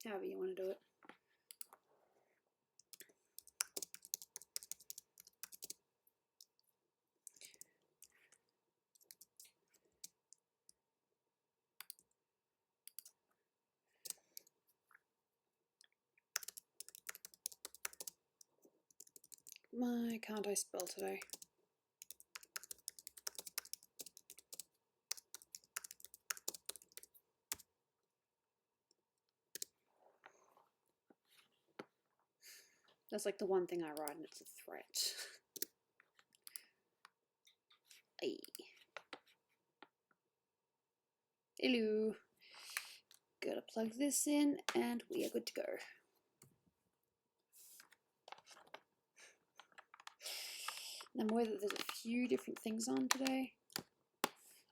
However you want to do it. Why can't I spell today? That's like the one thing I write and it's a threat. Hey. Hello. Gotta plug this in and we are good to go. I'm aware that there's a few different things on today.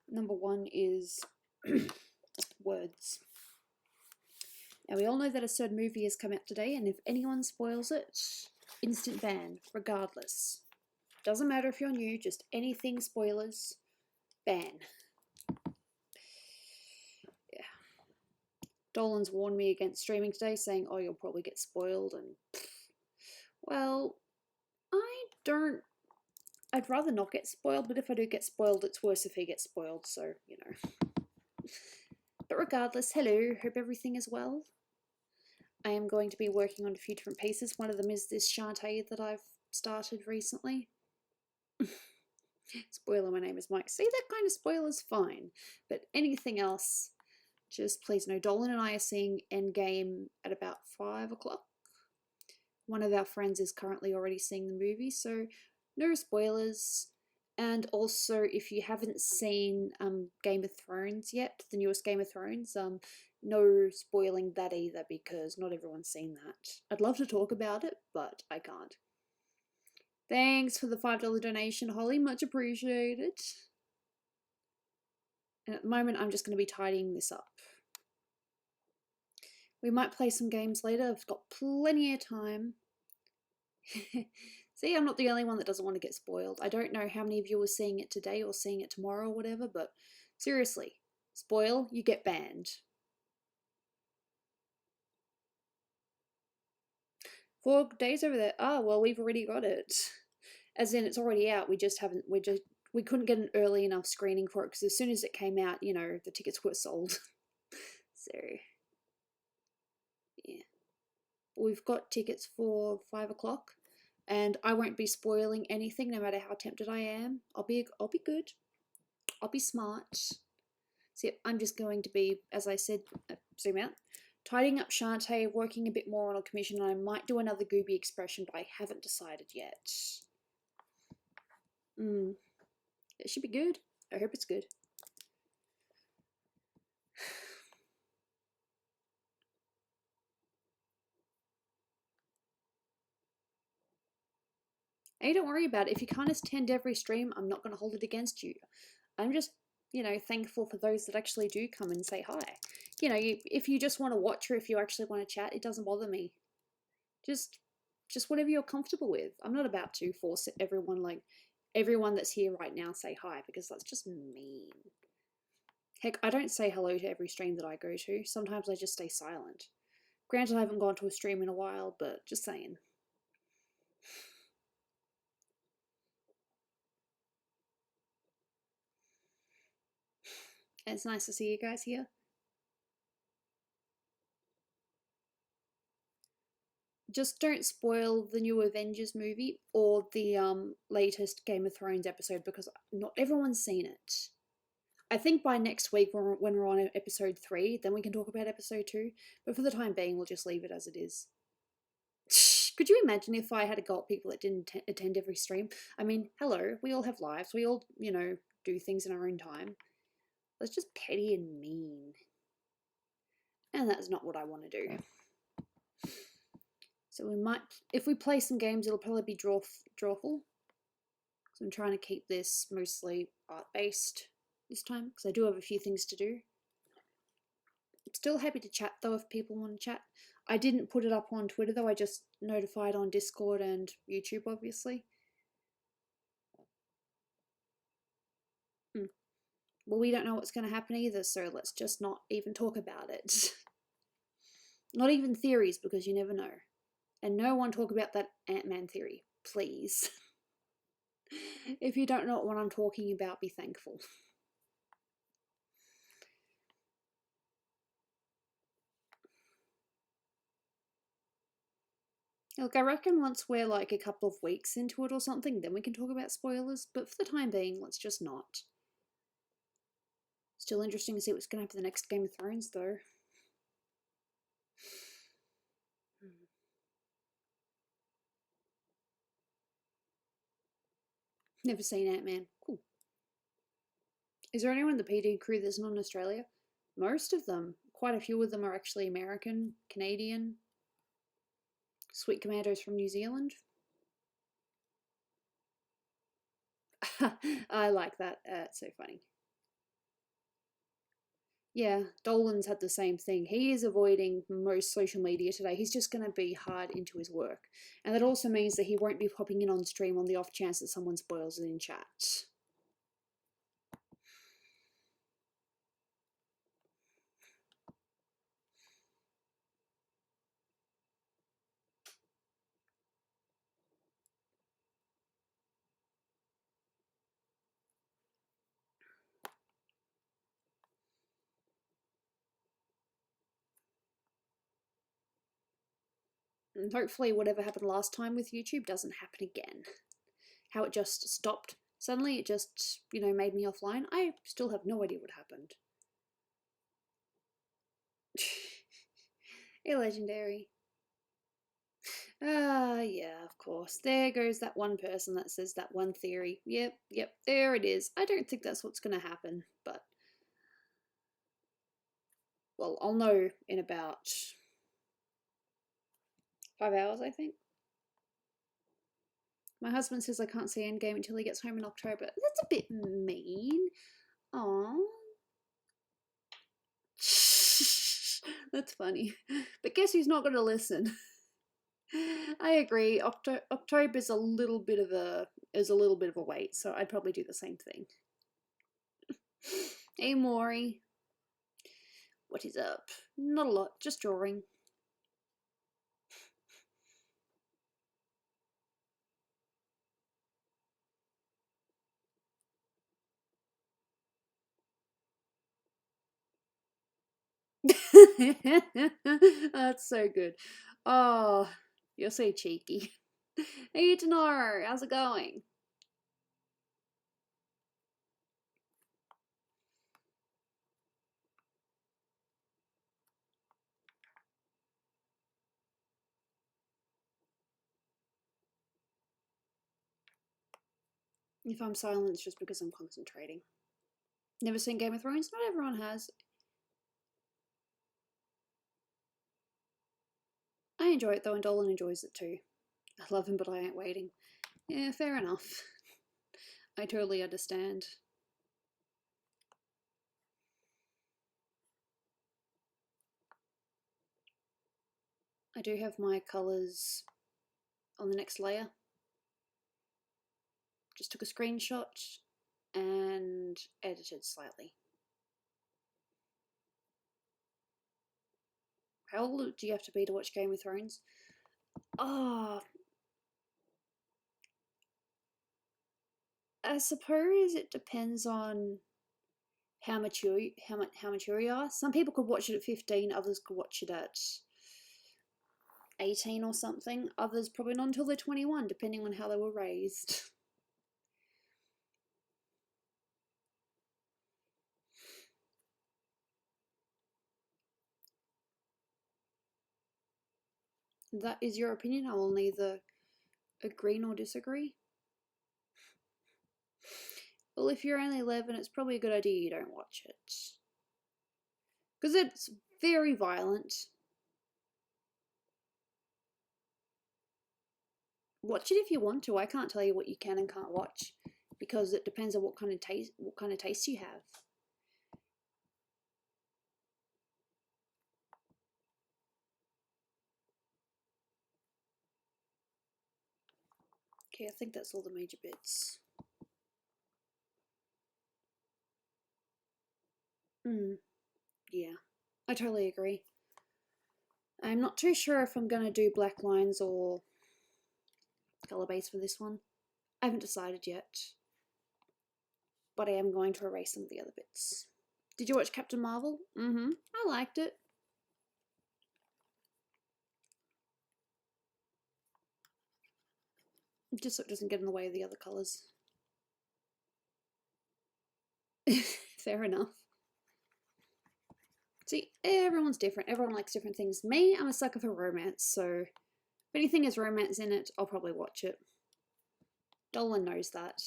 Number one is words. Now we all know that a certain movie has come out today, and if anyone spoils it, instant ban, regardless. Doesn't matter if you're new, just anything spoilers, ban. Yeah. Dolan's warned me against streaming today, saying, oh, you'll probably get spoiled, and well, I'd rather not get spoiled, but if I do get spoiled, it's worse if he gets spoiled, so, you know. But regardless, hello, hope everything is well. I am going to be working on a few different pieces. One of them is this Shantae that I've started recently. Spoiler, my name is Mike. See, that kind of spoiler's fine. But anything else, just please know Dolan and I are seeing Endgame at about 5 o'clock. One of our friends is currently already seeing the movie, so no spoilers. And also, if you haven't seen Game of Thrones yet, the newest Game of Thrones, no spoiling that either, because not everyone's seen that. I'd love to talk about it, but I can't. Thanks for the $5 donation, Holly. Much appreciated. And at the moment, I'm just going to be tidying this up. We might play some games later. I've got plenty of time. See, I'm not the only one that doesn't want to get spoiled. I don't know how many of you are seeing it today or seeing it tomorrow or whatever, but seriously, spoil, you get banned. 4 days over there. Ah, well, we've already got it. As in, it's already out. We couldn't get an early enough screening for it because as soon as it came out, you know, the tickets were sold. So, yeah. We've got tickets for 5 o'clock. And I won't be spoiling anything, no matter how tempted I am. I'll be good. I'll be smart. So yep, I'm just going to be, as I said, zoom out, tidying up Shantae, working a bit more on a commission. I might do another Gooby expression, but I haven't decided yet. It should be good. I hope it's good. Hey, don't worry about it. If you can't attend every stream, I'm not going to hold it against you. I'm just, you know, thankful for those that actually do come and say hi. You know, if you just want to watch or if you actually want to chat, it doesn't bother me. Just whatever you're comfortable with. I'm not about to force everyone, like, everyone that's here right now say hi, because that's just mean. Heck, I don't say hello to every stream that I go to. Sometimes I just stay silent. Granted, I haven't gone to a stream in a while, but just saying. It's nice to see you guys here. Just don't spoil the new Avengers movie or the latest Game of Thrones episode, because not everyone's seen it. I think by next week, when we're on episode 3, then we can talk about episode 2. But for the time being, we'll just leave it as it is. Could you imagine if I had to go at people that didn't attend every stream? I mean, hello, we all have lives. We all, you know, do things in our own time. That's just petty and mean. And that's not what I want to do. So we might, if we play some games, it'll probably be Drawful. So I'm trying to keep this mostly art-based this time, because I do have a few things to do. I'm still happy to chat, though, if people want to chat. I didn't put it up on Twitter, though. I just notified on Discord and YouTube, obviously. Well, we don't know what's going to happen either, so let's just not even talk about it. Not even theories, because you never know. And no one talk about that Ant-Man theory, please. If you don't know what I'm talking about, be thankful. Look, I reckon once we're like a couple of weeks into it or something, then we can talk about spoilers, but for the time being, let's just not. Still interesting to see what's going to happen to the next Game of Thrones, though. Never seen Ant-Man. Cool. Is there anyone in the PD crew that's not in Australia? Most of them. Quite a few of them are actually American, Canadian. Sweet Commando's from New Zealand. I like that. It's so funny. Yeah, Dolan's had the same thing. He is avoiding most social media today. He's just going to be hard into his work. And that also means that he won't be popping in on stream on the off chance that someone spoils it in chat. And hopefully whatever happened last time with YouTube doesn't happen again. How it just stopped. Suddenly it just, made me offline. I still have no idea what happened. A legendary. Yeah, of course. There goes that one person that says that one theory. Yep, there it is. I don't think that's what's going to happen, but... Well, I'll know in about 5 hours, I think. My husband says I can't see Endgame until he gets home in October. That's a bit mean. Aww. That's funny. But guess who's not going to listen? I agree. October is a little bit of a wait, so I'd probably do the same thing. Hey Maury, what is up? Not a lot, just drawing. That's so good. Oh, you're so cheeky. Hey Tanara, how's it going? If I'm silent, it's just because I'm concentrating. Never seen Game of Thrones? Not everyone has. I enjoy it though, and Dolan enjoys it too. I love him, but I ain't waiting. Yeah, fair enough. I totally understand. I do have my colours on the next layer. Just took a screenshot and edited slightly. How old do you have to be to watch Game of Thrones? Oh, I suppose it depends on how mature you are. Some people could watch it at 15, others could watch it at 18 or something. Others probably not until they're 21, depending on how they were raised. That is your opinion. I will neither agree nor disagree. Well, if you're only 11, it's probably a good idea you don't watch it. Because it's very violent. Watch it if you want to. I can't tell you what you can and can't watch, because it depends on what kind of taste you have. Okay, I think that's all the major bits. Yeah, I totally agree. I'm not too sure if I'm going to do black lines or colour base for this one. I haven't decided yet, but I am going to erase some of the other bits. Did you watch Captain Marvel? I liked it. Just so it doesn't get in the way of the other colours. Fair enough. See, everyone's different. Everyone likes different things. Me, I'm a sucker for romance, so if anything has romance in it, I'll probably watch it. Dolan knows that.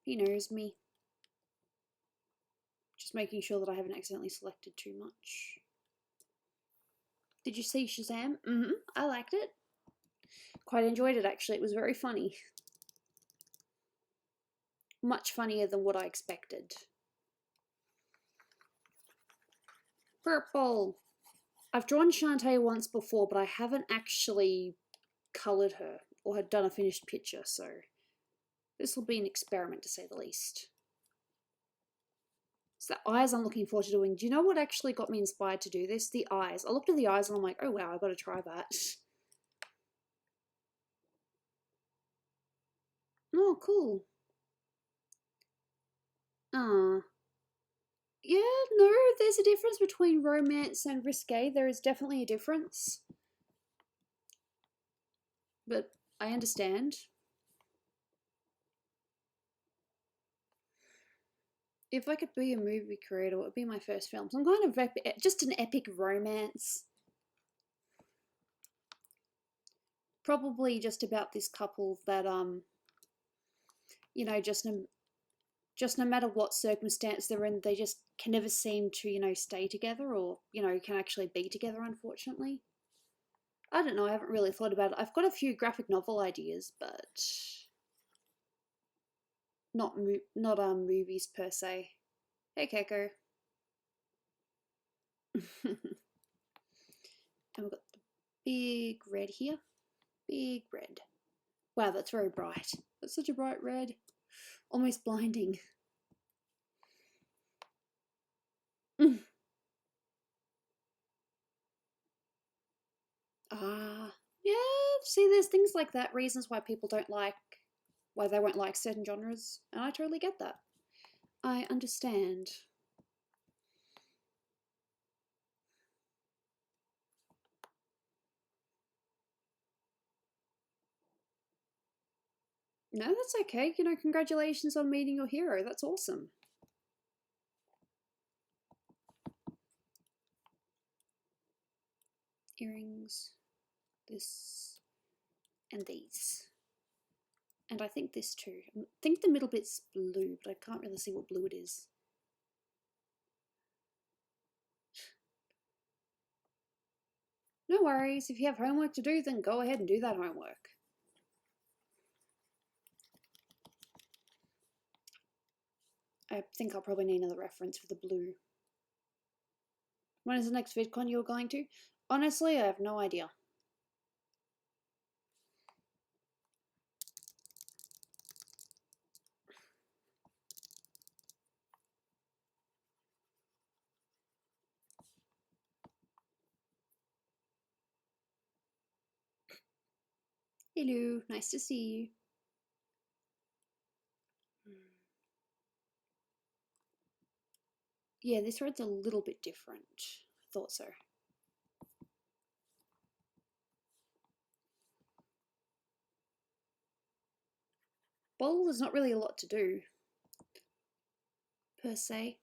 He knows me. Just making sure that I haven't accidentally selected too much. Did you see Shazam? I liked it. Quite enjoyed it, actually. It was very funny. Much funnier than what I expected. Purple. I've drawn Shantae once before, but I haven't actually coloured her or had done a finished picture, so this will be an experiment to say the least. It's the eyes I'm looking forward to doing. Do you know what actually got me inspired to do this? The eyes. I looked at the eyes and I'm like, oh wow, I've got to try that. Oh, cool. Yeah, no, there's a difference between romance and risque. There is definitely a difference. But I understand. If I could be a movie creator, it would be my first film. Some kind of just an epic romance. Probably just about this couple that, you know, just no matter what circumstance they're in, they just can never seem to, you know, stay together or, you know, can actually be together, unfortunately. I don't know, I haven't really thought about it. I've got a few graphic novel ideas, but not movies per se. Hey, Keiko. And we've got the big red here. Big red. Wow, that's very bright. That's such a bright red. Almost blinding. Yeah, see, there's things like that, reasons why people don't like, why they won't like certain genres, and I totally get that. I understand. No, that's okay. You know, congratulations on meeting your hero. That's awesome. Earrings, this, and these. And I think this too. I think the middle bit's blue, but I can't really see what blue it is. No worries. If you have homework to do, then go ahead and do that homework. I think I'll probably need another reference for the blue. When is the next VidCon you're going to? Honestly, I have no idea. Hello, nice to see you. Yeah, this red's a little bit different. I thought so. Bold, there's not really a lot to do, per se.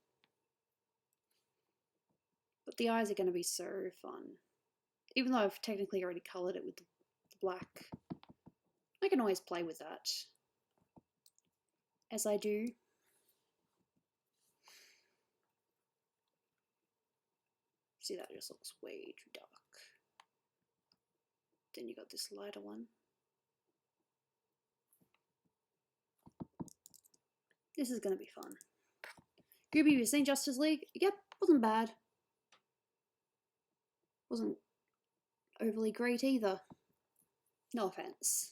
But the eyes are going to be so fun. Even though I've technically already coloured it with the black. I can always play with that. As I do. See, that just looks way too dark. Then you got this lighter one. This is going to be fun. Gooby, you've seen Justice League? Yep, wasn't bad. Wasn't overly great either. No offense.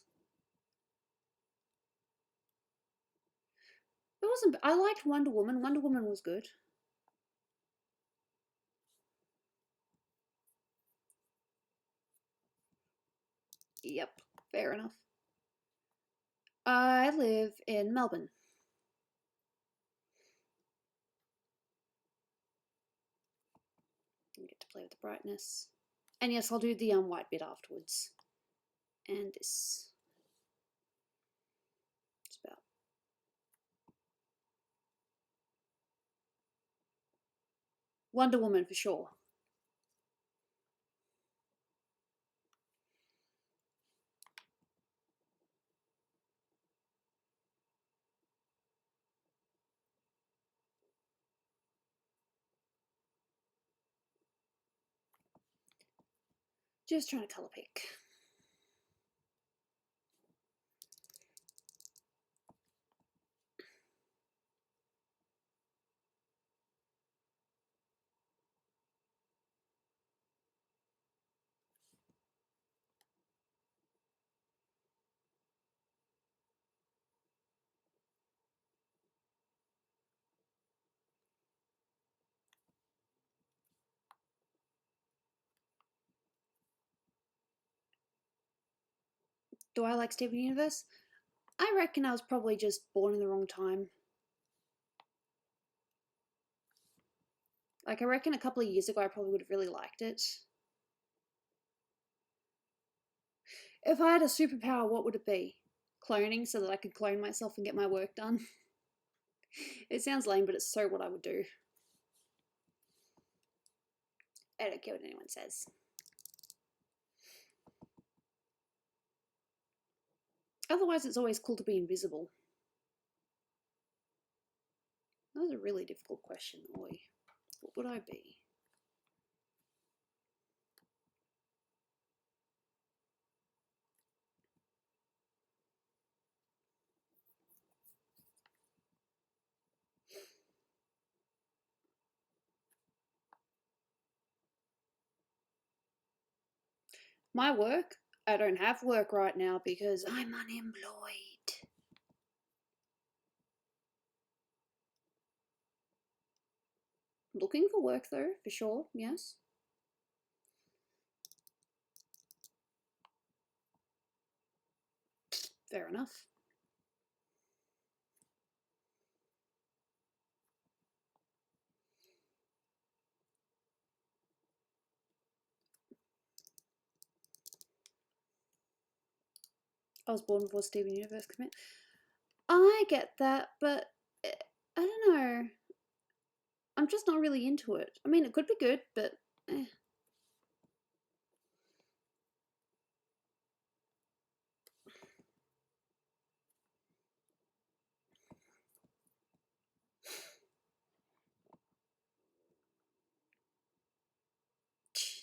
It wasn't. I liked Wonder Woman. Wonder Woman was good. Yep, fair enough. I live in Melbourne. I get to play with the brightness. And yes, I'll do the white bit afterwards. And this. It's about. Wonder Woman for sure. Just trying to colour pick. Do I like Steven Universe? I reckon I was probably just born in the wrong time. Like, I reckon a couple of years ago I probably would have really liked it. If I had a superpower, what would it be? Cloning, so that I could clone myself and get my work done. It sounds lame, but it's so what I would do. I don't care what anyone says. Otherwise, it's always cool to be invisible. That was a really difficult question, Oi. What would I be? My work? I don't have work right now because I'm unemployed. Looking for work though, for sure, yes. Fair enough. I was born before Steven Universe came out. I get that, but I don't know. I'm just not really into it. I mean, it could be good, but eh.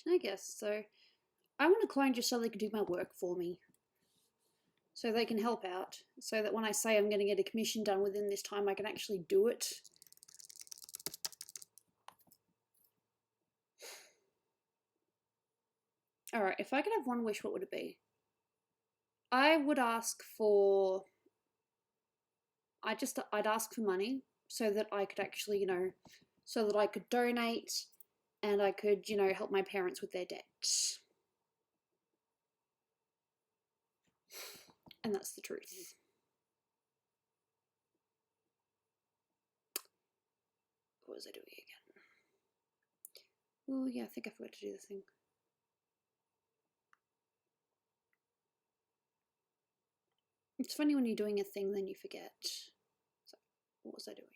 I guess so. I want to clone just so they can do my work for me. So they can help out. So that when I say I'm going to get a commission done within this time, I can actually do it. Alright, if I could have one wish, what would it be? I would ask for... I'd ask for money so that I could actually, so that I could donate and I could, help my parents with their debt. And that's the truth. What was I doing again? Oh yeah, I think I forgot to do the thing. It's funny when you're doing a thing, then you forget. So, what was I doing?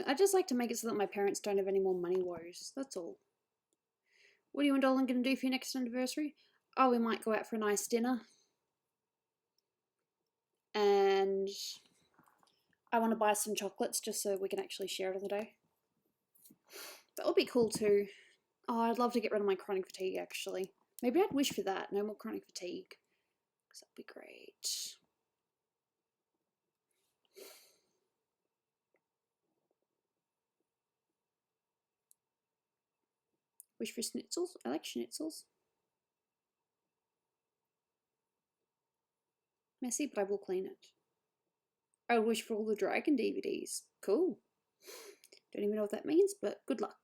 I just like to make it so that my parents don't have any more money woes. That's all. What are you and Dolan going to do for your next anniversary? Oh, we might go out for a nice dinner. And I want to buy some chocolates just so we can actually share it on the day. That would be cool too. Oh, I'd love to get rid of my chronic fatigue actually. Maybe I'd wish for that. No more chronic fatigue. Because that'd be great. Wish for schnitzels? I like schnitzels. Messy, but I will clean it. I wish for all the dragon DVDs. Cool. Don't even know what that means, but good luck.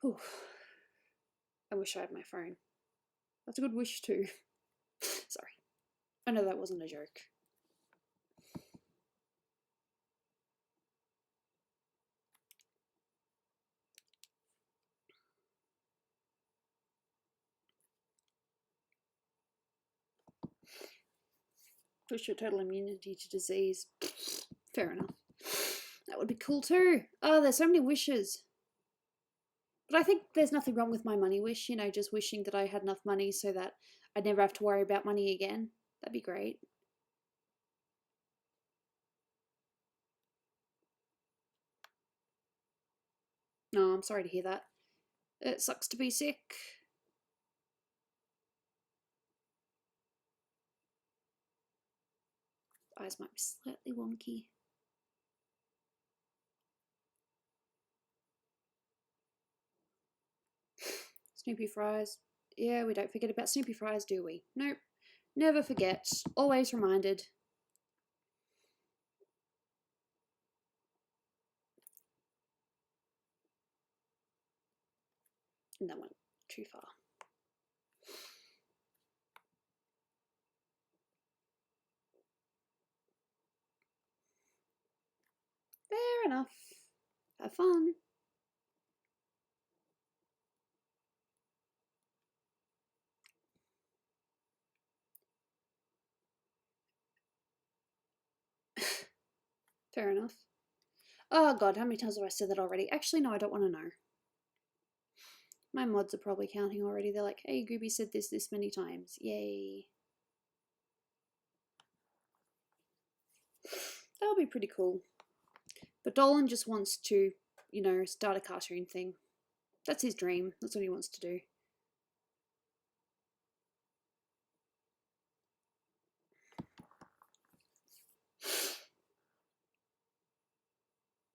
Whew. I wish I had my phone. That's a good wish too. Sorry. I know that wasn't a joke. Push your total immunity to disease. Fair enough. That would be cool too. Oh, there's so many wishes. But I think there's nothing wrong with my money wish, you know, just wishing that I had enough money so that I'd never have to worry about money again. That'd be great. No, I'm sorry to hear that. It sucks to be sick. Eyes might be slightly wonky. Snoopy fries. Yeah, we don't forget about Snoopy fries, do we? Nope. Never forget. Always reminded. And that went too far. Fair enough. Have fun. Fair enough. Oh god, how many times have I said that already? Actually, no, I don't want to know. My mods are probably counting already. They're like, hey, Gooby said this many times. Yay. That would be pretty cool. But Dolan just wants to, you know, start a cartoon thing. That's his dream. That's what he wants to do.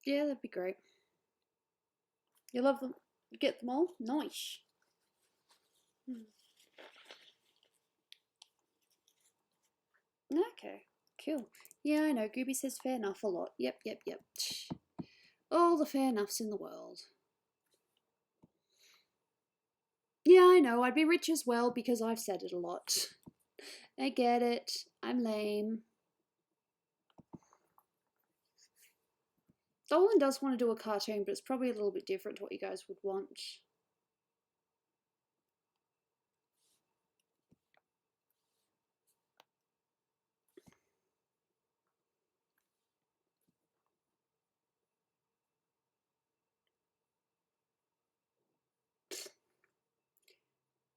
Yeah, that'd be great. You love them? You get them all? Nice. Okay, cool. Yeah, I know. Gooby says fair enough a lot. Yep. All the fair enoughs in the world. Yeah, I know. I'd be rich as well because I've said it a lot. I get it. I'm lame. Dolan does want to do a cartoon, but it's probably a little bit different to what you guys would want.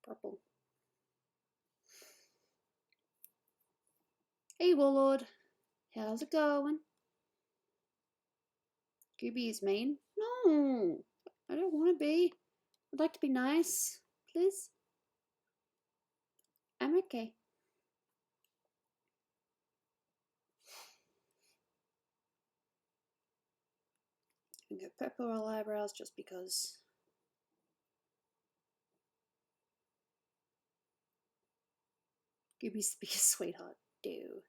Purple. Hey, Warlord. How's it going? Gooby is mean? No, I don't want to be. I'd like to be nice, please. I'm okay. I can go purple eyebrows just because. Gooby's the biggest sweetheart. Do.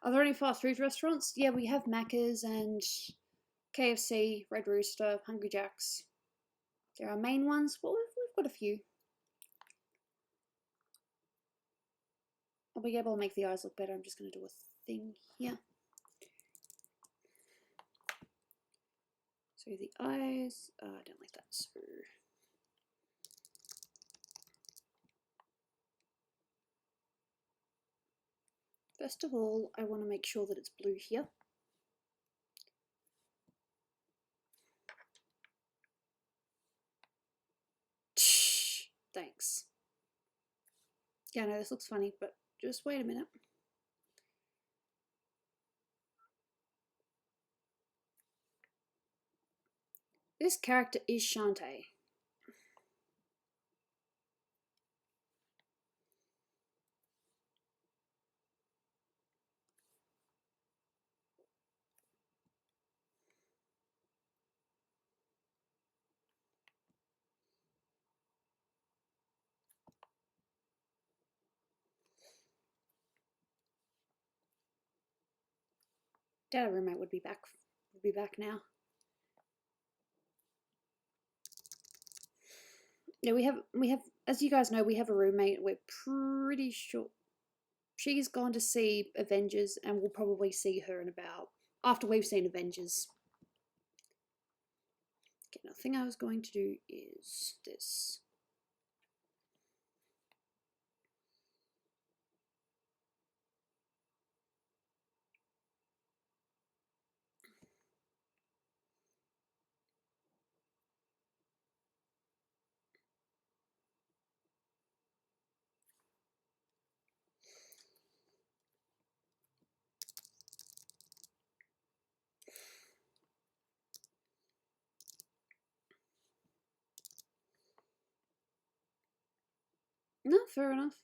Are there any fast food restaurants? Yeah, we have Macca's and KFC, Red Rooster, Hungry Jack's. There are main ones. Well, we've got a few. I'll be able to make the eyes look better. I'm just going to do a thing here. So the eyes, I don't like that. So first of all, I want to make sure that it's blue here. Thanks. Yeah, I know this looks funny, but just wait a minute. This character is Shantae. Our roommate would be back. Would be back now. Yeah, we have. As you guys know, we have a roommate. We're pretty sure she's gone to see Avengers, and we'll probably see her in about after we've seen Avengers. Okay, now the thing I was going to do is this. No, fair enough.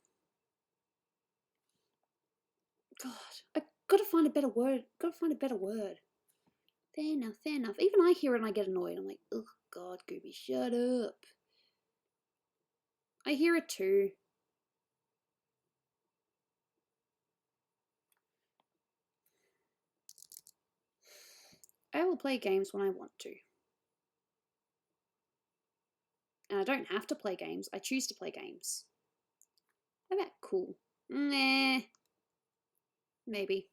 God, I gotta find a better word. Gotta find a better word. Fair enough, fair enough. Even I hear it and I get annoyed. I'm like, oh God, Gooby, shut up. I hear it too. I will play games when I want to. And I don't have to play games. I choose to play games. How about cool? Nah. Maybe.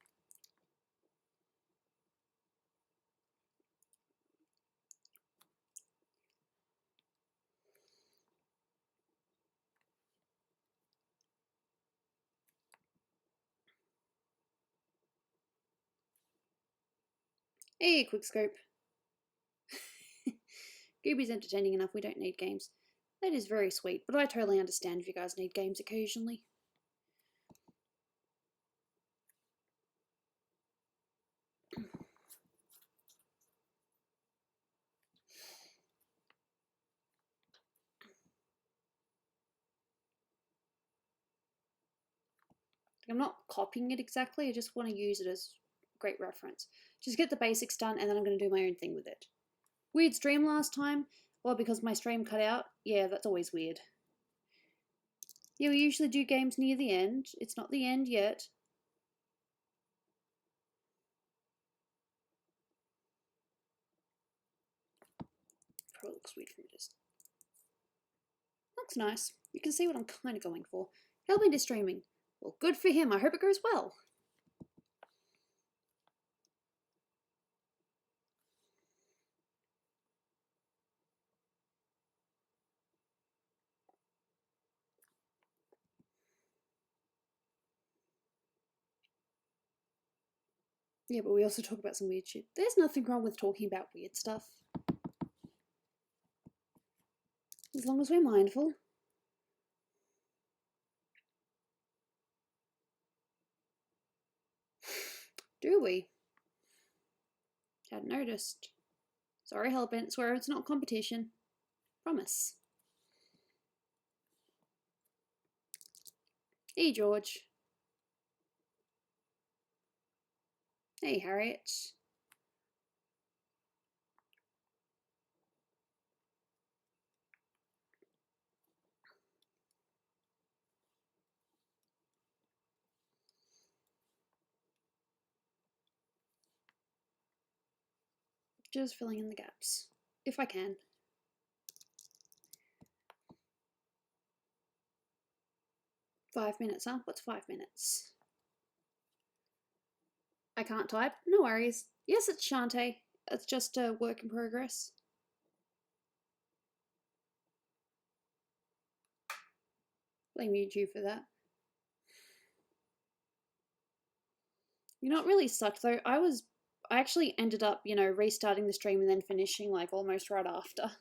Hey, quickscope. Gooby's entertaining enough, we don't need games. That is very sweet, but I totally understand if you guys need games occasionally. I'm not copying it exactly, I just want to use it as great reference. Just get the basics done and then I'm going to do my own thing with it. Weird stream last time? Well, because my stream cut out? Yeah, that's always weird. Yeah, we usually do games near the end. It's not the end yet. Probably looks weird from a distance. Looks nice. You can see what I'm kind of going for. Helping to streaming. Well, good for him. I hope it goes well. Yeah, but we also talk about some weird shit. There's nothing wrong with talking about weird stuff. As long as we're mindful. Do we? Hadn't noticed. Sorry, Hellbent. Swear it's not competition. Promise. Hey, George. Hey, Harriet. Just filling in the gaps. If I can. $5 minutes, huh? What's 5 minutes? I can't type? No worries. Yes, it's Shantae. It's just a work in progress. Blame YouTube for that. You know, it really sucked though. I actually ended up, restarting the stream and then finishing like almost right after.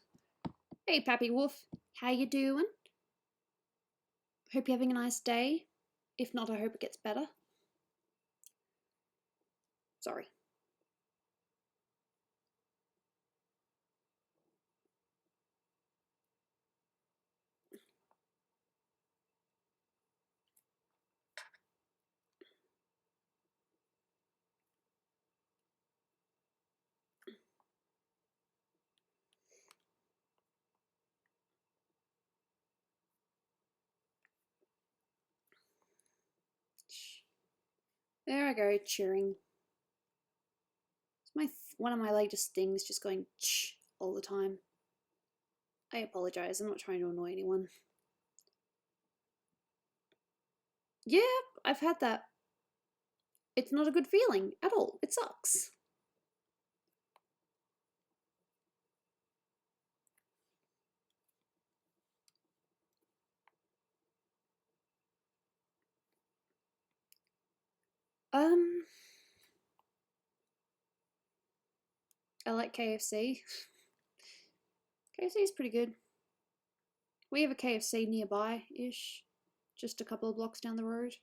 Hey, Pappy Wolf. How you doing? Hope you're having a nice day. If not, I hope it gets better. Sorry. There I go, cheering. One of my latest things just going ch all the time. I apologize. I'm not trying to annoy anyone. Yeah, I've had that. It's not a good feeling at all. It sucks. I like KFC. KFC is pretty good. We have a KFC nearby-ish, just a couple of blocks down the road.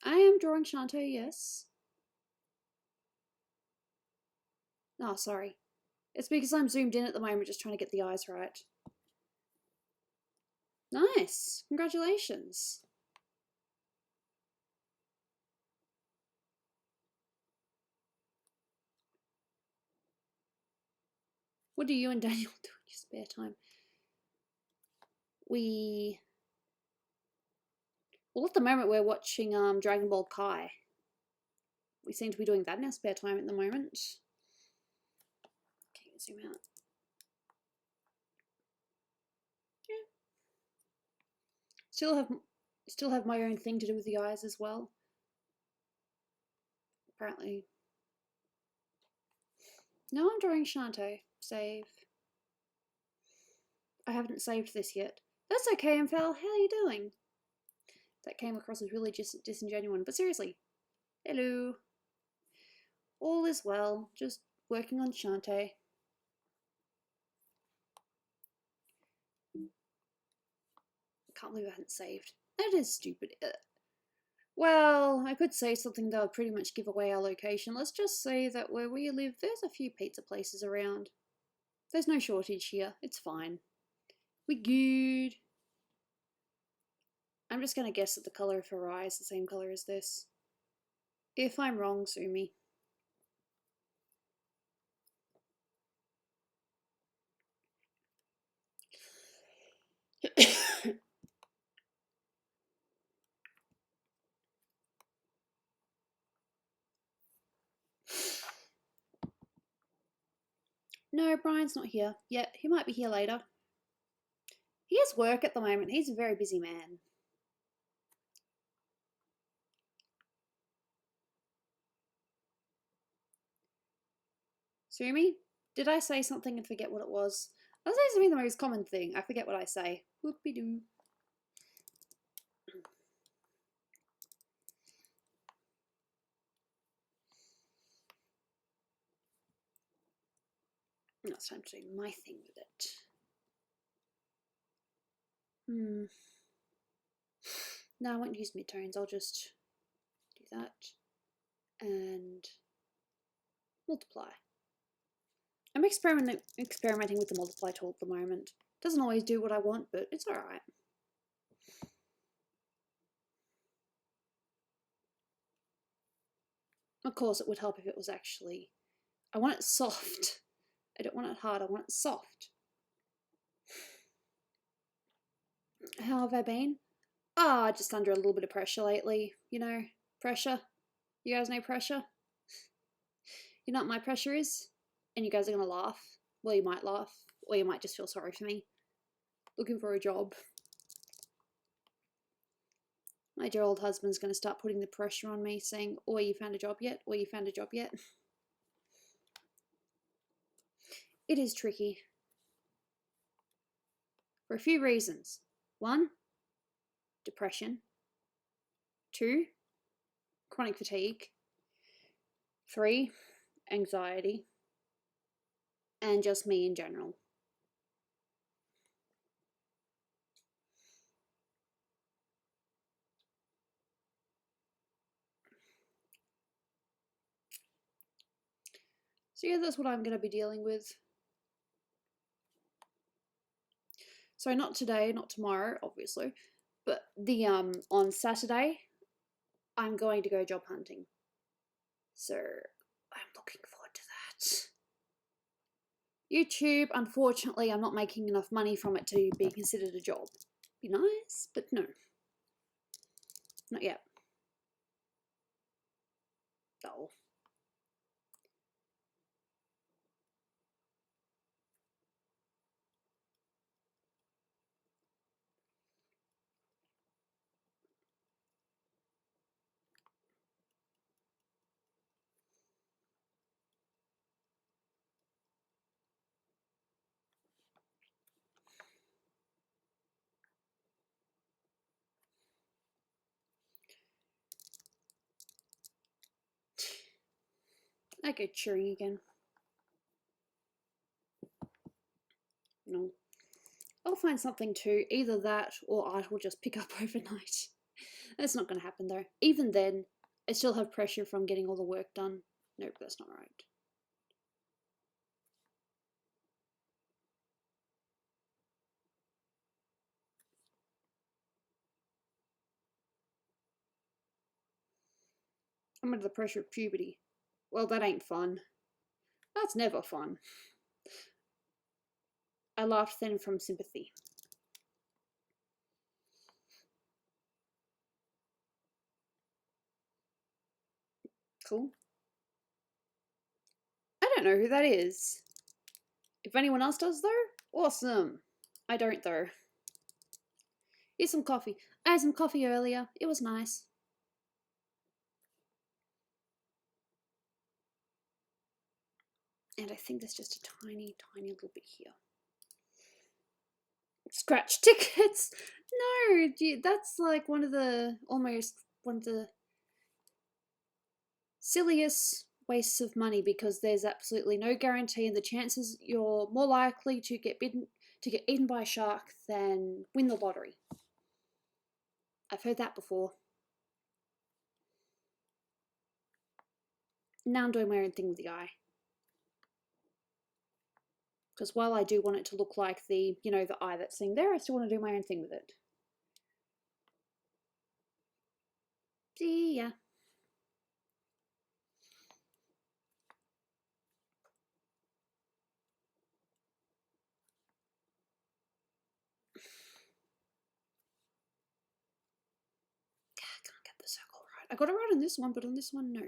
I am drawing Shantae, yes. Oh, sorry. It's because I'm zoomed in at the moment, just trying to get the eyes right. Nice. Congratulations. What do you and Daniel do in your spare time? Well, at the moment we're watching Dragon Ball Kai. We seem to be doing that in our spare time at the moment. Okay, zoom out. Yeah. Still have my own thing to do with the eyes as well. Apparently. No, I'm drawing Shantae. Save. I haven't saved this yet. That's okay, Amphel. How are you doing? That came across as really disingenuous, but seriously. Hello. All is well. Just working on Shantae. I can't believe I hadn't saved. That is stupid. Well, I could say something that would pretty much give away our location. Let's just say that where we live, there's a few pizza places around. There's no shortage here. It's fine. We good. I'm just going to guess that the colour of her eye is the same colour as this. If I'm wrong, sue me. No, Brian's not here yet. He might be here later. He has work at the moment. He's a very busy man. Sue me? Did I say something and forget what it was? I was saying something the most common thing. I forget what I say. Whoopie-doo. Now it's time to do my thing with it. No, I won't use midtones. I'll just do that and multiply. I'm experimenting with the multiply tool at the moment. Doesn't always do what I want, but it's alright. Of course, it would help if it was actually... I want it soft. I don't want it hard, I want it soft. How have I been? Just under a little bit of pressure lately. You know, pressure. You guys know pressure? You know what my pressure is? And you guys are going to laugh. Well, you might laugh. Or you might just feel sorry for me. Looking for a job. My dear old husband's going to start putting the pressure on me, saying, "Oh, you found a job yet? Or you found a job yet?" It is tricky. For a few reasons. 1, depression. 2, chronic fatigue. 3, anxiety. And just me in general. So yeah, that's what I'm going to be dealing with. So not today, not tomorrow, obviously, but on Saturday, I'm going to go job hunting. So I'm looking forward to that. YouTube, unfortunately, I'm not making enough money from it to be considered a job. Be nice, but no. Not yet. dull. I go cheering again. No. I'll find something too. Either that or art will just pick up overnight. That's not going to happen though. Even then, I still have pressure from getting all the work done. Nope, that's not right. I'm under the pressure of puberty. Well, that ain't fun. That's never fun. I laughed then from sympathy. Cool. I don't know who that is. If anyone else does though, awesome. I don't though. Here's some coffee. I had some coffee earlier. It was nice. And I think there's just a tiny, tiny little bit here. Scratch tickets? No, that's like one of the silliest wastes of money, because there's absolutely no guarantee, and the chances you're more likely to get eaten by a shark than win the lottery. I've heard that before. Now I'm doing my own thing with the eye. Because while I do want it to look like the eye that's sitting there, I still want to do my own thing with it. See ya. I can't get the circle right. I got it right on this one, but on this one, no.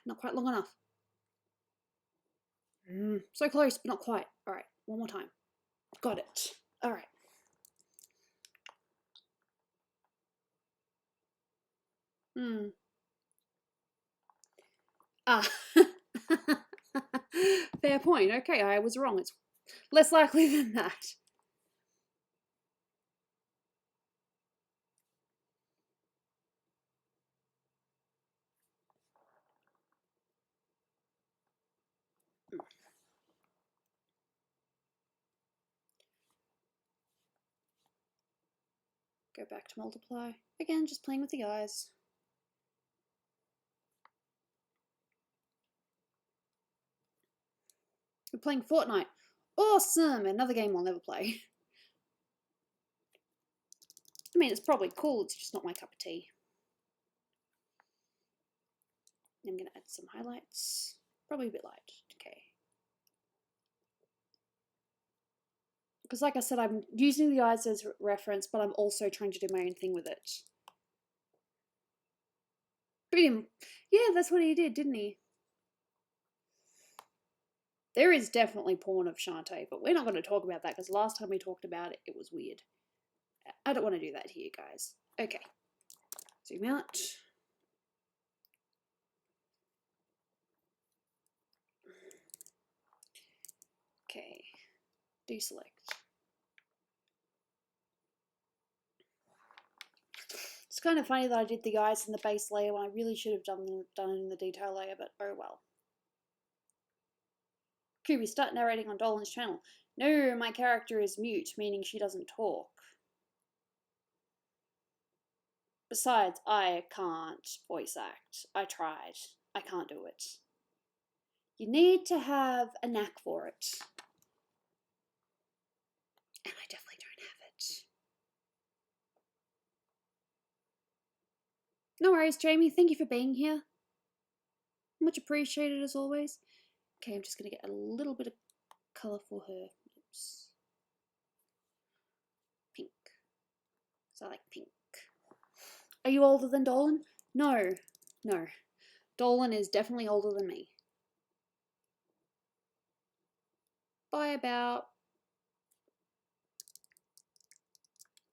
Not quite long enough. So close, but not quite. Alright, one more time. Got it. Alright. Ah. Fair point. Okay, I was wrong. It's less likely than that. Go back to multiply. Again, just playing with the eyes. We're playing Fortnite. Awesome! Another game I'll never play. I mean, it's probably cool, it's just not my cup of tea. I'm going to add some highlights. Probably a bit light. Okay. Because like I said, I'm using the eyes as reference, but I'm also trying to do my own thing with it. Boom! Yeah, that's what he did, didn't he? There is definitely porn of Shantae, but we're not going to talk about that because last time we talked about it, it was weird. I don't want to do that here, guys. Okay. Zoom out. Okay. Deselect. It's kind of funny that I did the eyes in the base layer when I really should have done it in the detail layer, but oh well. Gooby, start narrating on Dolan's channel. No, my character is mute, meaning she doesn't talk. Besides, I can't voice act. I tried. I can't do it. You need to have a knack for it. And I definitely don't have it. No worries, Jamie. Thank you for being here. Much appreciated as always. Okay, I'm just going to get a little bit of colour for her lips. Pink. So I like pink. Are you older than Dolan? No. No. Dolan is definitely older than me. By about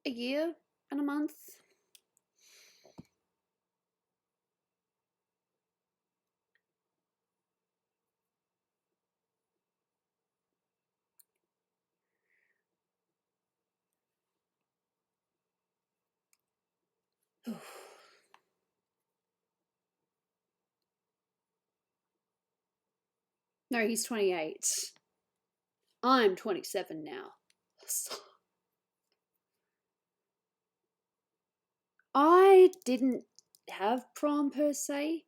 a year and a month. No, he's 28. I'm 27 now. I didn't have prom per se.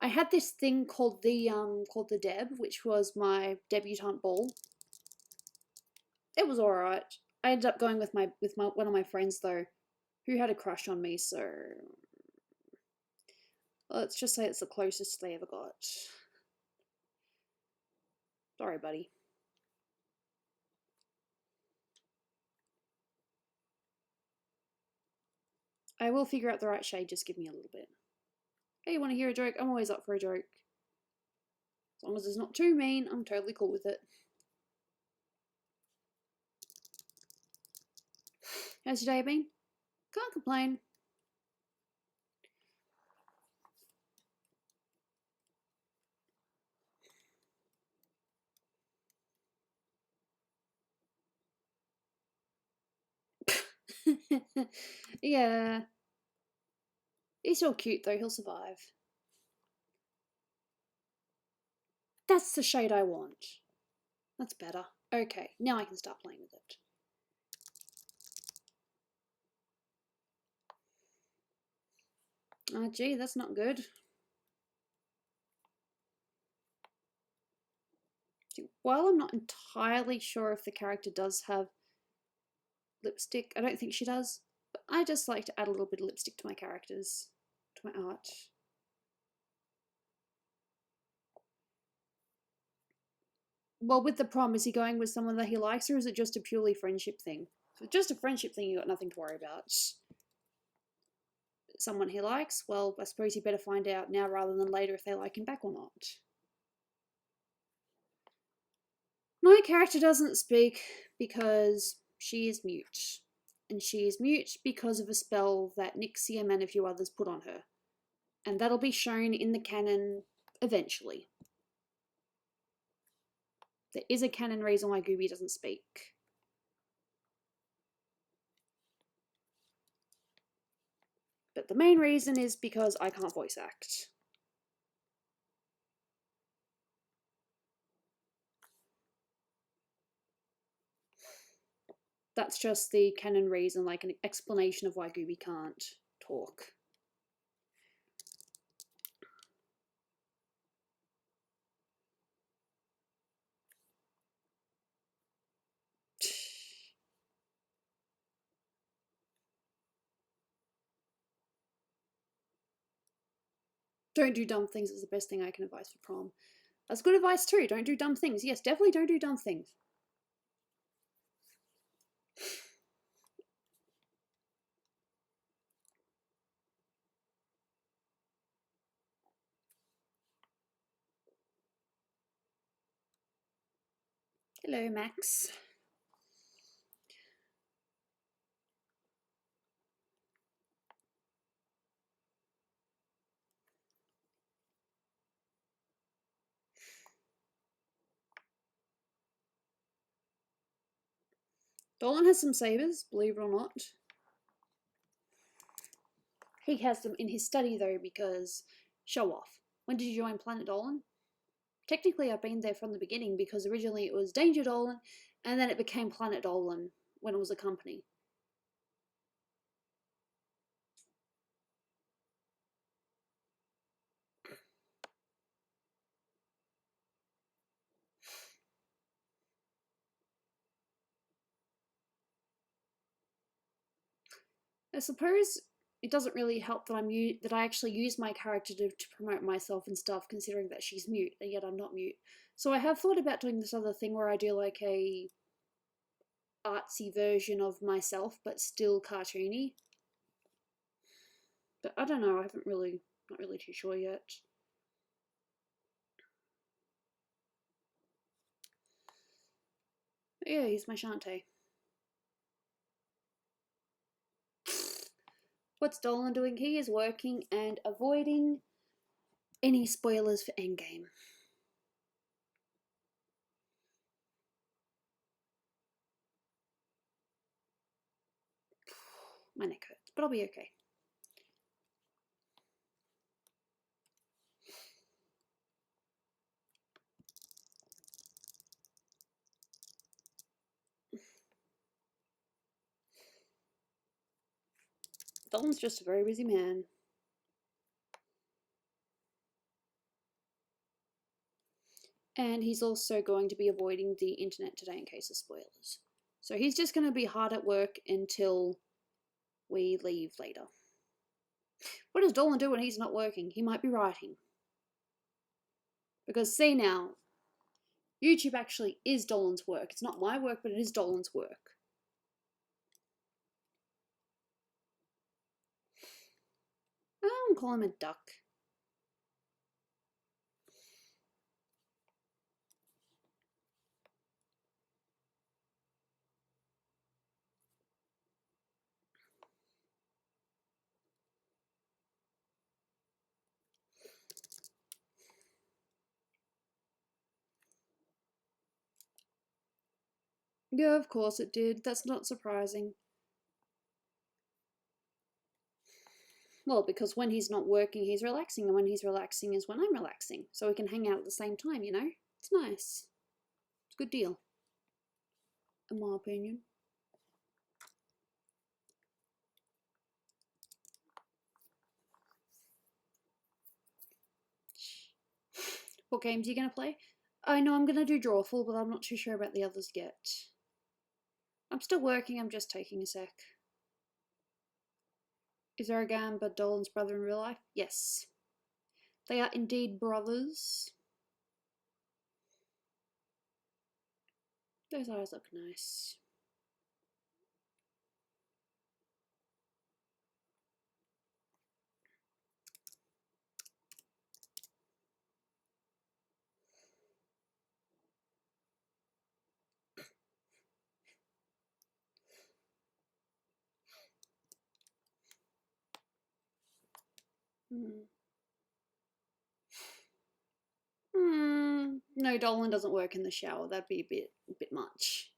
I had this thing called the Deb, which was my debutante ball. It was alright. I ended up going with one of my friends though, who had a crush on me, so let's just say it's the closest they ever got. Sorry, buddy. I will figure out the right shade, just give me a little bit. Hey, you want to hear a joke? I'm always up for a joke. As long as it's not too mean, I'm totally cool with it. How's your day been? Can't complain. Yeah. He's still cute though, he'll survive. That's the shade I want. That's better. Okay, now I can start playing with it. Oh gee, that's not good. While I'm not entirely sure if the character does have lipstick, I don't think she does, but I just like to add a little bit of lipstick to my characters, to my art. Well, with the prom, is he going with someone that he likes, or is it just a purely friendship thing? If it's just a friendship thing, you got nothing to worry about. Someone he likes, well, I suppose you better find out now rather than later if they like him back or not. My character doesn't speak because she is mute. And she is mute because of a spell that Nixium and a few others put on her. And that'll be shown in the canon eventually. There is a canon reason why Gooby doesn't speak. But the main reason is because I can't voice act. That's just the canon reason, like an explanation of why Gooby can't talk. Don't do dumb things is the best thing I can advise for prom. That's good advice too. Don't do dumb things. Yes, definitely don't do dumb things. Hello, Max. Dolan has some sabers, believe it or not. He has them in his study though because show off. When did you join Planet Dolan? Technically, I've been there from the beginning because originally it was Danger Dolan and then it became Planet Dolan when it was a company. I suppose it doesn't really help that that I actually use my character to promote myself and stuff, considering that she's mute and yet I'm not mute. So I have thought about doing this other thing where I do like a artsy version of myself, but still cartoony. But I don't know. I haven't really, not really too sure yet. Yeah, he's my Shantae. What's Dolan doing? He is working and avoiding any spoilers for Endgame. My neck hurts, but I'll be okay. Dolan's just a very busy man. And he's also going to be avoiding the internet today in case of spoilers. So he's just going to be hard at work until we leave later. What does Dolan do when he's not working? He might be writing. Because see now, YouTube actually is Dolan's work. It's not my work, but it is Dolan's work. I'll call him a duck. Yeah, of course it did. That's not surprising. Well, because when he's not working, he's relaxing, and when he's relaxing is when I'm relaxing. So we can hang out at the same time, you know? It's nice. It's a good deal. In my opinion. What games are you going to play? I know I'm going to do Drawful, but I'm not too sure about the others yet. I'm still working, I'm just taking a sec. Is Aragamba Dolan's brother in real life? Yes. They are indeed brothers. Those eyes look nice. No, Dolan doesn't work in the shower. That'd be a bit much.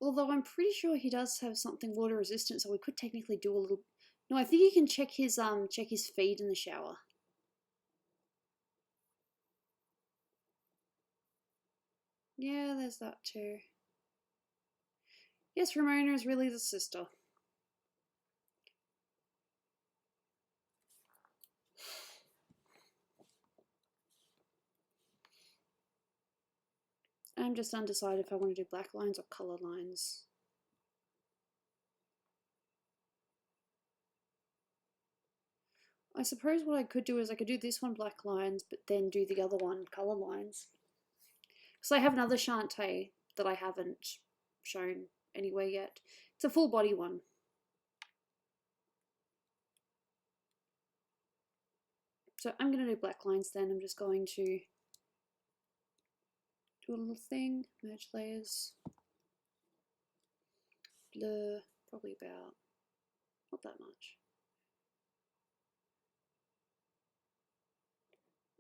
Although I'm pretty sure he does have something water resistant, so we could technically do a little. No, I think you can check his feed in the shower. Yeah, there's that too. Yes, Ramona is really the sister. I'm just undecided if I want to do black lines or colour lines. I suppose what I could do is I could do this one black lines, but then do the other one colour lines. Because I have another Shantae that I haven't shown anywhere yet. It's a full body one. So I'm going to do black lines then. I'm just going to do a little thing, merge layers, blur, probably about, not that much.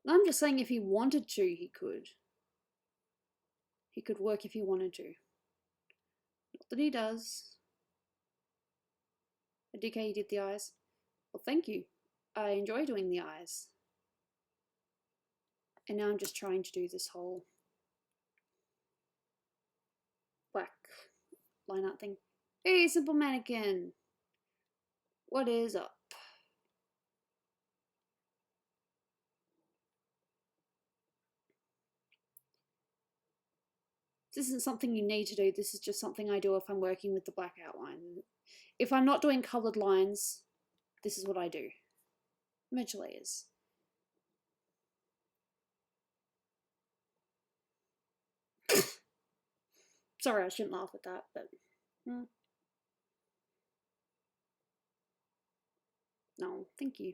I'm just saying if he wanted to, he could. He could work if he wanted to. Not that he does. DK, you did the eyes. Well, thank you. I enjoy doing the eyes. And now I'm just trying to do this whole black line art thing. Hey, simple mannequin! What is up? This isn't something you need to do, this is just something I do if I'm working with the black outline. If I'm not doing coloured lines, this is what I do. Merge layers. Sorry, I shouldn't laugh at that, but... No, thank you.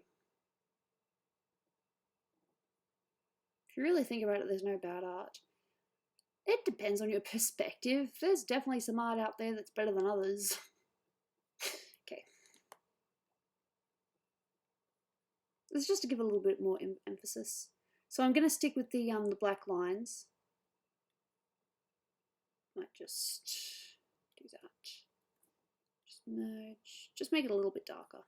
If you really think about it, there's no bad art. It depends on your perspective. There's definitely some art out there that's better than others. Okay. This is just to give a little bit more emphasis. So I'm going to stick with the black lines. Might just do that. Just merge. Just make it a little bit darker.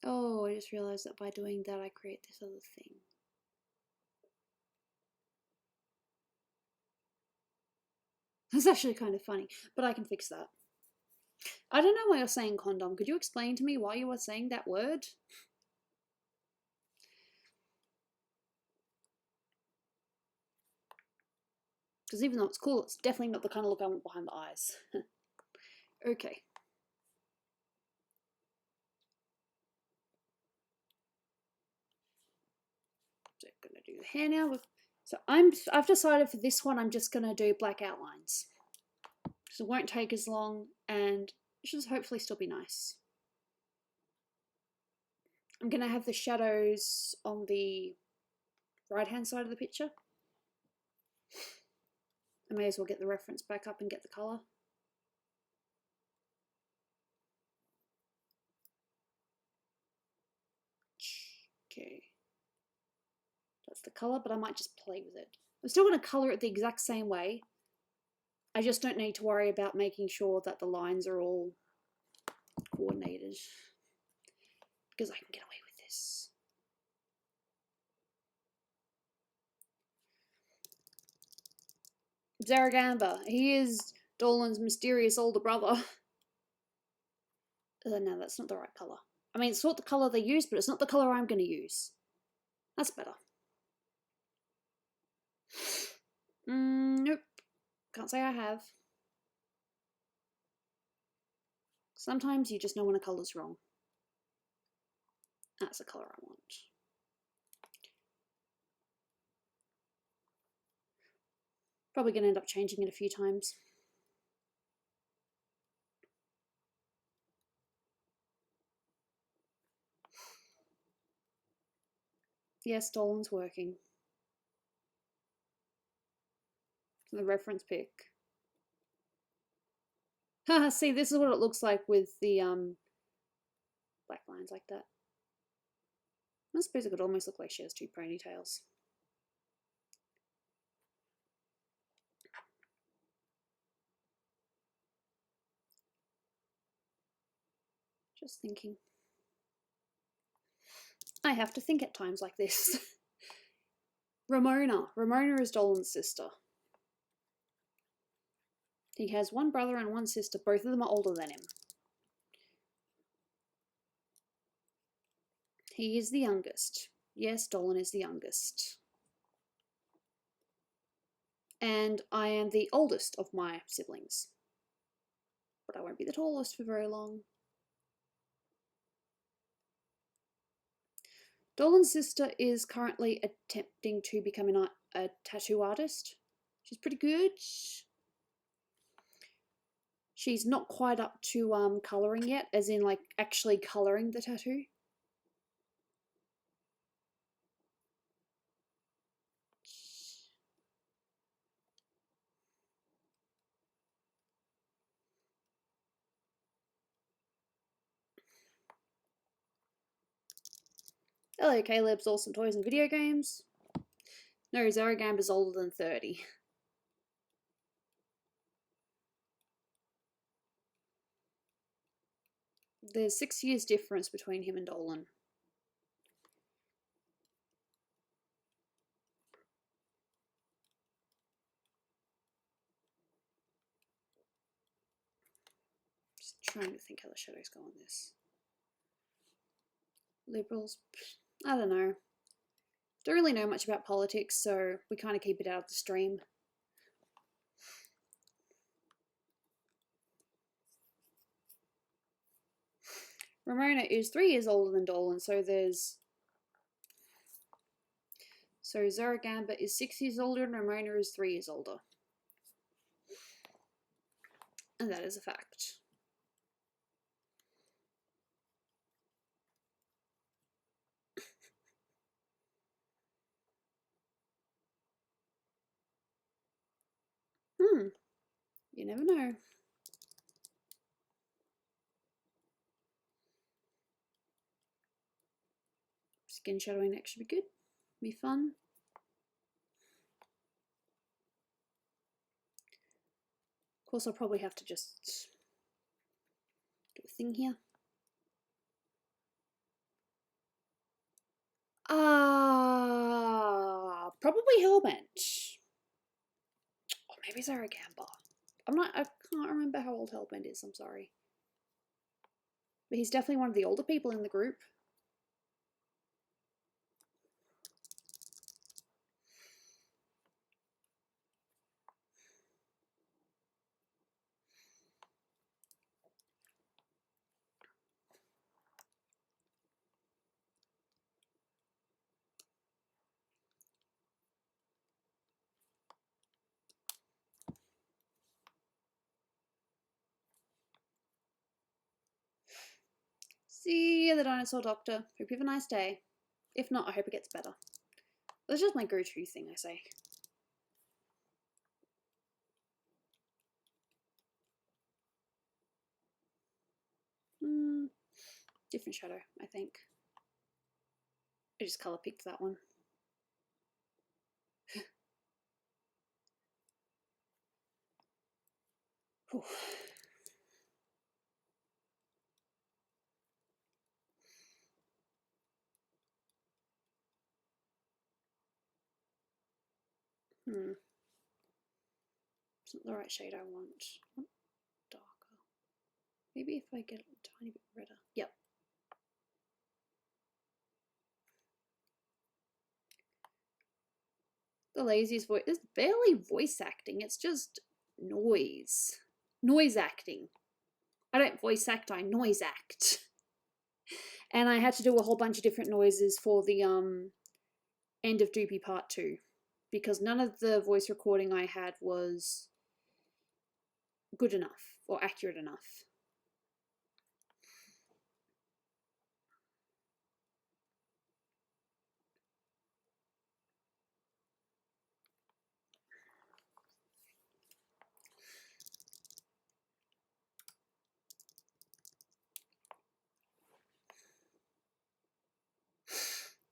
Oh, I just realized that by doing that I create this other thing. That's actually kind of funny, but I can fix that. I don't know why you're saying condom. Could you explain to me why you were saying that word? Because even though it's cool, it's definitely not the kind of look I want behind the eyes. Okay. So I'm gonna do the hair now. So I've decided for this one I'm just gonna do black outlines. So it won't take as long and it should hopefully still be nice. I'm gonna have the shadows on the right hand side of the picture. I may as well get the reference back up and get the colour. Okay. That's the colour, but I might just play with it. I'm still going to colour it the exact same way. I just don't need to worry about making sure that the lines are all coordinated. Because I can get away with this. Zaragamba. He is Dolan's mysterious older brother. No, that's not the right colour. I mean, it's not the colour they use, but it's not the colour I'm going to use. That's better. Nope. Can't say I have. Sometimes you just know when a colour's wrong. That's the colour I want. Probably going to end up changing it a few times. Yes, Dolan's working. The reference pic. Haha, see, this is what it looks like with the black lines like that. I suppose it could almost look like she has two ponytails. Just thinking. I have to think at times like this. Ramona. Ramona is Dolan's sister. He has one brother and one sister. Both of them are older than him. He is the youngest. Yes, Dolan is the youngest. And I am the oldest of my siblings. But I won't be the tallest for very long. Dolan's sister is currently attempting to become a tattoo artist. She's pretty good. She's not quite up to colouring yet, as in like actually colouring the tattoo. Hello, Caleb's awesome toys and video games. No, Zaragamba's older than 30. There's 6 years difference between him and Dolan. Just trying to think how the shadows go on this. Liberals, I don't know. Don't really know much about politics, so we kind of keep it out of the stream. Ramona is 3 years older than Dolan, so Zaragamba is 6 years older and Ramona is 3 years older. And that is a fact. You never know. Skin shadowing next should be good. Be fun. Of course, I'll probably have to just do a thing here. Probably Hellbent. Or maybe Zaragamba. I can't remember how old Hellbent is, I'm sorry. But he's definitely one of the older people in the group. See you, the dinosaur doctor. Hope you have a nice day. If not, I hope it gets better. That's just my go-to thing, I say. Different shadow, I think. I just colour picked that one. It's not the right shade I want. I want darker. Maybe if I get a tiny bit redder. Yep. The laziest voice. It's barely voice acting. It's just noise. Noise acting. I don't voice act, I noise act. And I had to do a whole bunch of different noises for the end of Doopy Part 2. Because none of the voice recording I had was good enough or accurate enough.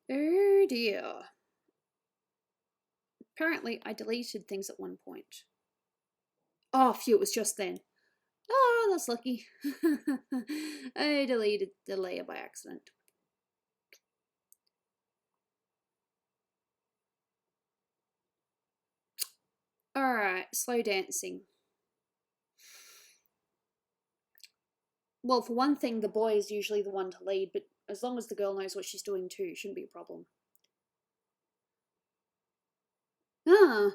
Oh dear. Apparently I deleted things at one point. Oh, phew, it was just then. Oh, that's lucky. I deleted the layer by accident. Alright, slow dancing. Well, for one thing, the boy is usually the one to lead, but as long as the girl knows what she's doing too, it shouldn't be a problem. Ah,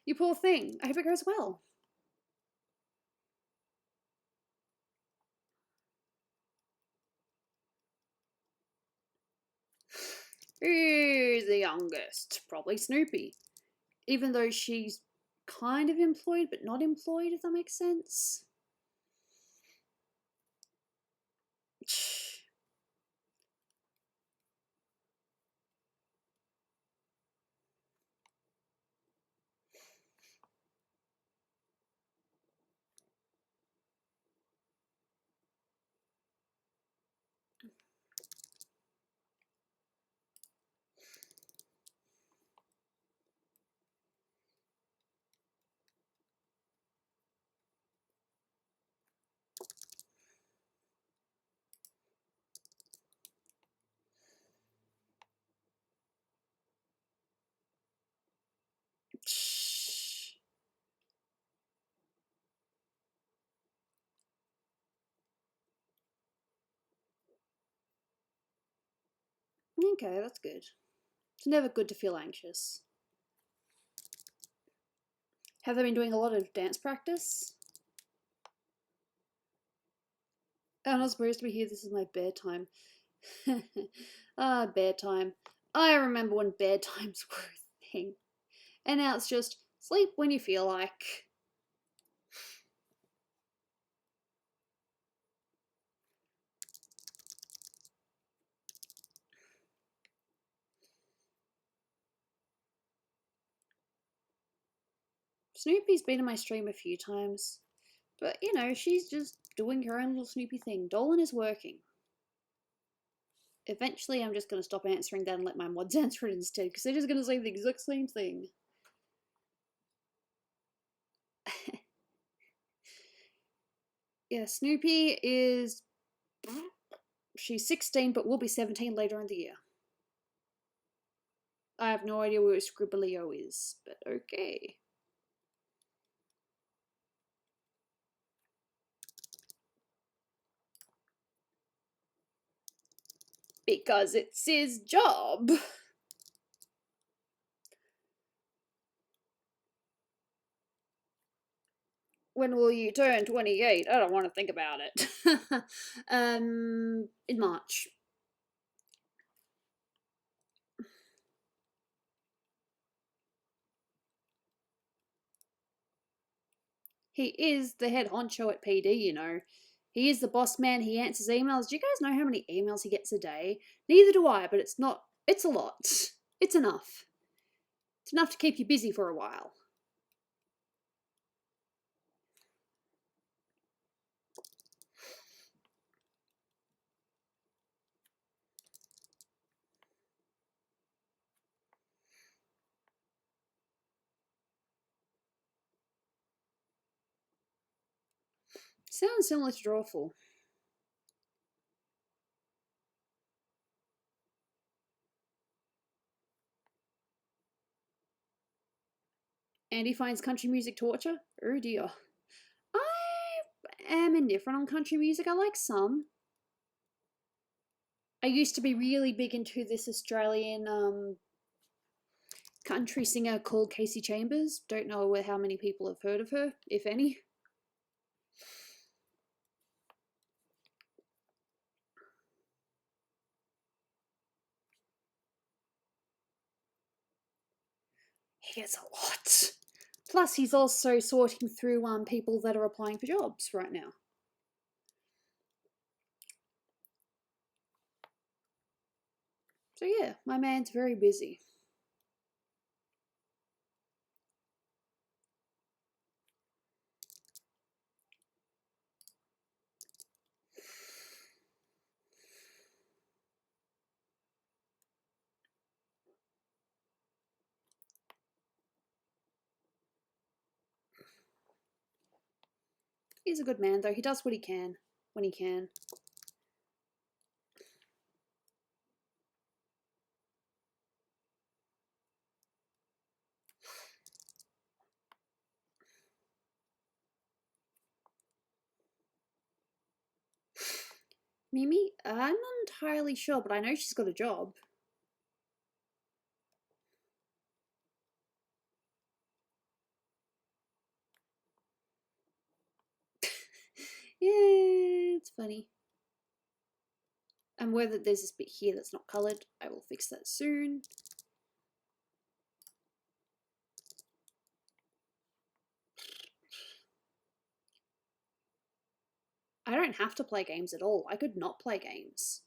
you poor thing. I hope it goes well. Who's the youngest? Probably Snoopy. Even though she's kind of employed, but not employed, if that makes sense. Okay, that's good. It's never good to feel anxious. Have they been doing a lot of dance practice? I'm not supposed to be here. This is my bedtime. Bedtime. I remember when bedtimes were a thing. And now it's just sleep when you feel like. Snoopy's been in my stream a few times, but you know, she's just doing her own little Snoopy thing. Dolan is working. Eventually, I'm just going to stop answering that and let my mods answer it instead, because they're just going to say the exact same thing. Yeah, Snoopy is... She's 16, but will be 17 later in the year. I have no idea where Scribblio is, but okay. Because it's his job. When will you turn 28? I don't want to think about it. In March. He is the head honcho at PD, you know. He is the boss man, he answers emails. Do you guys know how many emails he gets a day? Neither do I, but it's a lot. It's enough. It's enough to keep you busy for a while. Sounds similar to Drawful. Andy finds country music torture? Oh dear. I am indifferent on country music. I like some. I used to be really big into this Australian country singer called Casey Chambers. Don't know how many people have heard of her, if any. He gets a lot. Plus, he's also sorting through people that are applying for jobs right now. So yeah, my man's very busy. He's a good man, though. He does what he can, when he can. Mimi? I'm not entirely sure, but I know she's got a job. Yeah, it's funny. I'm aware that there's this bit here that's not coloured. I will fix that soon. I don't have to play games at all. I could not play games.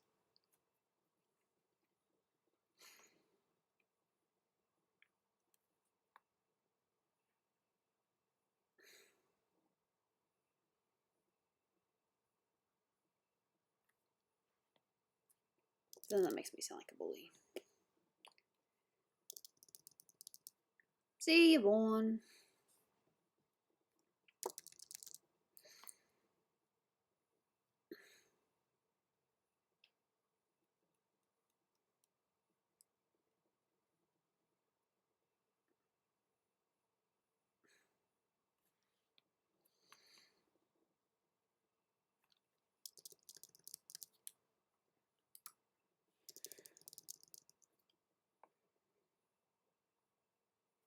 Then that makes me sound like a bully. See you, Vaughn.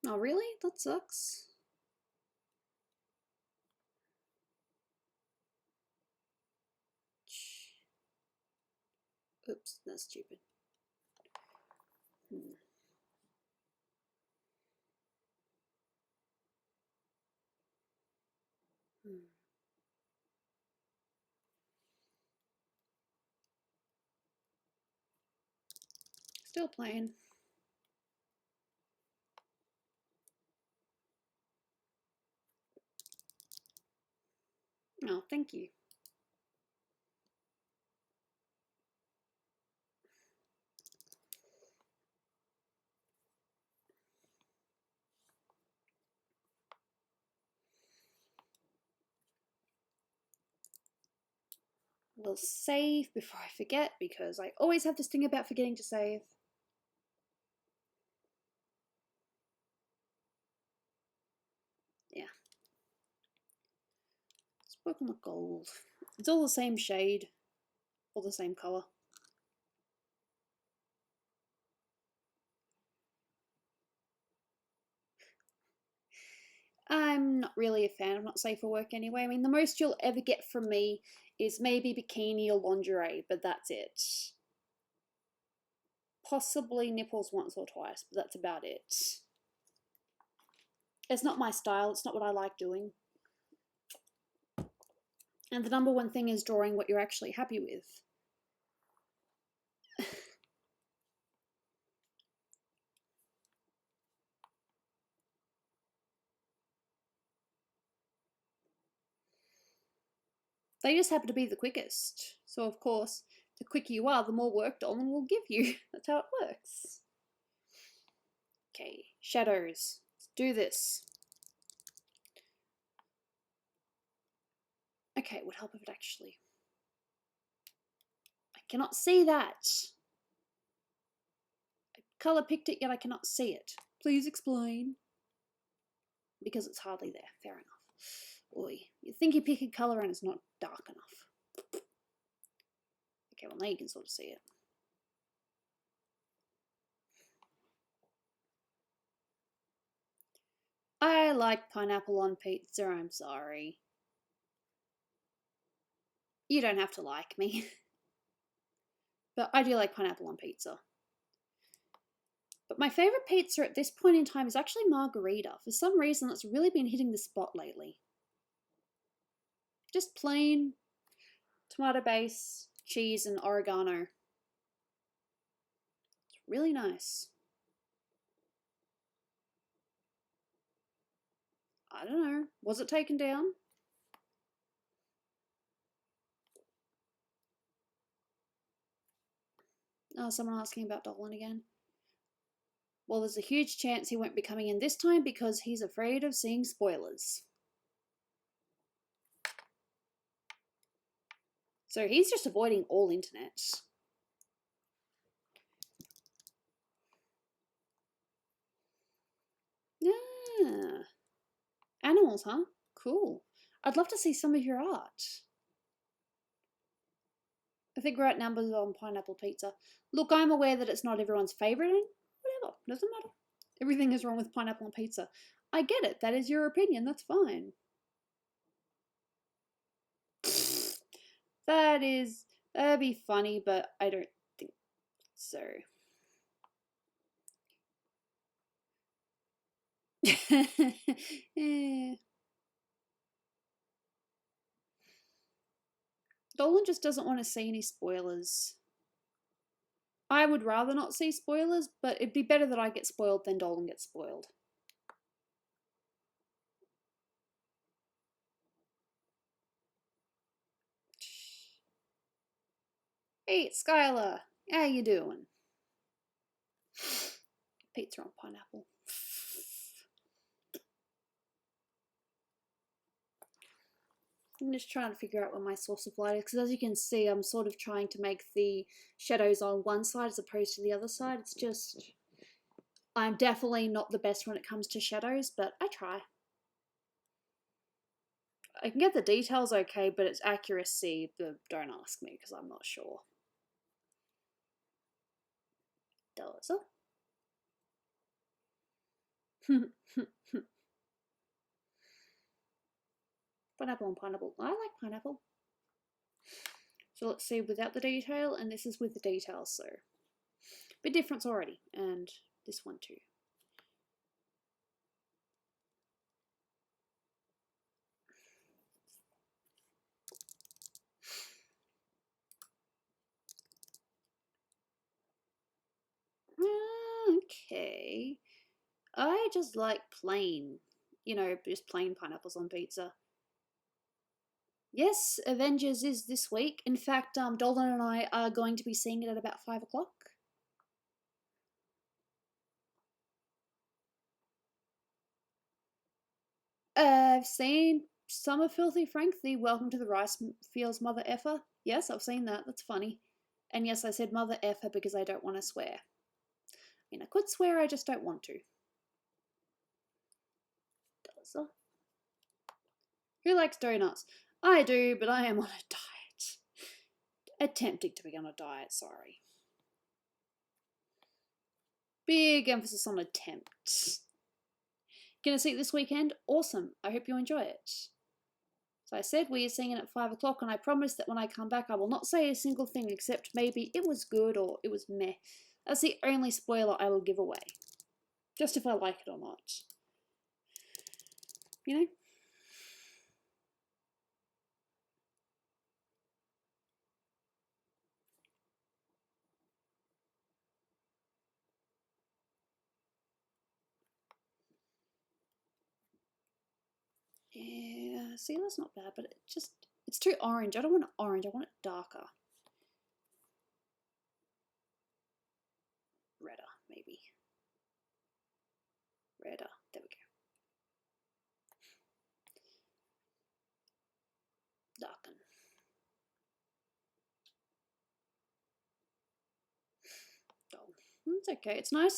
Oh, really? That sucks. Oops, that's stupid. Still playing. thank you. We'll save before I forget, because I always have this thing about forgetting to save. Yeah. Let's work on the gold. It's all the same shade, all the same colour. I'm not really a fan of not safe for work anyway. I mean, the most you'll ever get from me is maybe bikini or lingerie, but that's it. Possibly nipples once or twice, but that's about it. It's not my style, it's not what I like doing. And the number one thing is drawing what you're actually happy with. They just happen to be the quickest. So of course, the quicker you are, the more work Dolan will give you. That's how it works. Okay, shadows. Let's do this. Okay, it would help if it actually... I cannot see that. I colour picked it, yet I cannot see it. Please explain. Because it's hardly there. Fair enough. Oi, you think you pick a colour and it's not dark enough. Okay, well now you can sort of see it. I like pineapple on pizza, I'm sorry. You don't have to like me. But I do like pineapple on pizza. But my favourite pizza at this point in time is actually margarita. For some reason, that's really been hitting the spot lately. Just plain tomato base, cheese, and oregano. It's really nice. I don't know. Was it taken down? Oh, someone asking about Dolan again. Well, there's a huge chance he won't be coming in this time because he's afraid of seeing spoilers. So he's just avoiding all internet. Yeah. Animals, huh? Cool. I'd love to see some of your art. I think we're at numbers on pineapple pizza. Look, I'm aware that it's not everyone's favourite, and whatever, doesn't matter. Everything is wrong with pineapple on pizza. I get it, that is your opinion, that's fine. That'd be funny, but I don't think so. Yeah. Dolan just doesn't want to see any spoilers. I would rather not see spoilers, but it'd be better that I get spoiled than Dolan gets spoiled. Hey, Skylar, how you doing? Pizza on pineapple. I'm just trying to figure out what my source of light is, because as you can see, I'm sort of trying to make the shadows on one side as opposed to the other side. It's just, I'm definitely not the best when it comes to shadows, but I try. I can get the details okay, but it's accuracy, don't ask me, because I'm not sure. Does it? Pineapple and pineapple. I like pineapple. So let's see without the detail, and this is with the detail, so bit difference already, and this one too. Okay. I just like plain, just plain pineapples on pizza. Yes, Avengers is this week. In fact, Dolan and I are going to be seeing it at about 5 o'clock. I've seen Summer Filthy Frank, the Welcome to the Rice Fields Mother Effer. Yes, I've seen that. That's funny. And yes, I said Mother Effer because I don't want to swear. I mean, I could swear, I just don't want to. Who likes donuts? I do, but I am on a diet. Attempting to be on a diet, sorry. Big emphasis on attempt. Gonna see it this weekend? Awesome. I hope you enjoy it. So I said we are seeing it at 5 o'clock, and I promise that when I come back I will not say a single thing except maybe it was good or it was meh. That's the only spoiler I will give away. Just if I like it or not. You know? Yeah, see, that's not bad, but it's too orange. I don't want it orange, I want it darker. Redder, maybe. Redder, there we go. Darken. Dull. It's okay. It's nice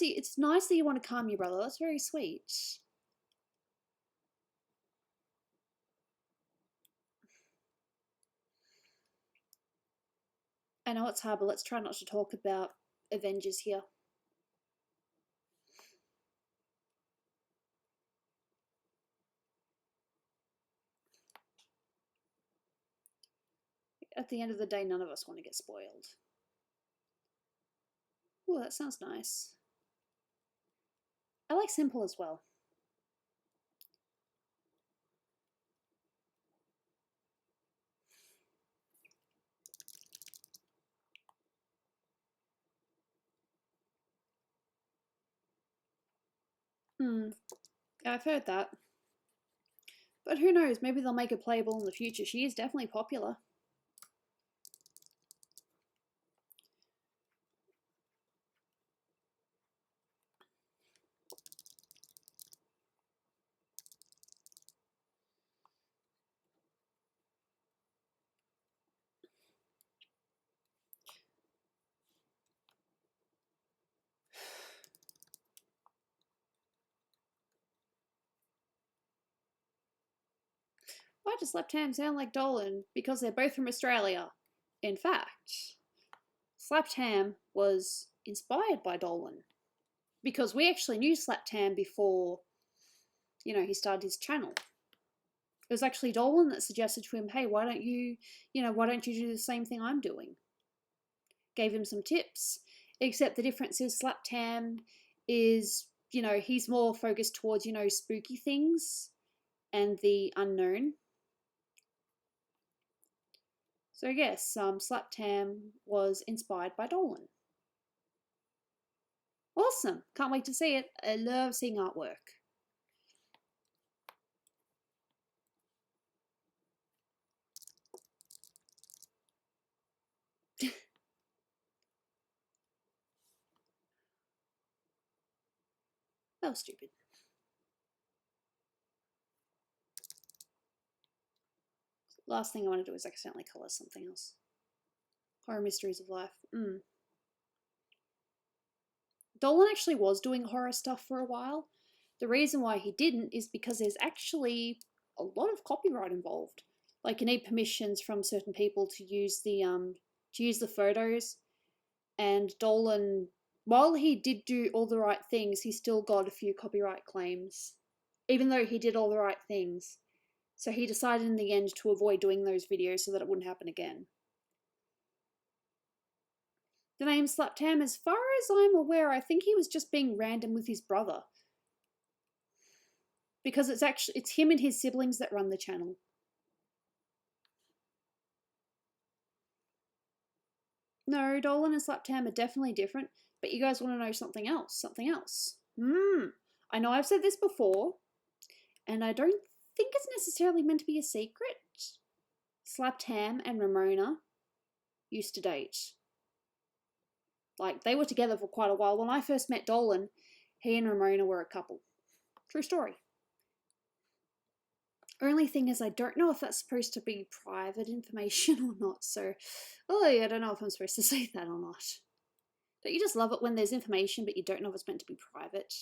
that you want to calm your brother. That's very sweet. I know it's hard, but let's try not to talk about Avengers here. At the end of the day, none of us want to get spoiled. Oh, that sounds nice. I like simple as well. Yeah, I've heard that. But who knows, maybe they'll make her playable in the future. She is definitely popular. Why does Left Ham sound like Dolan? Because they're both from Australia. In fact, Slapped Ham was inspired by Dolan. Because we actually knew Slapped Ham before, he started his channel. It was actually Dolan that suggested to him, hey, why don't you do the same thing I'm doing? Gave him some tips. Except the difference is Slapped Ham is, he's more focused towards, spooky things and the unknown. So yes, Slapped Ham was inspired by Dolan. Awesome! Can't wait to see it. I love seeing artwork. That was stupid. Last thing I want to do is accidentally colour something else. Horror Mysteries of Life. Dolan actually was doing horror stuff for a while. The reason why he didn't is because there's actually a lot of copyright involved. Like, you need permissions from certain people to use the photos. And Dolan, while he did do all the right things, he still got a few copyright claims, even though he did all the right things. So he decided in the end to avoid doing those videos so that it wouldn't happen again. The name Slapped Ham, as far as I'm aware, I think he was just being random with his brother. Because it's him and his siblings that run the channel. No, Dolan and Slapped Ham are definitely different, but you guys want to know something else? Something else. I know I've said this before, and I don't think it's necessarily meant to be a secret. Slapped Ham and Ramona used to date. Like, they were together for quite a while. When I first met Dolan, he and Ramona were a couple. True story. Only thing is, I don't know if that's supposed to be private information or not, so, I don't know if I'm supposed to say that or not. Don't you just love it when there's information but you don't know if it's meant to be private?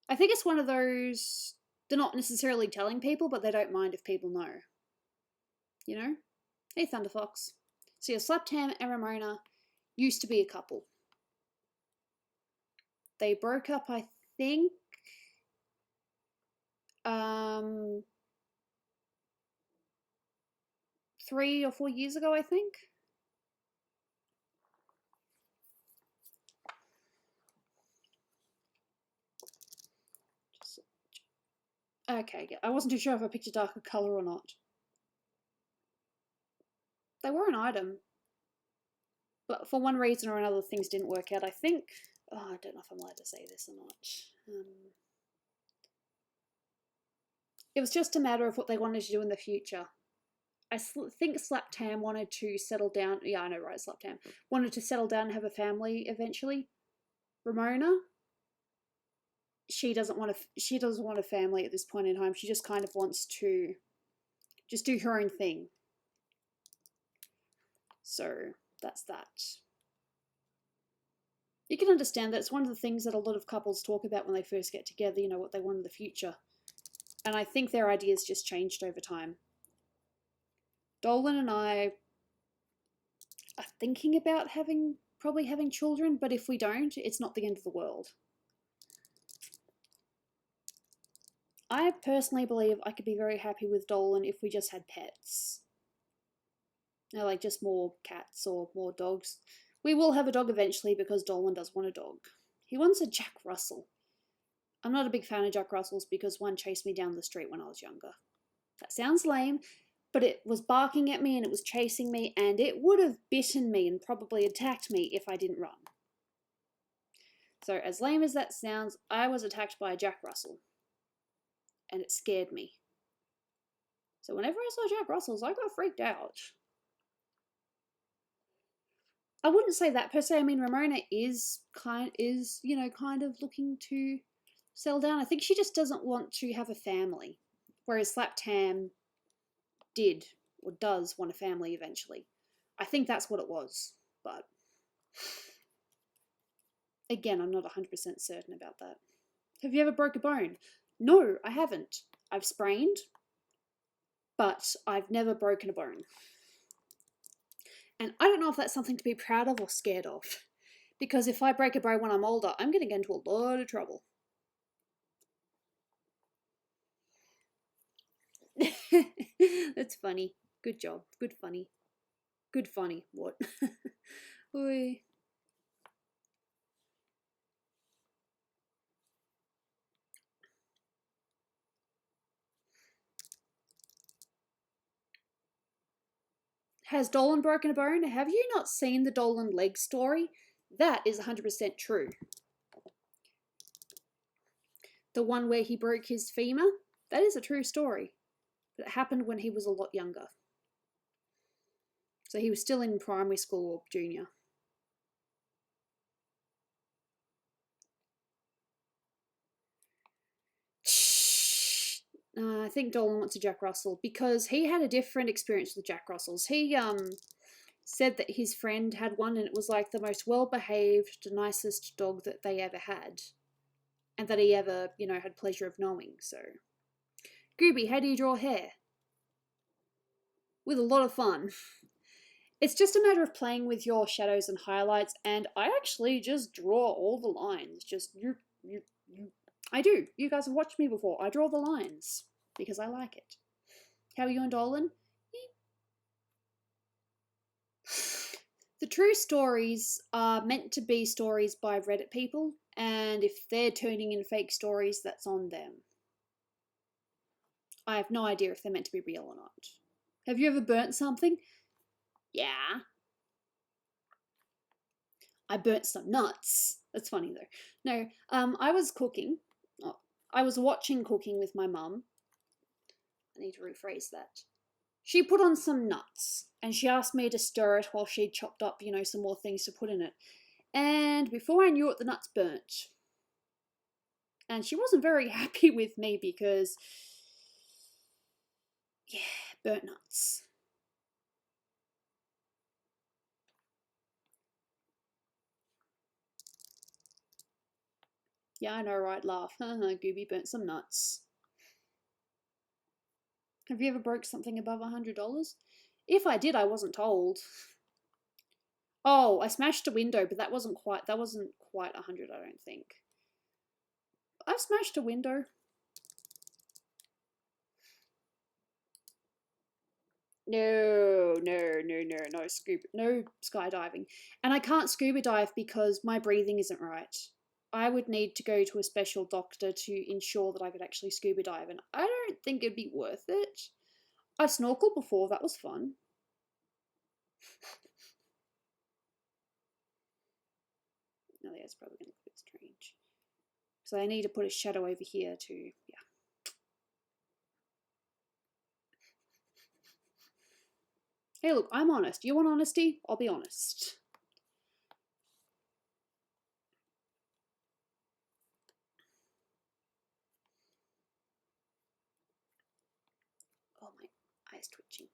I think it's one of those, they're not necessarily telling people, but they don't mind if people know. You know? Hey, Thunderfox. So yeah, Slapped Ham and Ramona used to be a couple. They broke up, I think, 3 or 4 years ago, I think. Okay, yeah, I wasn't too sure if I picked a darker colour or not. They were an item, but for one reason or another, things didn't work out, I think. Oh, I don't know if I'm allowed to say this or not. It was just a matter of what they wanted to do in the future. I think Slapped Ham wanted to settle down. Yeah, I know, right? Slapped Ham wanted to settle down and have a family eventually. Ramona, she doesn't want a family at this point in time. She just kind of wants to just do her own thing. So that's that. You can understand that it's one of the things that a lot of couples talk about when they first get together, you know, what they want in the future. And I think their ideas just changed over time. Dolan and I are thinking about probably having children, but if we don't, it's not the end of the world. I personally believe I could be very happy with Dolan if we just had pets. You know, like just more cats or more dogs. We will have a dog eventually because Dolan does want a dog. He wants a Jack Russell. I'm not a big fan of Jack Russells because one chased me down the street when I was younger. That sounds lame, but it was barking at me and it was chasing me and it would have bitten me and probably attacked me if I didn't run. So as lame as that sounds, I was attacked by a Jack Russell and it scared me. So whenever I saw Jack Russells, I got freaked out. I wouldn't say that per se. I mean, Ramona is kind of looking to settle down. I think she just doesn't want to have a family, whereas Slapped Ham did or does want a family eventually. I think that's what it was, but again, I'm not 100% certain about that. Have you ever broke a bone? No, I haven't. I've sprained, but I've never broken a bone. And I don't know if that's something to be proud of or scared of. Because if I break a bone when I'm older, I'm going to get into a lot of trouble. That's funny. Good job. Good funny. Good funny. What? Oy. Has Dolan broken a bone? Have you not seen the Dolan leg story? That is 100% true. The one where he broke his femur? That is a true story. But it happened when he was a lot younger. So he was still in primary school or junior. I think Dolan wants a Jack Russell because he had a different experience with Jack Russells. He said that his friend had one and it was like the most well-behaved, nicest dog that they ever had. And that he ever, had pleasure of knowing, so. Gooby, how do you draw hair? With a lot of fun. It's just a matter of playing with your shadows and highlights, and I actually just draw all the lines. Just, I do. You guys have watched me before. I draw the lines because I like it. How are you and Dolan? The true stories are meant to be stories by Reddit people, and if they're turning in fake stories, that's on them. I have no idea if they're meant to be real or not. Have you ever burnt something? Yeah. I burnt some nuts. That's funny though. No, I was cooking. I was watching cooking with my mum. I need to rephrase that. She put on some nuts and she asked me to stir it while she chopped up, you know, some more things to put in it. And before I knew it, the nuts burnt. And she wasn't very happy with me because, yeah, burnt nuts. Yeah, I know, right? Laugh. Gooby burnt some nuts. Have you ever broke something above $100? If I did, I wasn't told. Oh, I smashed a window, but that wasn't quite 100, I don't think. I've smashed a window. No skydiving. And I can't scuba dive because my breathing isn't right. I would need to go to a special doctor to ensure that I could actually scuba dive, and I don't think it'd be worth it. I've snorkeled before, that was fun. Oh yeah, it's probably going to look a bit strange. So I need to put a shadow over here to, yeah. Hey look, I'm honest. You want honesty? I'll be honest. Oh, my eye's twitching.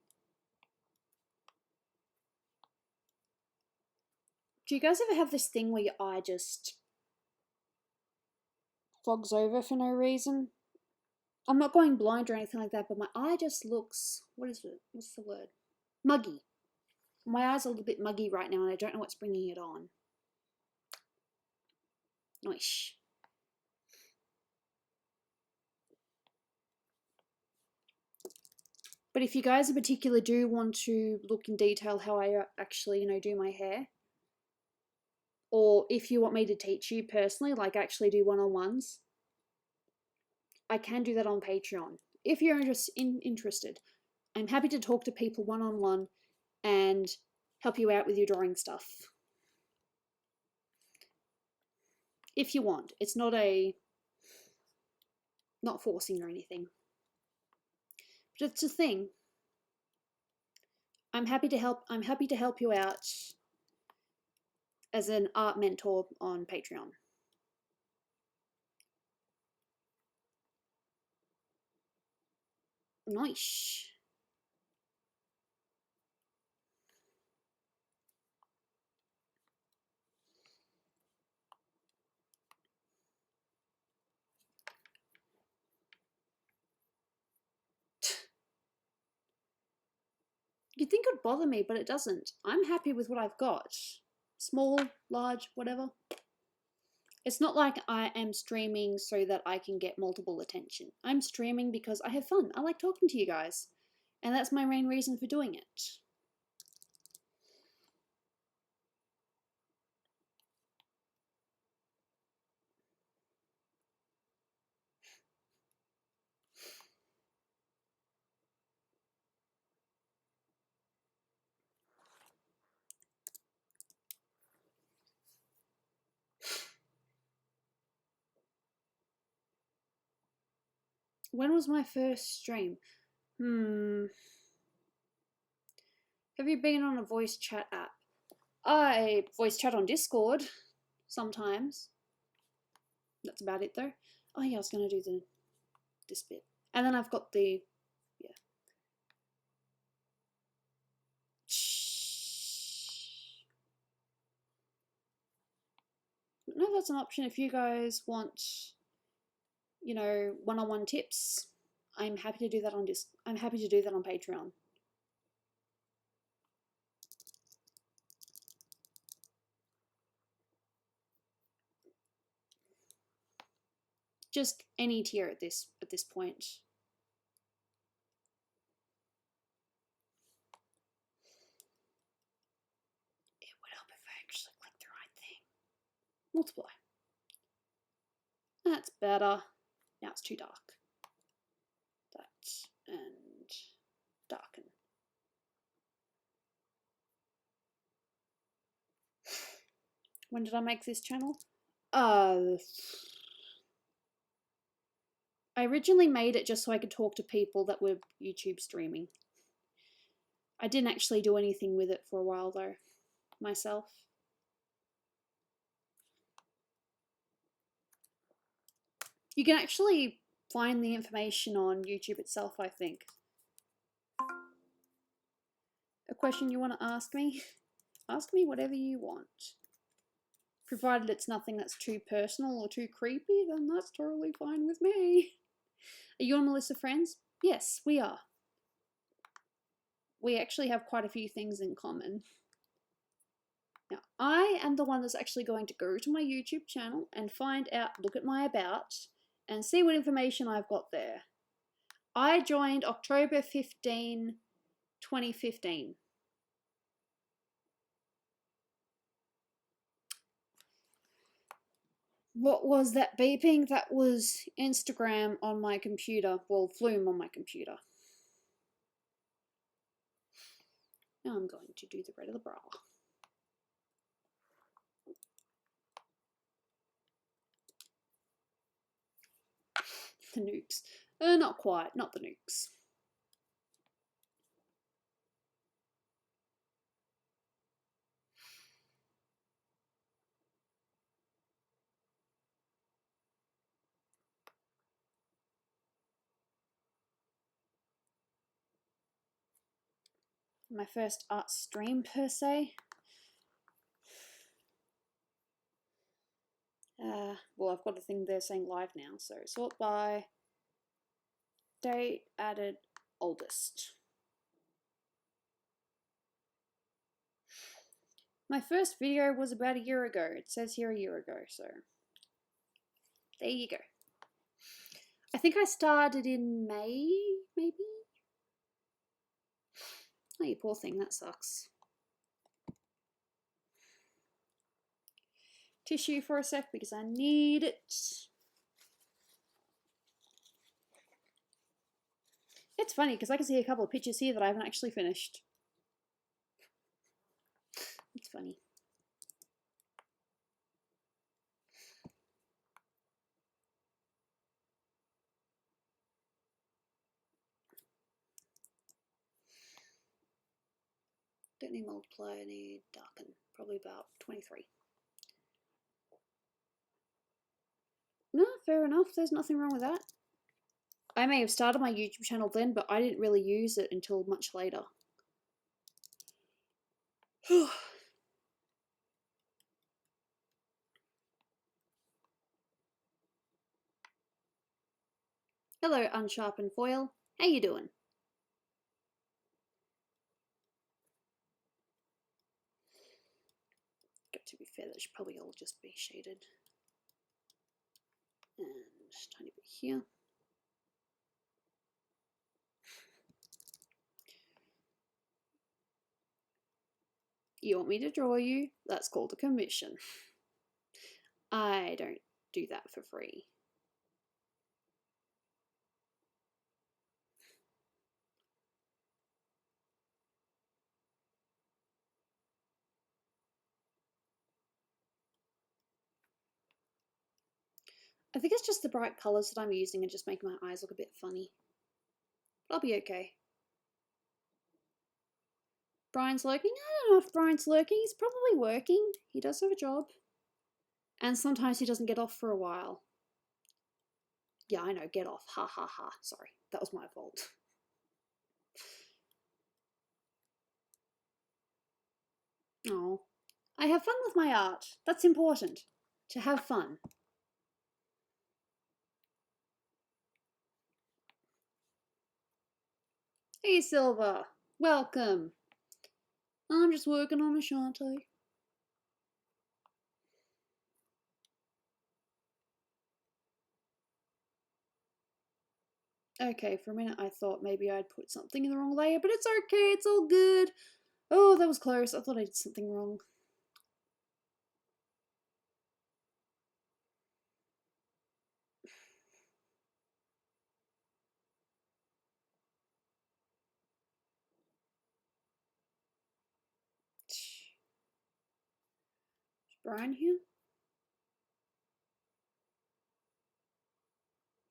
Do you guys ever have this thing where your eye just fogs over for no reason? I'm not going blind or anything like that, but my eye just looks, what is it? What's the word? Muggy. My eye's a little bit muggy right now and I don't know what's bringing it on. Nice. But if you guys in particular do want to look in detail how I actually, you know, do my hair, or if you want me to teach you personally, like actually do one-on-ones, I can do that on Patreon. If you're interested, I'm happy to talk to people one-on-one and help you out with your drawing stuff. If you want. It's not forcing or anything. But it's a thing. I'm happy to help you out as an art mentor on Patreon. Nice. You'd think it'd bother me, but it doesn't. I'm happy with what I've got. Small, large, whatever. It's not like I am streaming so that I can get multiple attention. I'm streaming because I have fun. I like talking to you guys. And that's my main reason for doing it. When was my first stream? Have you been on a voice chat app? I voice chat on Discord sometimes. That's about it though. Oh yeah, I was gonna do this bit. And then I've got the, yeah. No, that's an option if you guys want, you know, one-on-one tips. I'm happy to do that on I'm happy to do that on Patreon. Just any tier at this point. It would help if I actually click the right thing. Multiply. That's better. Now it's too dark. That and darken. When did I make this channel? I originally made it just so I could talk to people that were YouTube streaming. I didn't actually do anything with it for a while though, myself. You can actually find the information on YouTube itself, I think. A question you want to ask me? Ask me whatever you want. Provided it's nothing that's too personal or too creepy, then that's totally fine with me. Are you and Melissa friends? Yes, we are. We actually have quite a few things in common. Now, I am the one that's actually going to go to my YouTube channel and find out, look at my about, and see what information I've got there. I joined October 15, 2015. What was that beeping? That was Instagram on my computer. Well, Flume on my computer. Now I'm going to do the red of the bra. The nukes. Not quite, not the nukes. My first art stream per se. Well, I've got a thing there saying live now, so sort by date added oldest. My first video was about a year ago. It says here a year ago, so there you go. I think I started in May, maybe? Oh, you poor thing, that sucks. Tissue for a sec because I need it. It's funny because I can see a couple of pictures here that I haven't actually finished. It's funny. Don't need multiply, I need darken. Probably about 23. No, fair enough. There's nothing wrong with that. I may have started my YouTube channel then, but I didn't really use it until much later. Hello, unsharpened foil. How you doing? To be fair, that should probably all just be shaded. And a tiny bit here. You want me to draw you? That's called a commission. I don't do that for free. I think it's just the bright colours that I'm using and just make my eyes look a bit funny. But I'll be okay. Brian's lurking? I don't know if Brian's lurking. He's probably working. He does have a job. And sometimes he doesn't get off for a while. Yeah, I know, get off. Ha ha ha. Sorry, that was my fault. Oh, I have fun with my art. That's important. To have fun. Hey, Silva. Welcome. I'm just working on a shanty. Okay, for a minute I thought maybe I'd put something in the wrong layer, but it's okay, it's all good. Oh, that was close. I thought I did something wrong. Is Brian here?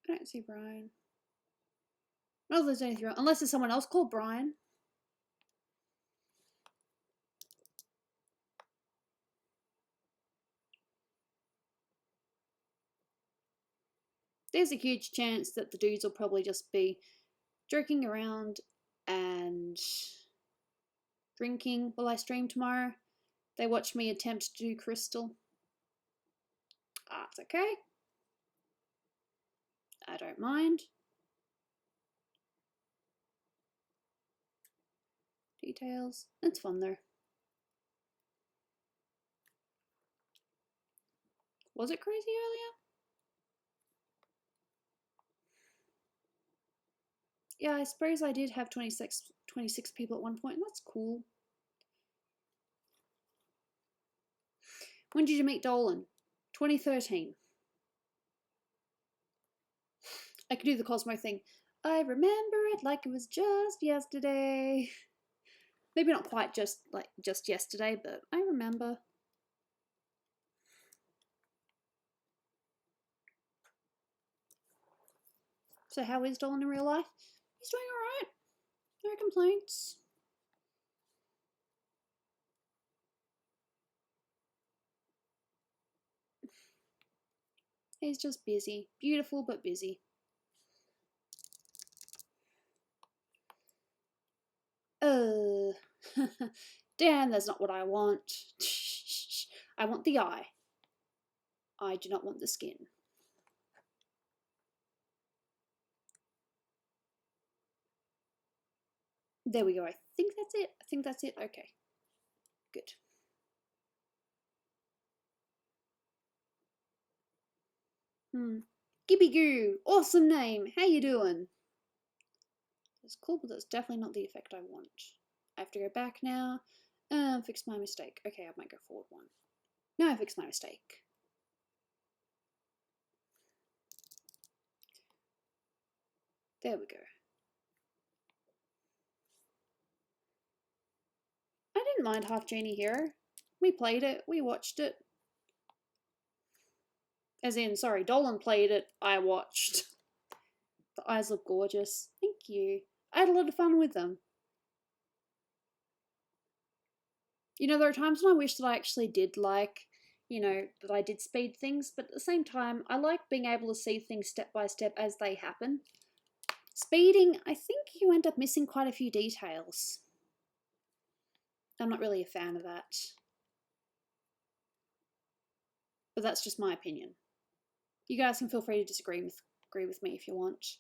I don't see Brian. I don't know if there's anything wrong. Unless there's someone else called Brian. there's a huge chance that the dudes will probably just be joking around and drinking while I stream tomorrow. They watch me attempt to do crystal. It's okay. I don't mind. Details. It's fun though. Was it crazy earlier? Yeah, I suppose I did have 26 people at one point, and that's cool. When did you meet Dolan? 2013. I could do the Cosmo thing. I remember it like it was just yesterday. Maybe not quite just yesterday, but I remember. So how is Dolan in real life? He's doing alright. No complaints. He's just busy. Beautiful, but busy. Dan, that's not what I want. I want the eye. I do not want the skin. There we go. I think that's it. I think that's it. Okay. Good. Gibby Goo. Awesome name. How you doing? That's cool, but that's definitely not the effect I want. I have to go back now. Fix my mistake. Okay, I might go forward one. No, I fixed my mistake. There we go. I didn't mind Half Genie Hero. We played it. We watched it. As in, sorry, Dolan played it. I watched. The eyes look gorgeous. Thank you. I had a lot of fun with them. You know, there are times when I wish that I actually did that I did speed things, but at the same time, I like being able to see things step by step as they happen. Speeding, I think you end up missing quite a few details. I'm not really a fan of that. But that's just my opinion. You guys can feel free to disagree with me if you want.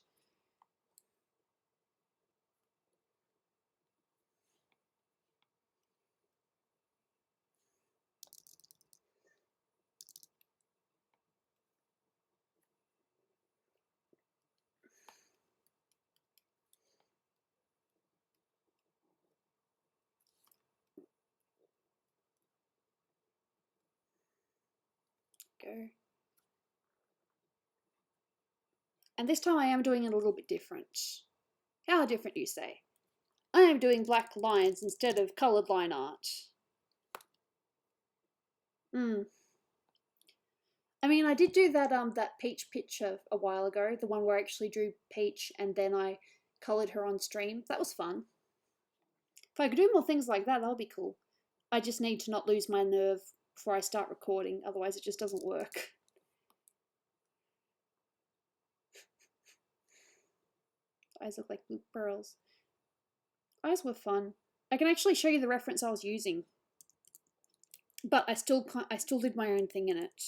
Go. And this time I am doing it a little bit different. How different, you say? I am doing black lines instead of coloured line art. I mean, I did do that Peach picture a while ago, the one where I actually drew Peach and then I coloured her on stream. That was fun. If I could do more things like that, that would be cool. I just need to not lose my nerve before I start recording, otherwise it just doesn't work. Eyes look like blue pearls. Eyes were fun. I can actually show you the reference I was using, but I still did my own thing in it.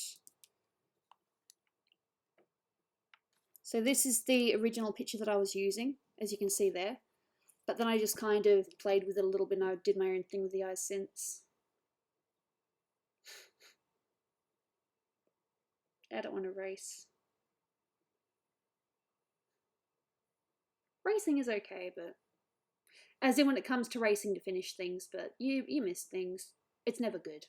So this is the original picture that I was using, as you can see there. But then I just kind of played with it a little bit and I did my own thing with the eyes since. I don't want to race. Racing is okay, but as in when it comes to racing to finish things, but you miss things. It's never good.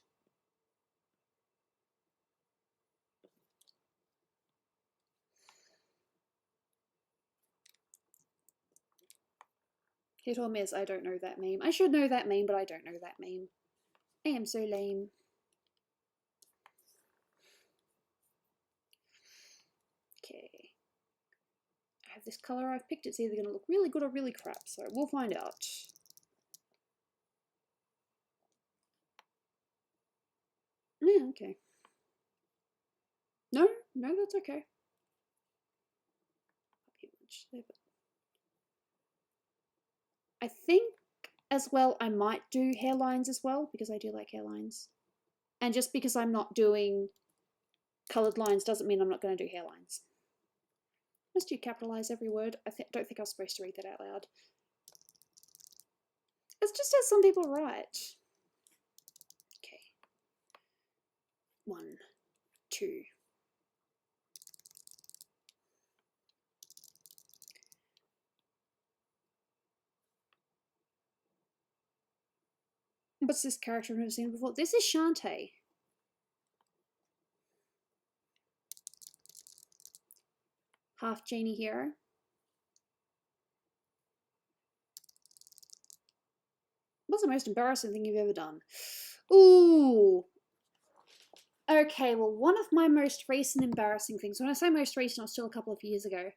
Hit or miss, I don't know that meme. I should know that meme, but I don't know that meme. I am so lame. Okay. I have this colour I've picked. It's either going to look really good or really crap, so we'll find out. Yeah, okay. No, that's okay. much there, but I think as well I might do hairlines as well because I do like hairlines. And just because I'm not doing coloured lines doesn't mean I'm not going to do hairlines. Must you capitalize every word? I don't think I was supposed to read that out loud. It's just as some people write. Okay. 1, 2. What's this character I've never seen before? This is Shantae. Half genie hero. What's the most embarrassing thing you've ever done? Ooh. Okay, well, one of my most recent embarrassing things, when I say most recent, it was still a couple of years ago.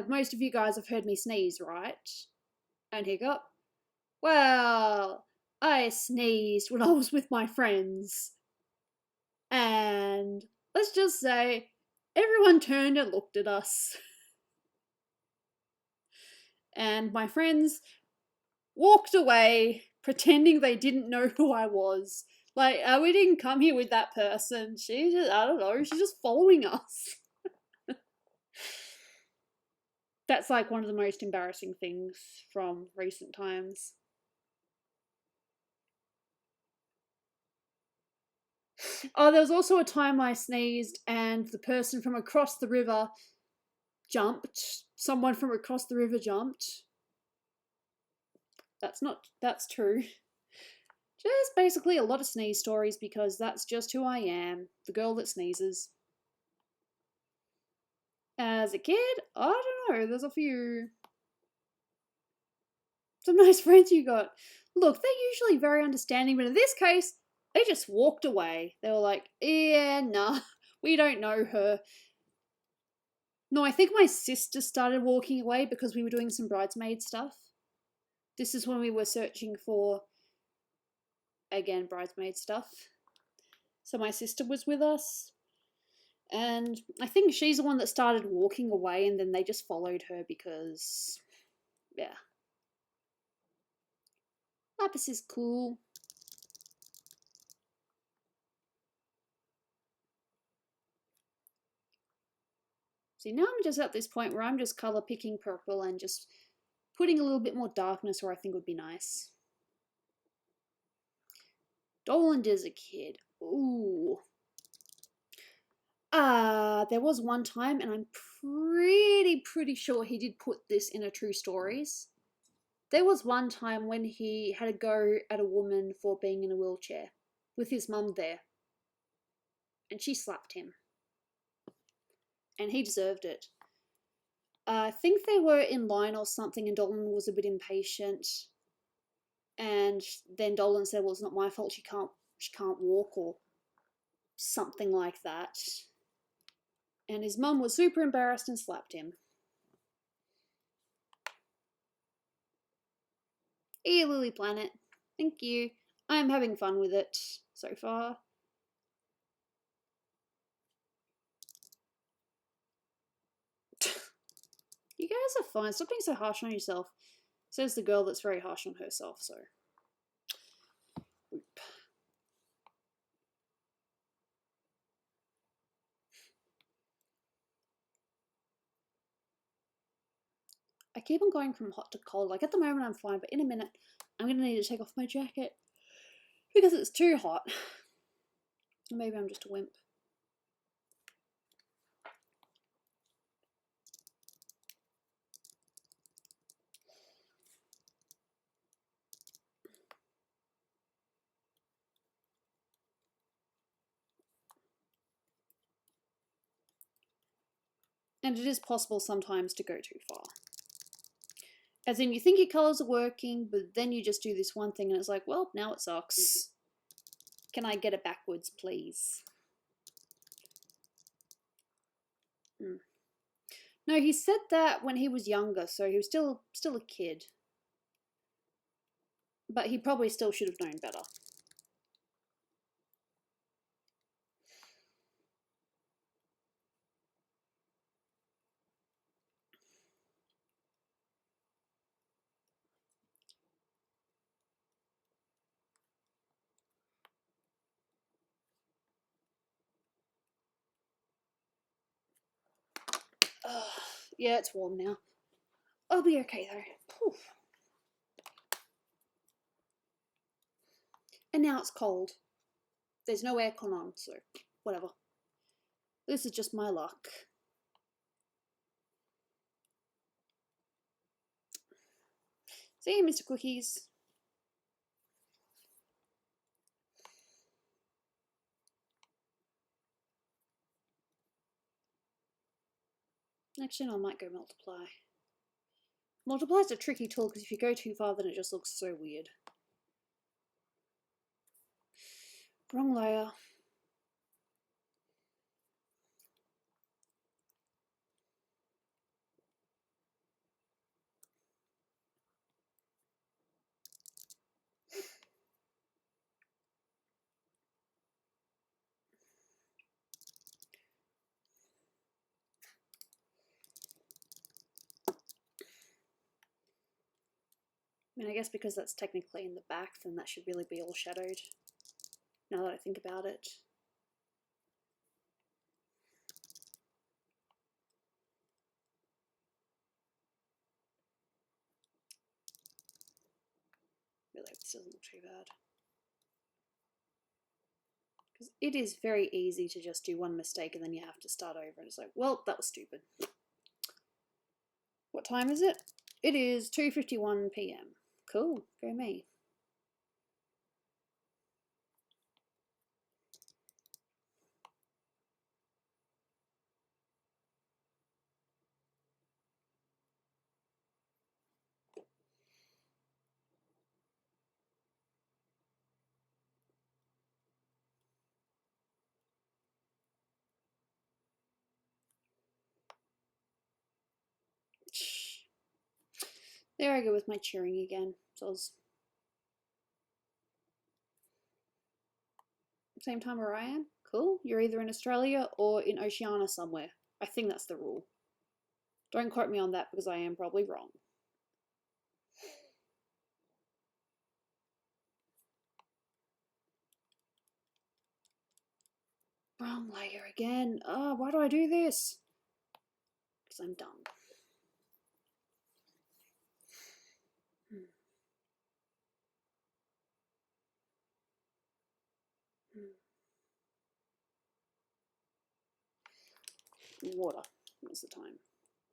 Most of you guys have heard me sneeze, right? And hiccup. Well, I sneezed when I was with my friends. And let's just say, everyone turned and looked at us. And my friends walked away, pretending they didn't know who I was. Like, we didn't come here with that person. She just, I don't know, she's just following us. That's like one of the most embarrassing things from recent times. Oh, there was also a time I sneezed and the person from across the river jumped. Someone from across the river jumped. That's true. Just basically a lot of sneeze stories because that's just who I am. The girl that sneezes. As a kid, I don't know, there's a few. Some nice friends you got. Look, they're usually very understanding, but in this case, they just walked away. They were like, yeah, nah, we don't know her. No, I think my sister started walking away because we were doing some bridesmaid stuff. This is when we were searching for, again, bridesmaid stuff. So my sister was with us. And I think she's the one that started walking away and then they just followed her because, yeah. Lapis is cool. See, now I'm just at this point where I'm just colour picking purple and just putting a little bit more darkness where I think would be nice. Dolan as a kid. Ooh. There was one time, and I'm pretty sure he did put this in a True Stories. There was one time when he had a go at a woman for being in a wheelchair with his mum there. And she slapped him. And he deserved it. I think they were in line or something and Dolan was a bit impatient. And then Dolan said, well, it's not my fault, she can't walk or something like that. And his mum was super embarrassed and slapped him. Hey, Lily Planet. Thank you. I'm having fun with it so far. You guys are fine. Stop being so harsh on yourself. Says the girl that's very harsh on herself, so. Oop. I keep on going from hot to cold. Like at the moment I'm fine, but in a minute I'm going to need to take off my jacket because it's too hot. Maybe I'm just a wimp. And it is possible sometimes to go too far. As in, you think your colours are working, but then you just do this one thing and it's like, well, now it sucks. Can I get it backwards, please? No, he said that when he was younger, so he was still a kid. But he probably still should have known better. Yeah, it's warm now. I'll be okay though. Oof. And now it's cold. There's no aircon on, so whatever. This is just my luck. See you, Mr. Cookies. Actually, no, I might go multiply. Multiply is a tricky tool because if you go too far, then it just looks so weird. Wrong layer. I mean, I guess because that's technically in the back, then that should really be all shadowed. Now that I think about it. Really hope this doesn't look too bad. Because it is very easy to just do one mistake and then you have to start over and it's like, well, that was stupid. What time is it? It is 2:51 PM. Cool, go me. There I go with my cheering again. So it's same time where I am. Cool. You're either in Australia or in Oceania somewhere. I think that's the rule. Don't quote me on that because I am probably wrong. Wrong layer again. Oh, why do I do this? Because I'm dumb. Water. What's the time?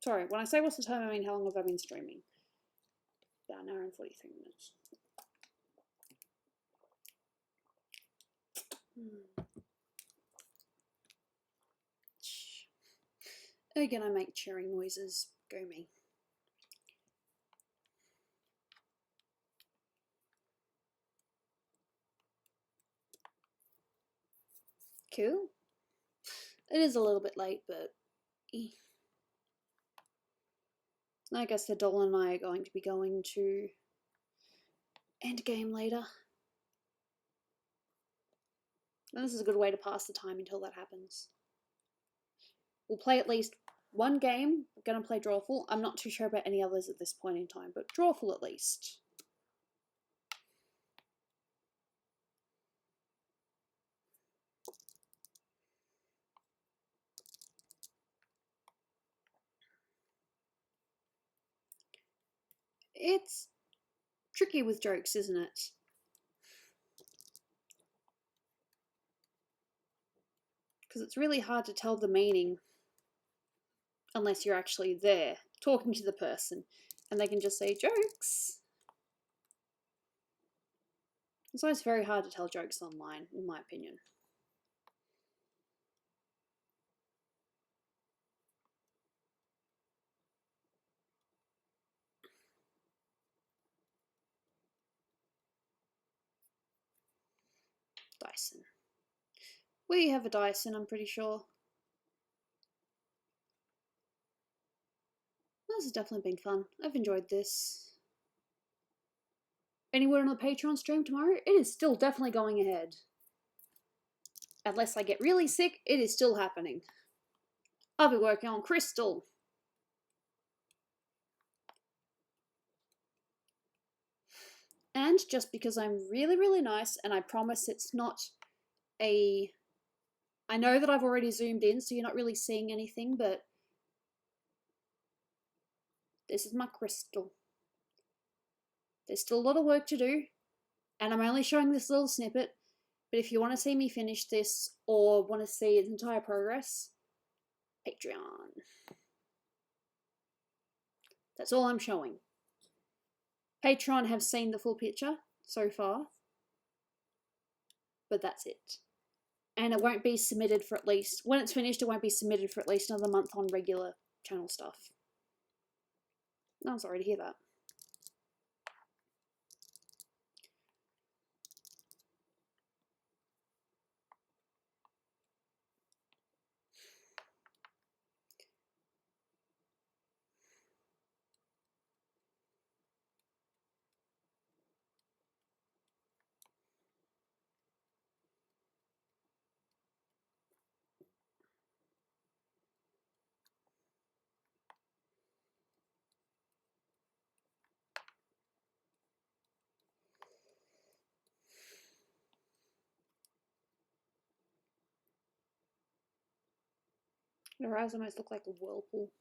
Sorry, when I say what's the time, I mean how long have I been streaming? About an hour and 43 minutes. Again, I make cheering noises. Go me. Cool. It is a little bit late, but like I said, Dolan and I are going to be going to Endgame later. And this is a good way to pass the time until that happens. We'll play at least one game. We're going to play Drawful. I'm not too sure about any others at this point in time, but Drawful at least. It's tricky with jokes, isn't it? Because it's really hard to tell the meaning unless you're actually there, talking to the person, and they can just say jokes. It's always very hard to tell jokes online, in my opinion. Dyson. We have a Dyson, I'm pretty sure. This has definitely been fun. I've enjoyed this. Anyone on the Patreon stream tomorrow? It is still definitely going ahead. Unless I get really sick, it is still happening. I'll be working on Crystal. And just because I'm really, really nice, and I promise it's not a... I know that I've already zoomed in, so you're not really seeing anything, but This is my crystal. There's still a lot of work to do, and I'm only showing this little snippet, but if you want to see me finish this or want to see its entire progress, Patreon. That's all I'm showing. Patreon have seen the full picture so far, but that's it. And it won't be submitted for at least, when it's finished, it won't be submitted for at least another month on regular channel stuff. No, I'm sorry to hear that. Her eyes almost look like a whirlpool.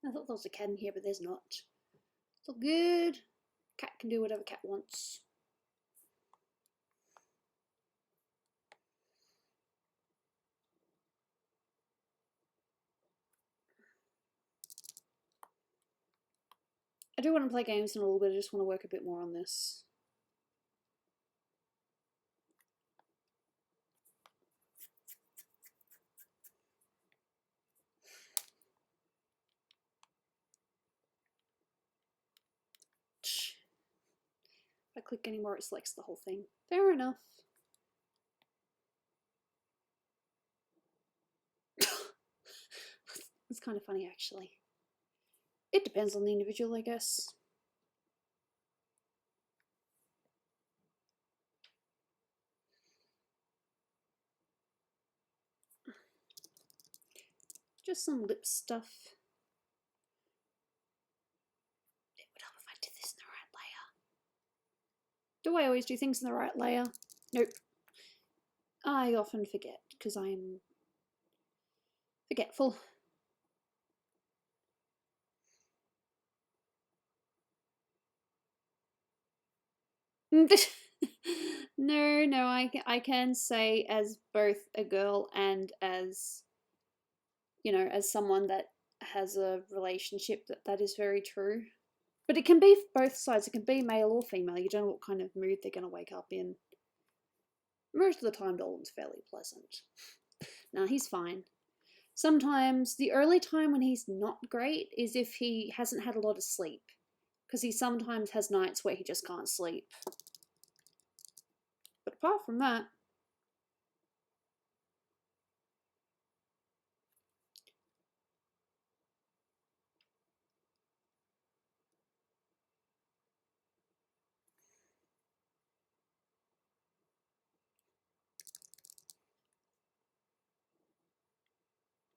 I thought there was a cat in here, but there's not. It's all good. Cat can do whatever cat wants. I do want to play games in a little bit, I just want to work a bit more on this. If I click anymore, it selects the whole thing. Fair enough. It's kind of funny, actually. It depends on the individual, I guess. Just some lip stuff. It would help if I did this in the right layer. Do I always do things in the right layer? Nope. I often forget because I'm forgetful. No, I can say as both a girl and as, you know, as someone that has a relationship that is very true. But it can be both sides. It can be male or female. You don't know what kind of mood they're going to wake up in. Most of the time, Dolan's fairly pleasant. Nah, he's fine. Sometimes, the early time when he's not great is if he hasn't had a lot of sleep. Because he sometimes has nights where he just can't sleep. But apart from that,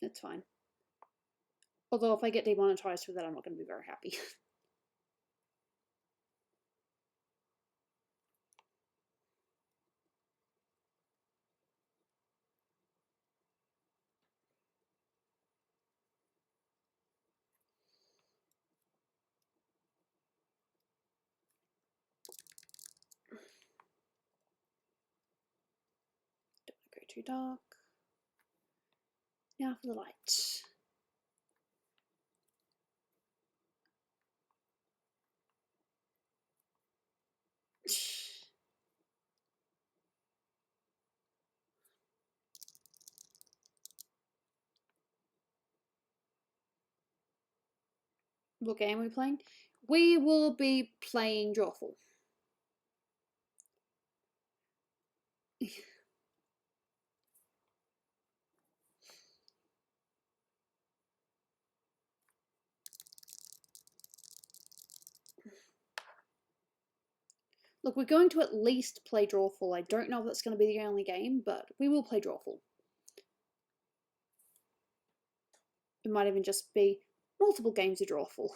it's fine. Although if I get demonetized for that, I'm not going to be very happy. too dark. Now for the light. What game are we playing? We will be playing Drawful. Look, we're going to at least play Drawful. I don't know if that's going to be the only game, but we will play Drawful. It might even just be multiple games of Drawful.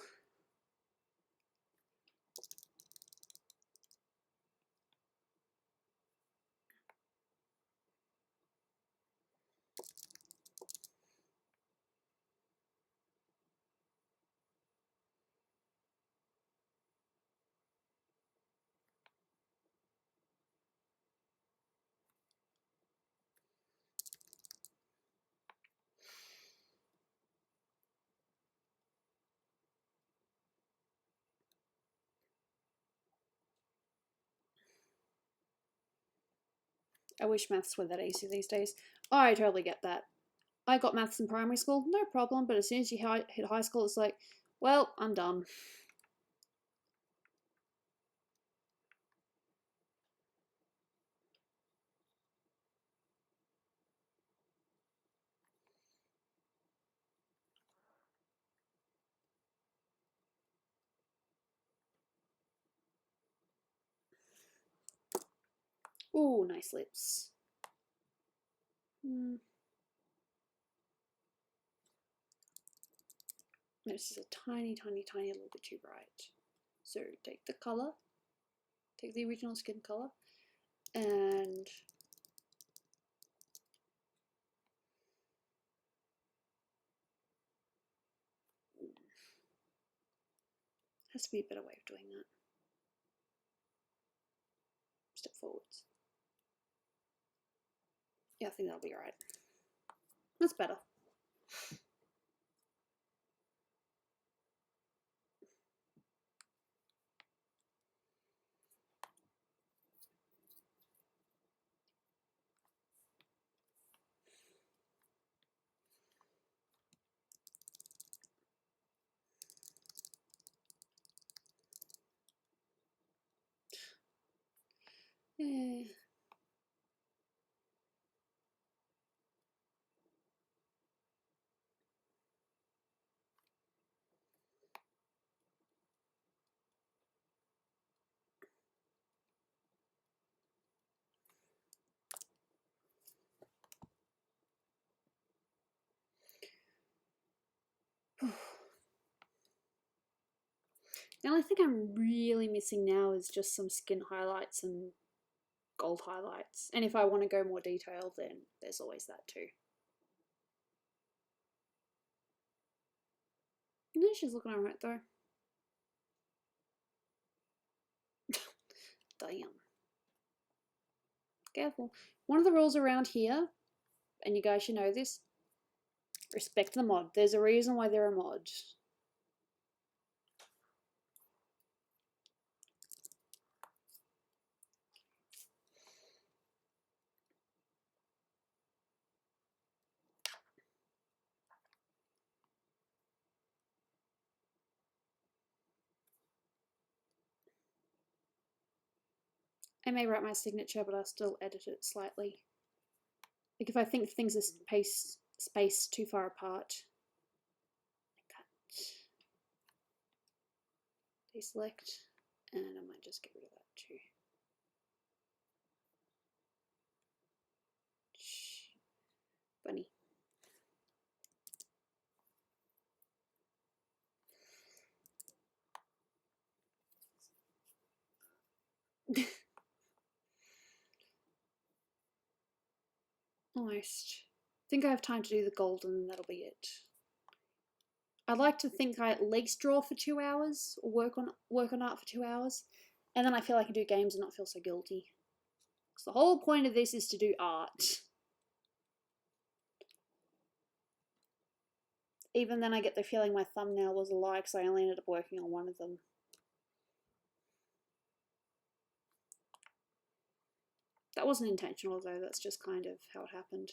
I wish maths were that easy these days. I totally get that. I got maths in primary school, no problem, but as soon as you hit high school, it's like, well, I'm done. Ooh, nice lips. This is a tiny, tiny, tiny little bit too bright. So take the colour, take the original skin colour, and has to be a better way of doing that. Step forwards. Yeah, I think that'll be alright. That's better. Yeah. The only thing I'm really missing now is just some skin highlights and gold highlights. And if I want to go more detailed, then there's always that too. No, she's looking alright though. Damn. Careful. One of the rules around here, and you guys should know this, respect the mod. There's a reason why they're a mod. I may write my signature, but I'll still edit it slightly. Like if I think things are spaced too far apart, I cut, deselect, and I might just get rid of that too. Bunny. Almost. I think I have time to do the gold and that'll be it. I'd like to think I at least draw for 2 hours or work on art for 2 hours, and then I feel I can do games and not feel so guilty. Because the whole point of this is to do art. even then I get the feeling my thumbnail was a lie because I only ended up working on one of them. That wasn't intentional though, that's just kind of how it happened.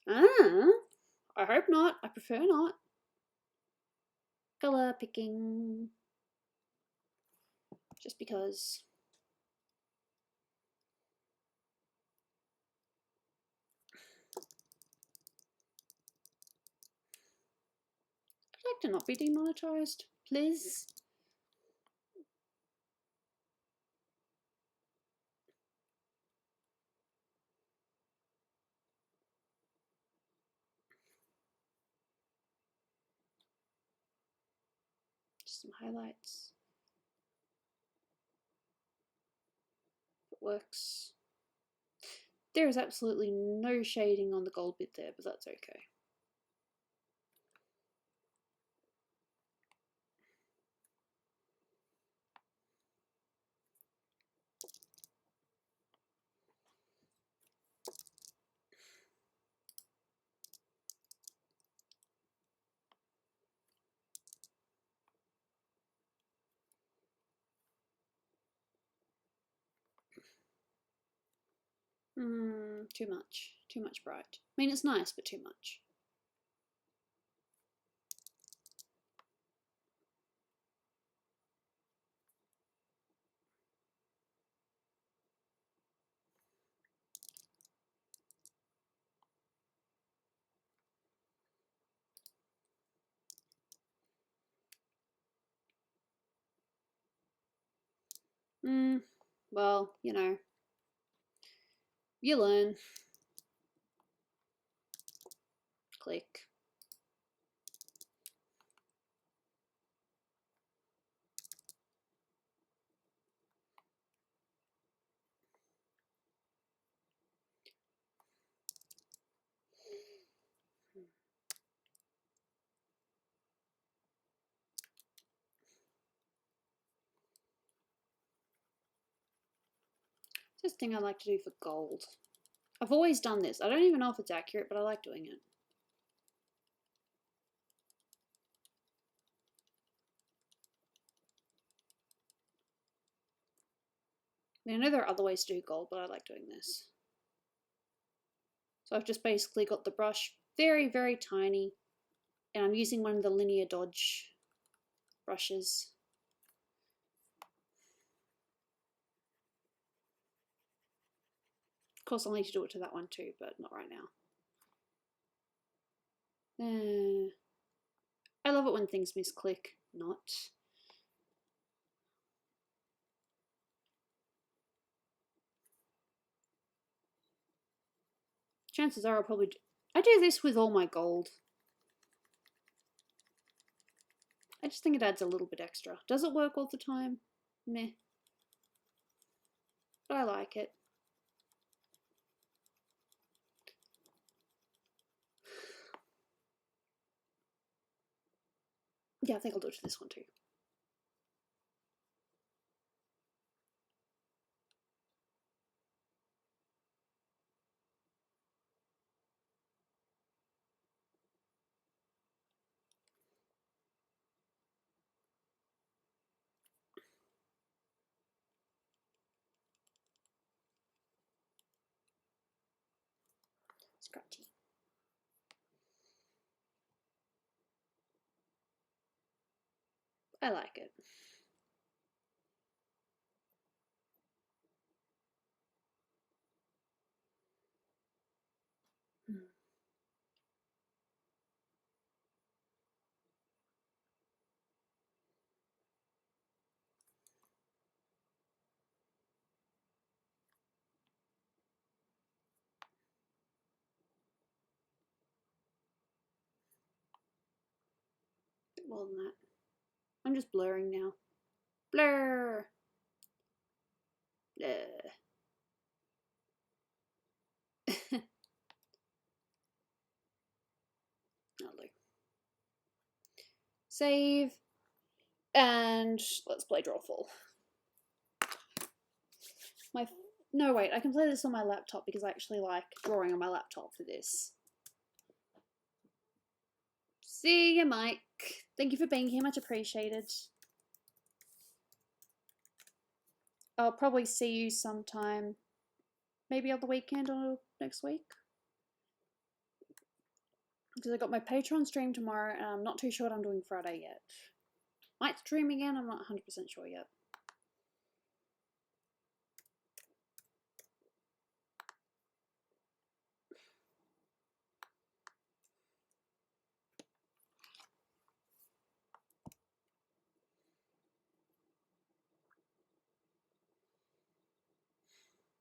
I hope not. I prefer not. Colour picking. Just because. I'd like to not be demonetized, please. Just some highlights. It works. There is absolutely no shading on the gold bit there, but that's okay. Too much. Too much bright. I mean, it's nice, but too much. Well, you know, you learn. Click. This thing I like to do for gold. I've always done this. I don't even know if it's accurate, but I like doing it. I mean, I know there are other ways to do gold, but I like doing this. So I've just basically got the brush very, very tiny, and I'm using one of the linear dodge brushes. Of course, I'll need to do it to that one too, but not right now. I love it when things misclick. Not. Chances are I'll probably I do this with all my gold. I just think it adds a little bit extra. Does it work all the time? Meh. But I like it. Yeah, I think I'll do it to this one too. Scratchy. I like it. Bit more than that. I'm just blurring now. Blur. Blur. Lovely. Save. And let's play Drawful. No, wait, I can play this on my laptop because I actually like drawing on my laptop for this. See you, Mike. Thank you for being here, much appreciated. I'll probably see you sometime, maybe on the weekend or next week. Because I got my Patreon stream tomorrow and I'm not too sure what I'm doing Friday yet. Might stream again, I'm not 100% sure yet.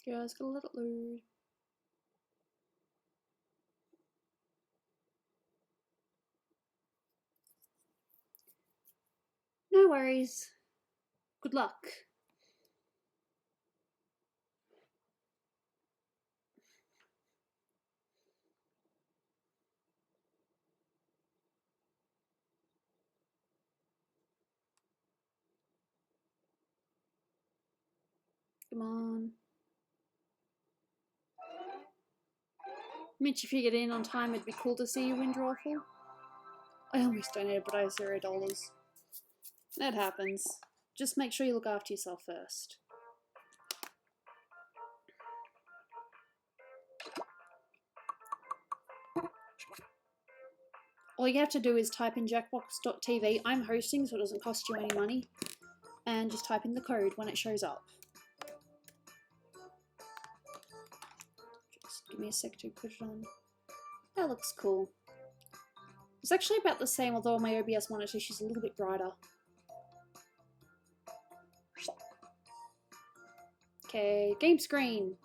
Just gonna let it load. No worries. Good luck. Come on. Mitch, if you get in on time, it'd be cool to see you win Drawful. I almost donated, but I have $0. That happens. Just make sure you look after yourself first. All you have to do is type in jackbox.tv. I'm hosting, so it doesn't cost you any money. And just type in the code when it shows up. Just give me a sec to put it on. That looks cool. It's actually about the same, although on my OBS monitor she's a little bit brighter. Okay, game screen.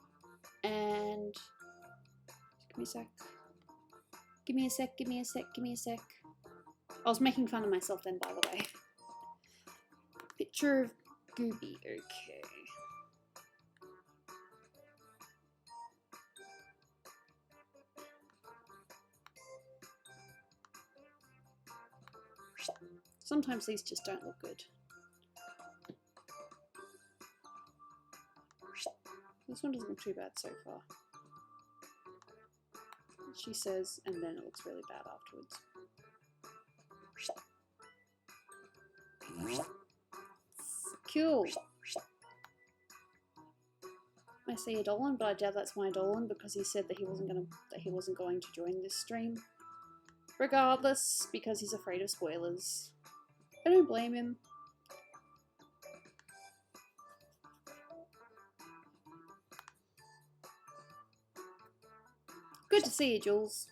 And give me a sec. Give me a sec, give me a sec, give me a sec. I was making fun of myself then, by the way. Picture of Gooby, okay. Sometimes these just don't look good. This one doesn't look too bad so far. She says, and then it looks really bad afterwards. Cool. I see a Dolan, but I doubt that's my Dolan because he said that he wasn't going to join this stream. Regardless, because he's afraid of spoilers. I don't blame him. Good to see you, Jules.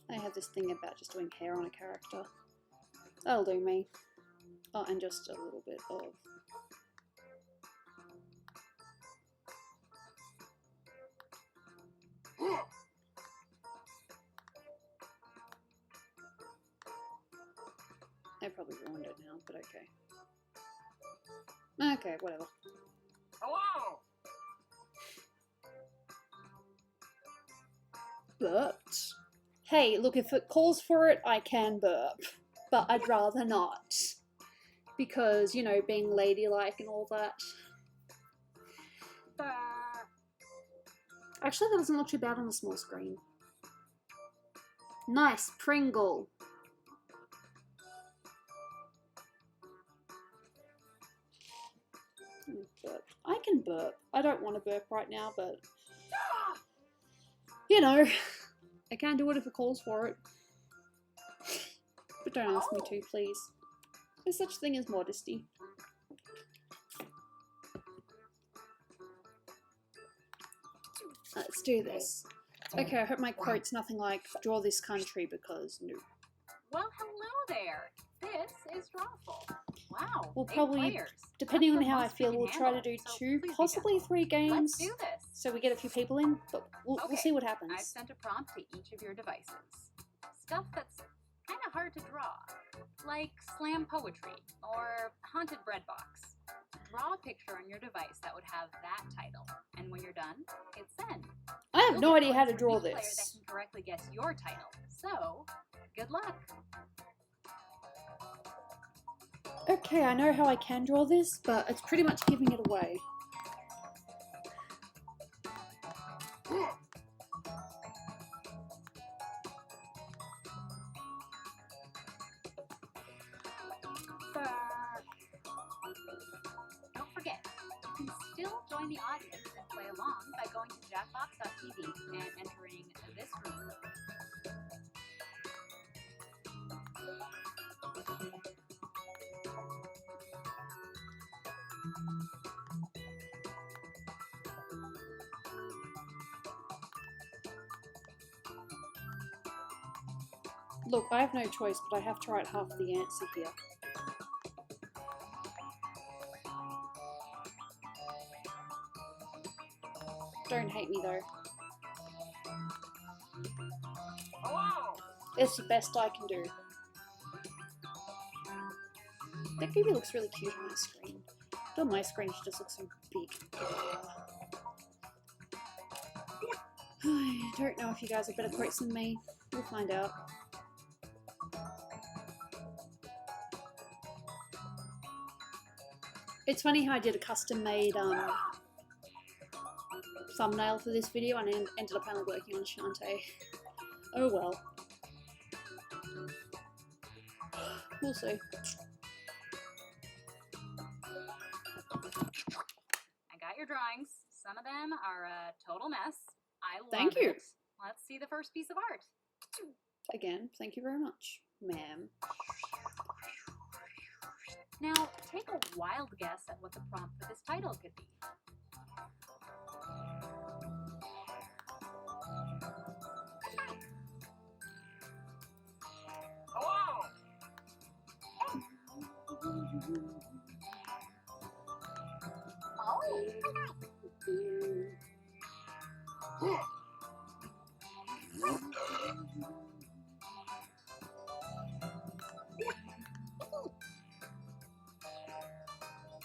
I have this thing about just doing hair on a character. That'll do me. Oh, and just a little bit of... I probably ruined it now, but okay. Okay, whatever. Hello! Burped. Hey, look, if it calls for it, I can burp. But I'd rather not. Because, you know, being ladylike and all that. Actually, that doesn't look too bad on a small screen. Nice, Pringle. Burp. I can burp. I don't want to burp right now, but... You know, I can do it if it calls for it. But don't ask me to, please. There's such a thing as modesty. Let's do this. Okay, I hope my quote's nothing like, draw this country, because no. Well, hello there. This is Drawful. Wow. We'll 8 probably, players. depending on That's the how I most feel, we we'll can try to handle, do so 2, please be possibly gentle. 3 games. Let's do this. So we get a few people in, but we'll see what happens. I've sent a prompt to each of your devices. Stuff that's kind of hard to draw, like slam poetry or haunted bread box. Draw a picture on your device that would have that title, and when you're done, hit send. I have no idea how to draw Player that this. can correctly guess your title. So, good luck. Okay, I know how I can draw this, but it's pretty much giving it away. Don't forget, you can still join the audience and play along by going to jackbox.tv and entering this room. Look, I have no choice, but I have to write half the answer here. Don't hate me though. Hello! It's the best I can do. That Gooby looks really cute on my screen. On my screen, she just looks so big. I don't know if you guys are better quotes than me. We'll find out. It's funny how I did a custom-made thumbnail for this video and I ended up only working on Shantae. Oh well. We'll see. I got your drawings. Some of them are a total mess. I love Thank you. it. Let's see the first piece of art. Again, thank you very much, ma'am. Now, take a wild guess at what the prompt for this title could be. Hello!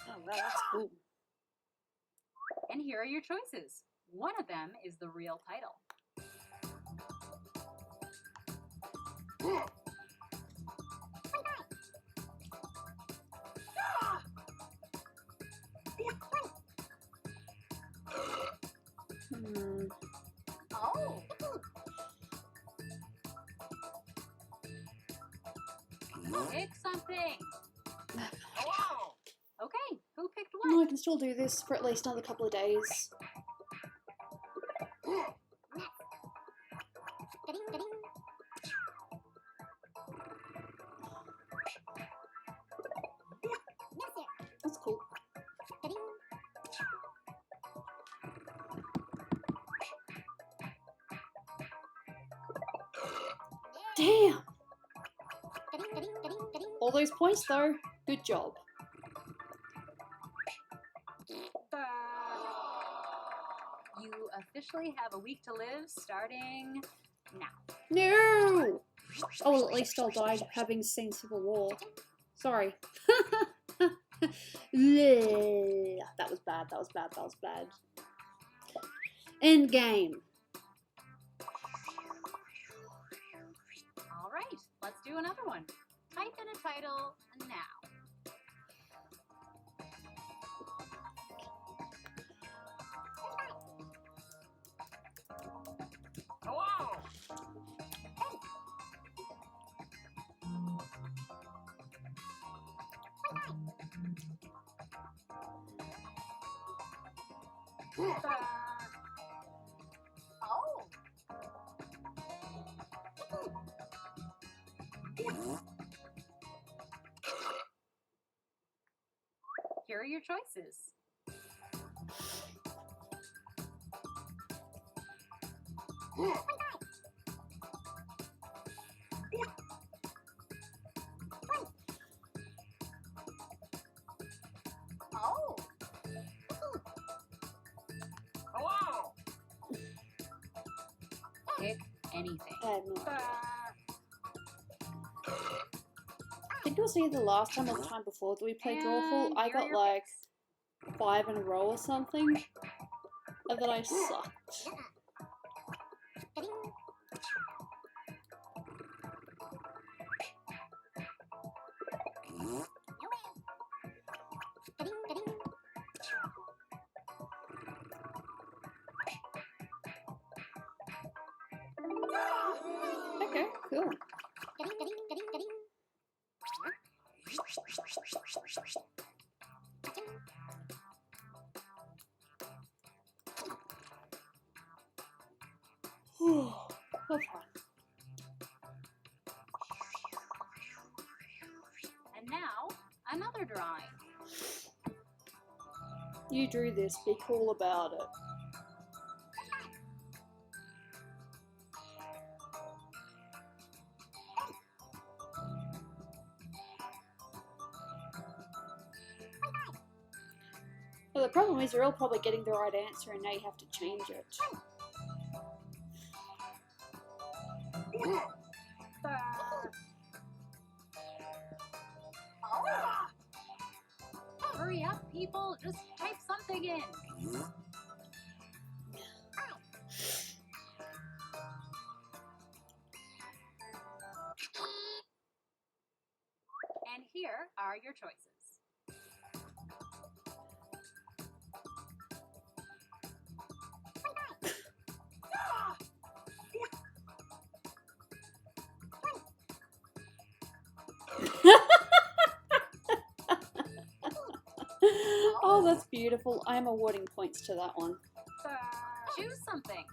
Oh wow, that's cool. And here are your choices. One of them is the real title. Oh! Pick something! Hello! Okay, who picked No, I what? can still do this for at least another couple of days. That's cool. Damn! All those points though. Good job. You officially have a week to live starting now. No! Oh, well, at least I'll die having seen Civil War. Sorry. Bleh. That was bad, that was bad, that was bad. End game. All right, let's do another one. Type in a title now. Hello! Oh! Here are your choices. Oh! Hello! Pick anything. I have no idea. I think it was either the last time or the time before that we played Drawful. And I here are got your like picks. 5 in a row or something. And then I sucked. Okay, cool. That's fun. And now, another drawing. You drew this, be cool about it. Well, the problem is you're all probably getting the right answer and now you have to change it. Hurry up, people. Just type something in. And here are your choices. Oh, that's beautiful. I'm awarding points to that one. Choose something.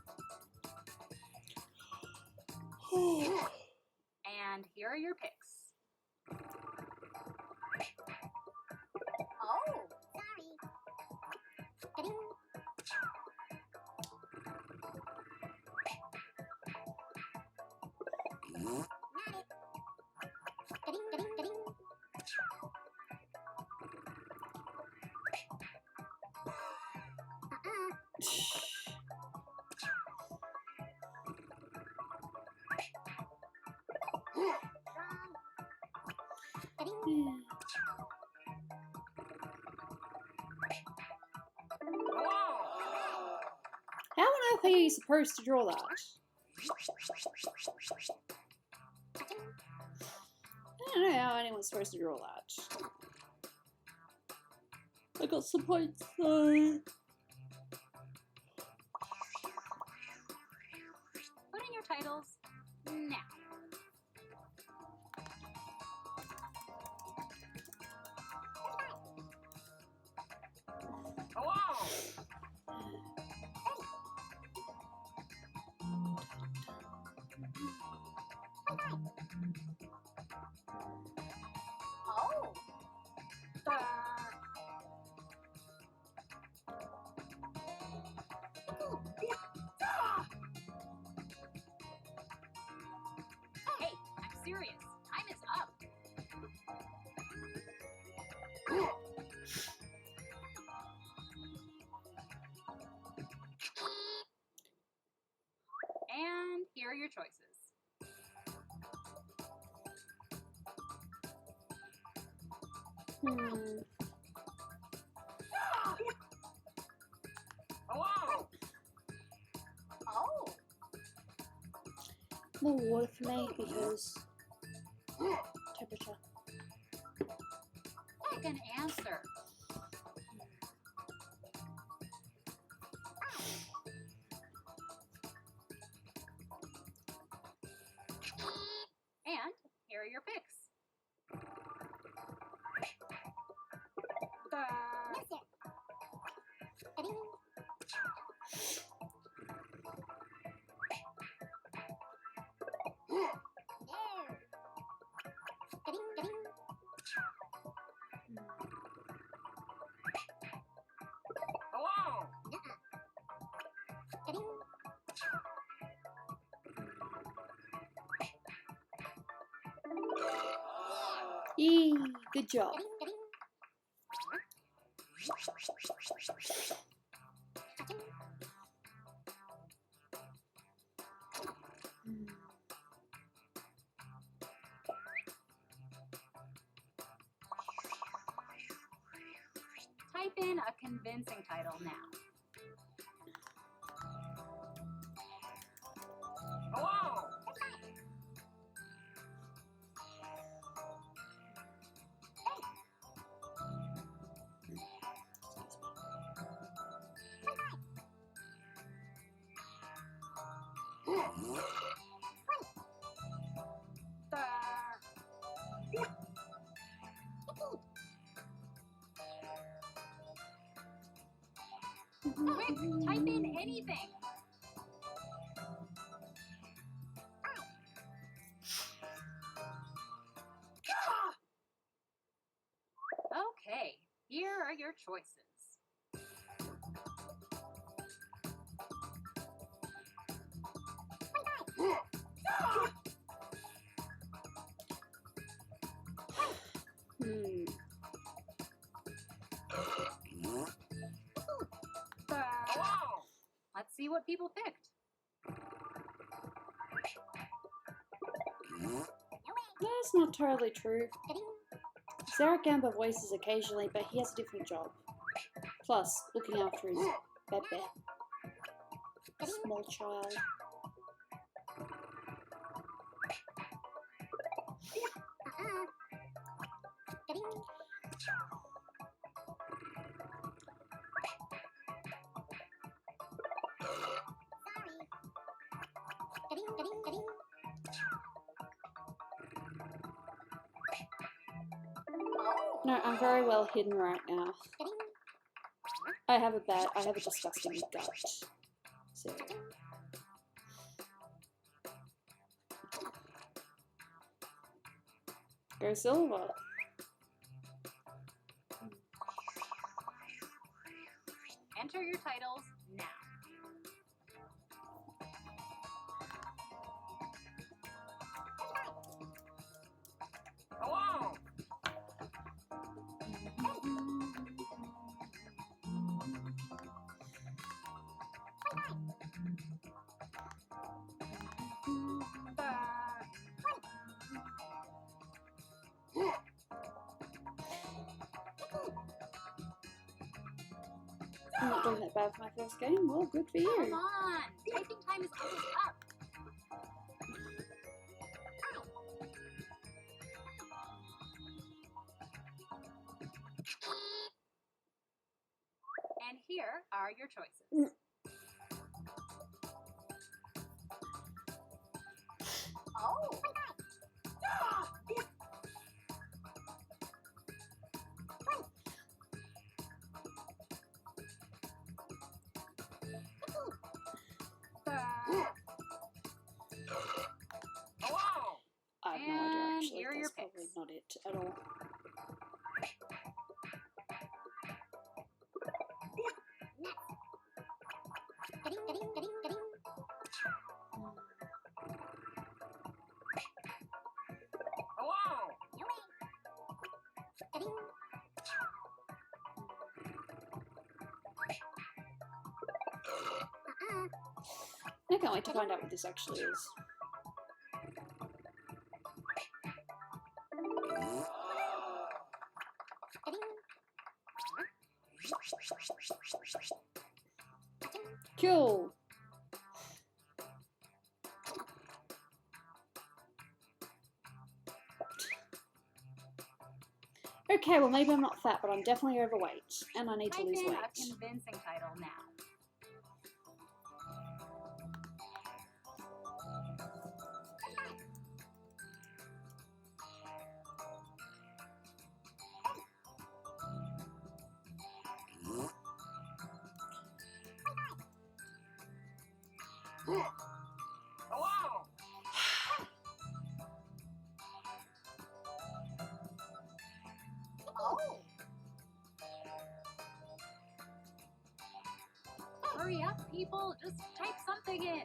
And here are your picks. Oh, sorry. How on earth are you supposed to draw that? I don't know how anyone's supposed to draw that. I got some points though. Put in your titles now. Hello! Oh, Hey, I'm serious. Time is up. And here are your choices. Hello! oh. More water for me because temperature. Pick an answer. And here are your picks. Miss it. Hello! Yee, good job. Type in a convincing title now. Hello! Quick, type in anything. Okay, here are your choices. Hmm. Hello! Let's see what people picked. That's not totally true. Sarah Gamba voices occasionally, but he has a different job. Plus, looking after his bebe. Small child. No, I'm very well hidden right now. I have a disgusting gut. So. Go silver. Enter your titles now. Hello! I'm not doing that bad for my first game. Well, good for you. Come on, typing time is almost up. And here are your choices. Oh. Hello! I have no idea And actually. here are your That's probably picks. not it at all. Hello! I can't wait to find out what this actually is. Cool. Okay, well maybe I'm not fat, but I'm definitely overweight, and I need to Type lose in a weight. convincing title now. Hello! Oh. Hurry up, people. Just type something in.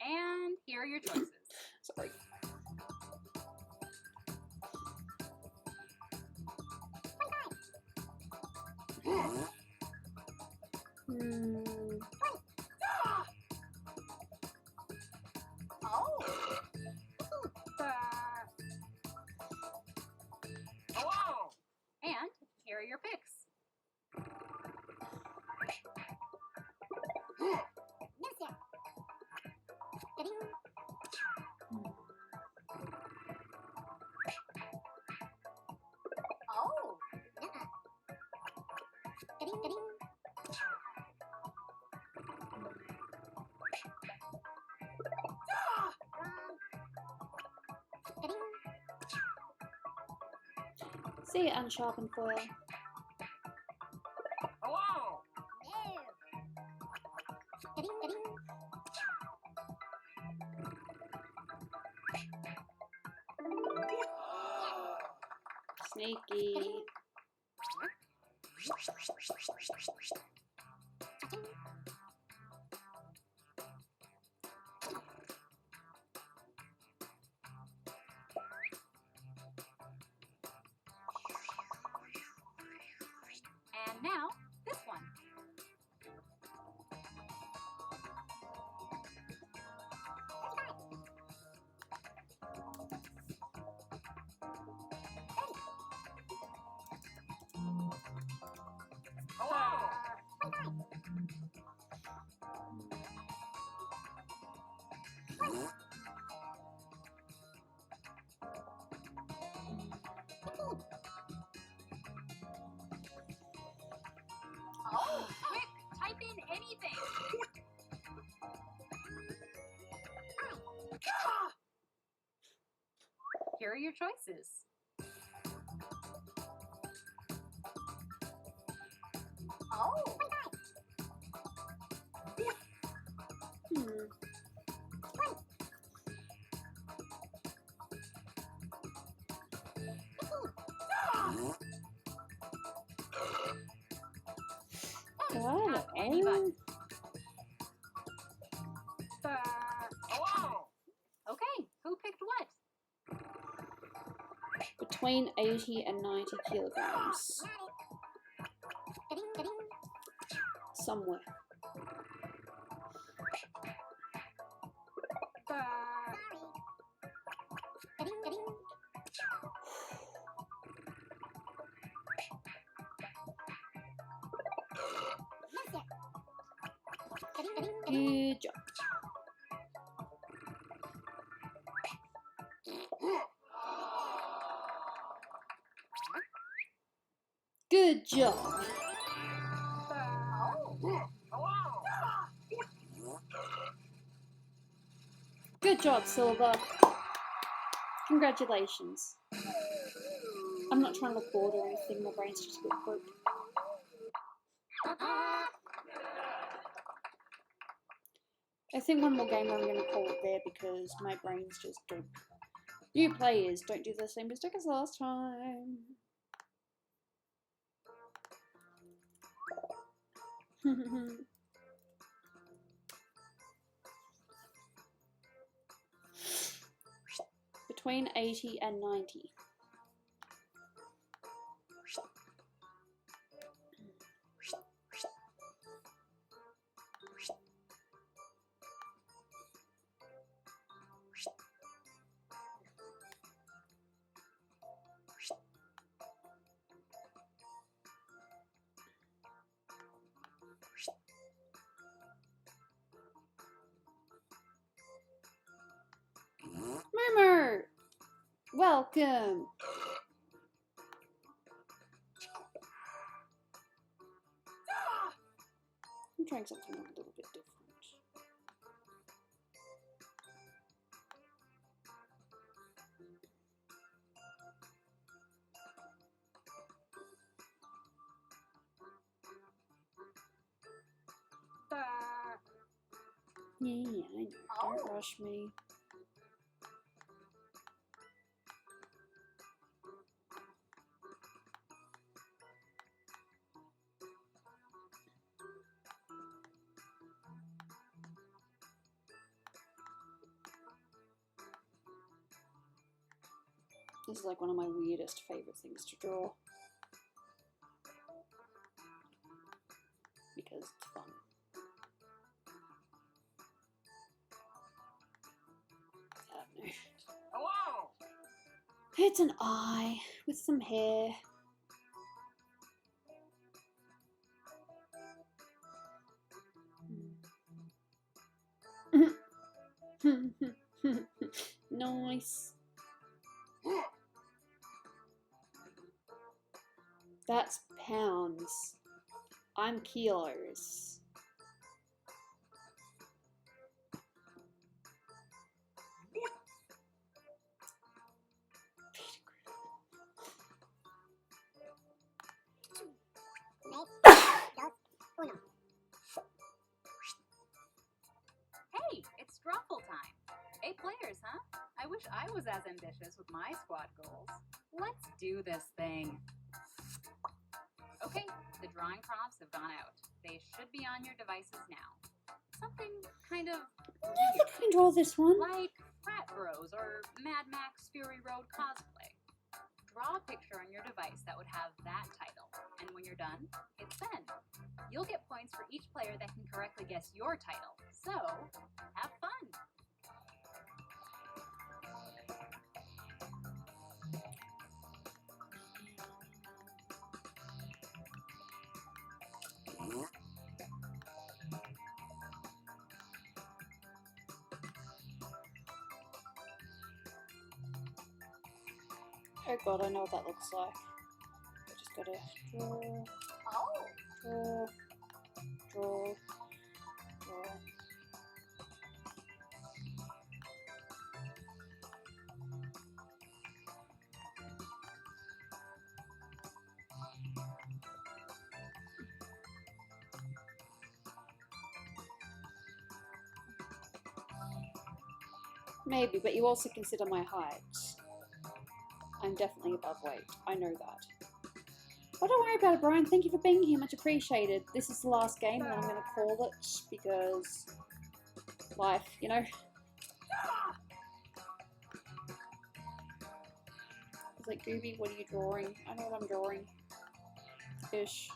And here are your choices. Sorry. Hmm. Oh. Hello! And here are your picks. Mister. Oh. See it unsharpened foil. Hello! No. Ding, ding. Sneaky. And now, this one. Hello! Oh, quick, type in anything. Here are your choices. Oh. Hmm. Tap any button. Hello! Okay, who picked what? Between 80 and 90 kilograms. Ding, ding. Somewhere. Sorry. Ding, ding. Yes, sir. Ding, ding, ding. Good job. Good job. Oh. Hello! Good job, Silver. Congratulations. I'm not trying to look bored or anything, my brain's just a bit broke. I think one more game I'm going to call it there because my brain's just don't. You players, don't do the same mistake as last time. Between 80 and 90. Murmur! Welcome! I'm trying something a little bit different. Yeah, I know. Don't rush me. This is like one of my weirdest favourite things to draw. Because it's fun. I don't know. Hello! It's an eye with some hair. Nice. That's pounds. I'm kilos. figures, huh? I wish I was as ambitious with my squad goals. Let's do this thing. Okay, the drawing prompts have gone out. They should be on your devices now. Something kind of I think I can draw this one. like Frat Bros or Mad Max Fury Road cosplay. Draw a picture on your device that would have that title, and when you're done, hit send. You'll get points for each player that can correctly guess your title. So, have fun! Oh god, I know what that looks like. I just gotta draw, Oh. draw, draw. Maybe, but you also consider my height. I'm definitely above weight. I know that. But don't worry about it, Brian. Thank you for being here. Much appreciated. This is the last game, and I'm going to call it because life, you know. It's like, Gooby, what are you drawing? I know what I'm drawing. Ish.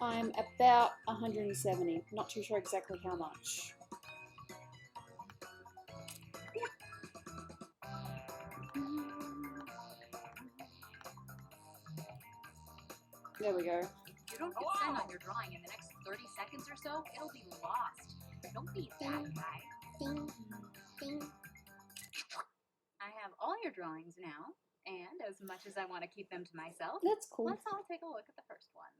I'm about 170, not too sure exactly how much. There we go. If you don't hit send on your drawing in the next 30 seconds or so, it'll be lost. Don't be that guy. Ding. Ding. I have all your drawings now, and as much as I want to keep them to myself, That's cool. let's all take a look at the first one.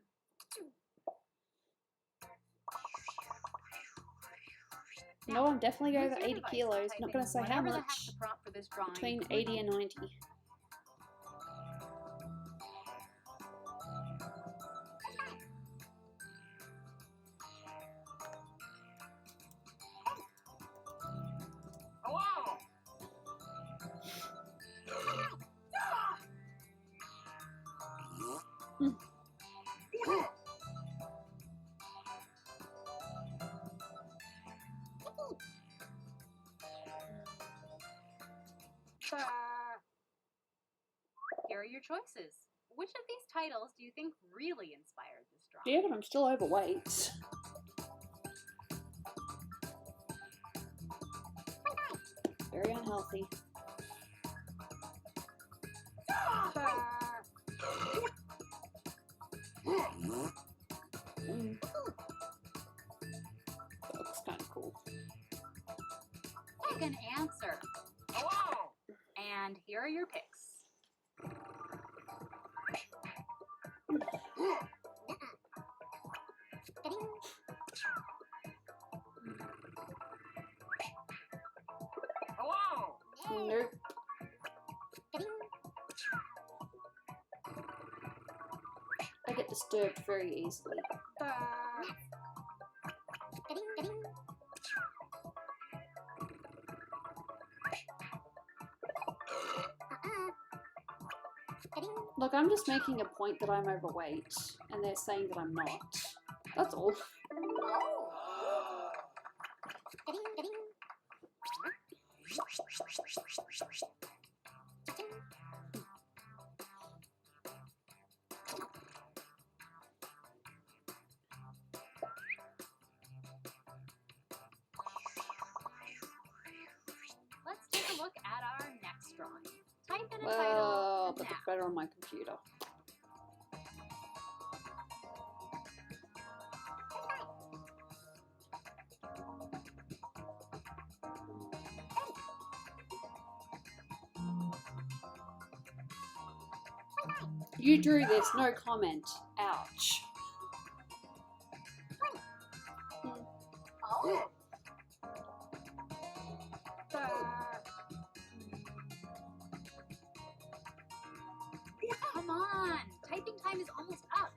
No, I'm definitely Use over your 80 device to kilos. type Not in going to say how whatever the heck much. the prompt for this drawing Between could 80 be. and 90. Hello! Here are your choices. Which of these titles do you think really inspired this drawing? Yeah, but I'm still overweight. Very unhealthy. That looks kind of cool. Pick an answer. Hello! And here are your picks. Ding. Hello! Nope. Ding. I get disturbed very easily. Ding. Ding. Ding. Look, I'm just making a point that I'm overweight, and they're saying that I'm not. That's all. Oh. Ding. Ding. Let's take a look at our next drawing. Type in a Well, title but now. it's better on my computer. You drew this, no comment. Ouch. Oh. time is almost up.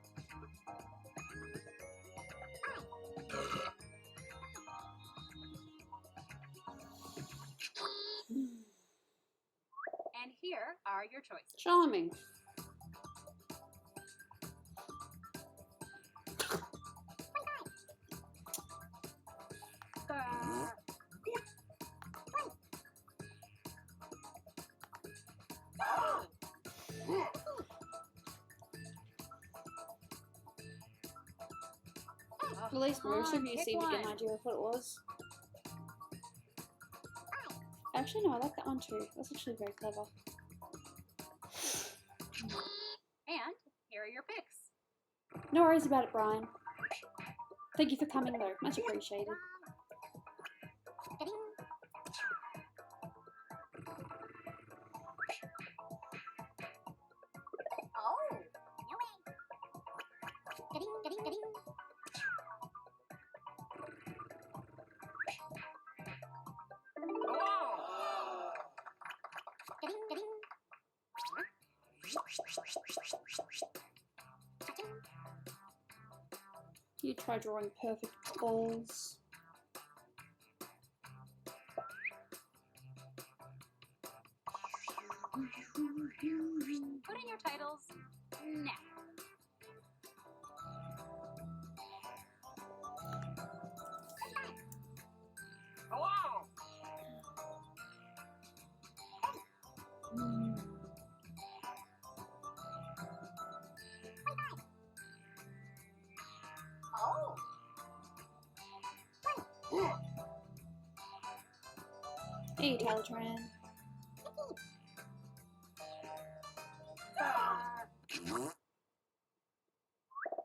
And here are your choices. Charming. At least most of you seem to get an idea of what it was. Actually, no, I like that one too. That's actually very clever. And here are your picks. No worries about it, Brian. Thank you for coming though. Much appreciated. You try drawing perfect balls. Put in your titles now. Hello! Hey, Talatran.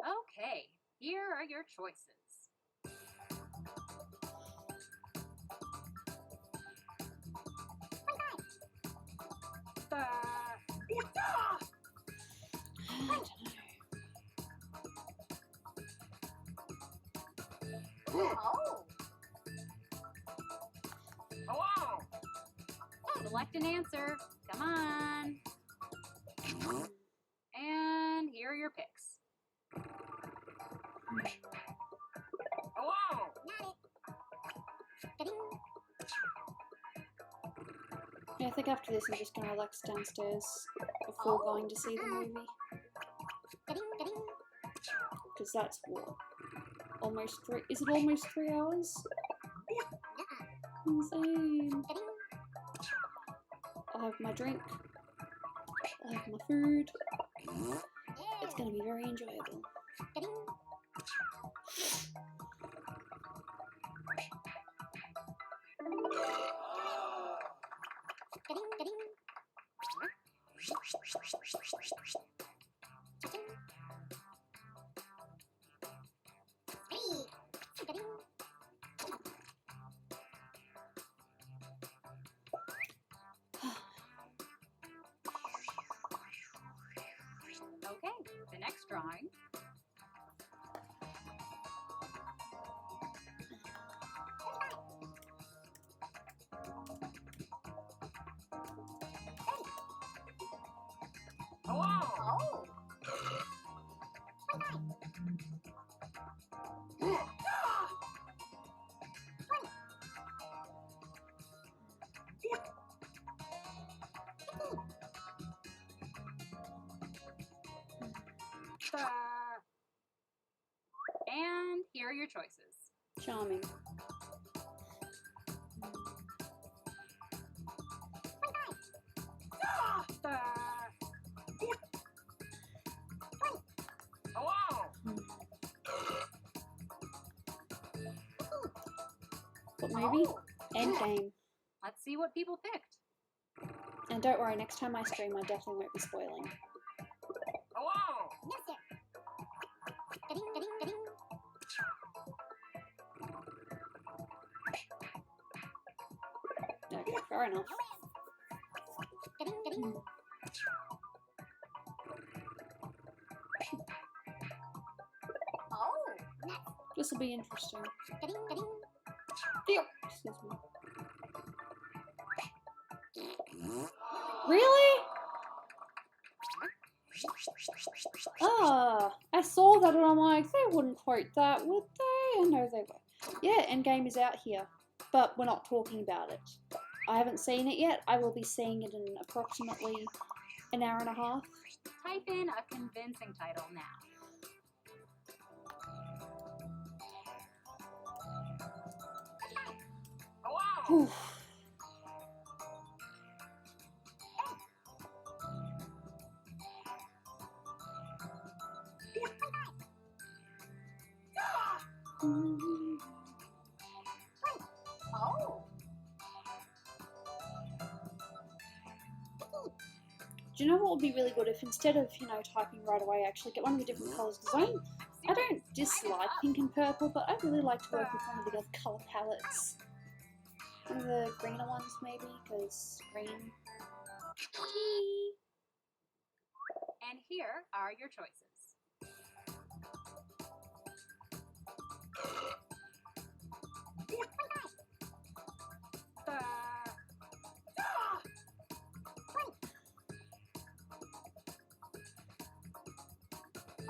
Okay, here are your choices. Hello! Select an answer. Come on. And here are your picks. Hello! Yeah, I think after this I'm just gonna relax downstairs before going to see the movie. Because that's what? Almost 3. Is it almost 3 hours? Insane. I'll have my drink. I'll have my food. It's gonna be very enjoyable. Okay, the next drawing. Hello! And here are your choices. Charming. Hello! What movie? Endgame. Let's see what people picked. And don't worry, next time I stream I definitely won't be spoiling. Hello! Okay, fair enough. This will be interesting. Excuse me. Really? Oh, it and I'm like, they wouldn't quote that, would they? I know they would. Yeah, Endgame is out here, but we're not talking about it. I haven't seen it yet. I will be seeing it in approximately an hour and a half. Type in a convincing title now. Hello. Whew. Oh. Do you know what would be really good if instead of, you know, typing right away, I actually get one of the different colours? Because I don't dislike pink and purple, but I'd really like to work with one of the other colour palettes. One of the greener ones, maybe, because green. And here are your choices.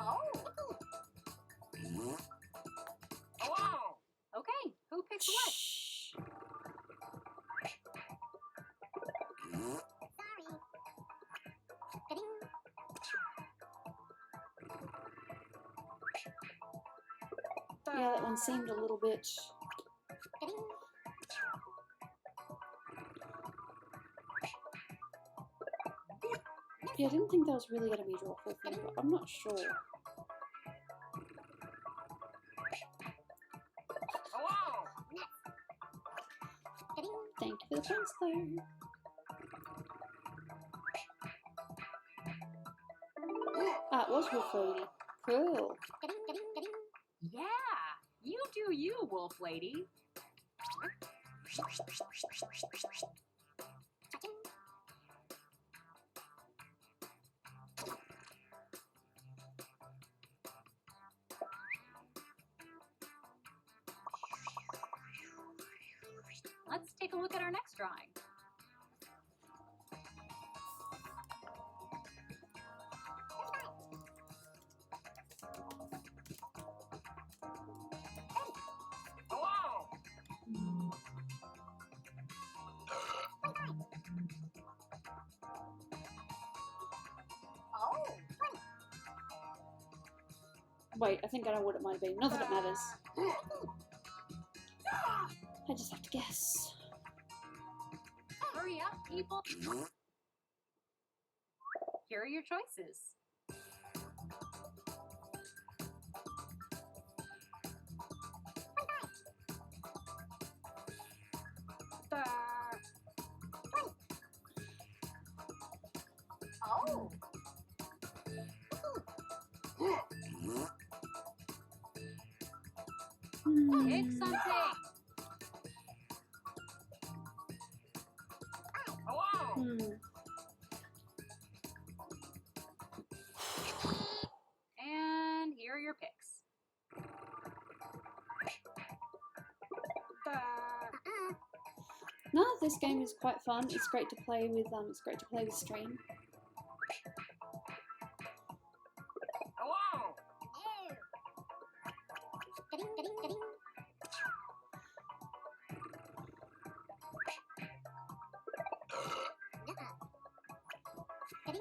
Oh. Hello. Okay, who picks what? Shh. Sorry. Ding. Yeah, that one seemed a little bit... Ding. Yeah, I didn't think that was really going to be a Drawful thing, but I'm not sure. Hello. Ding. Thank you for the points, though. Ah, it was Wolf Lady. Cool. Ding. Ding. Ding. Yeah, you do you, Wolf Lady. Touching. Let's take a look at our next drawing. Hello. Oh. Wait, I think I know what it might be. Not that it matters. I just have to guess. Hurry up, people. Here are your choices. Oh. Pick something. Hello. And here are your picks. No, this game is quite fun. It's great to play with. Stream. Hello. Oh. Ding. Ding. Ding. Ding. Ding.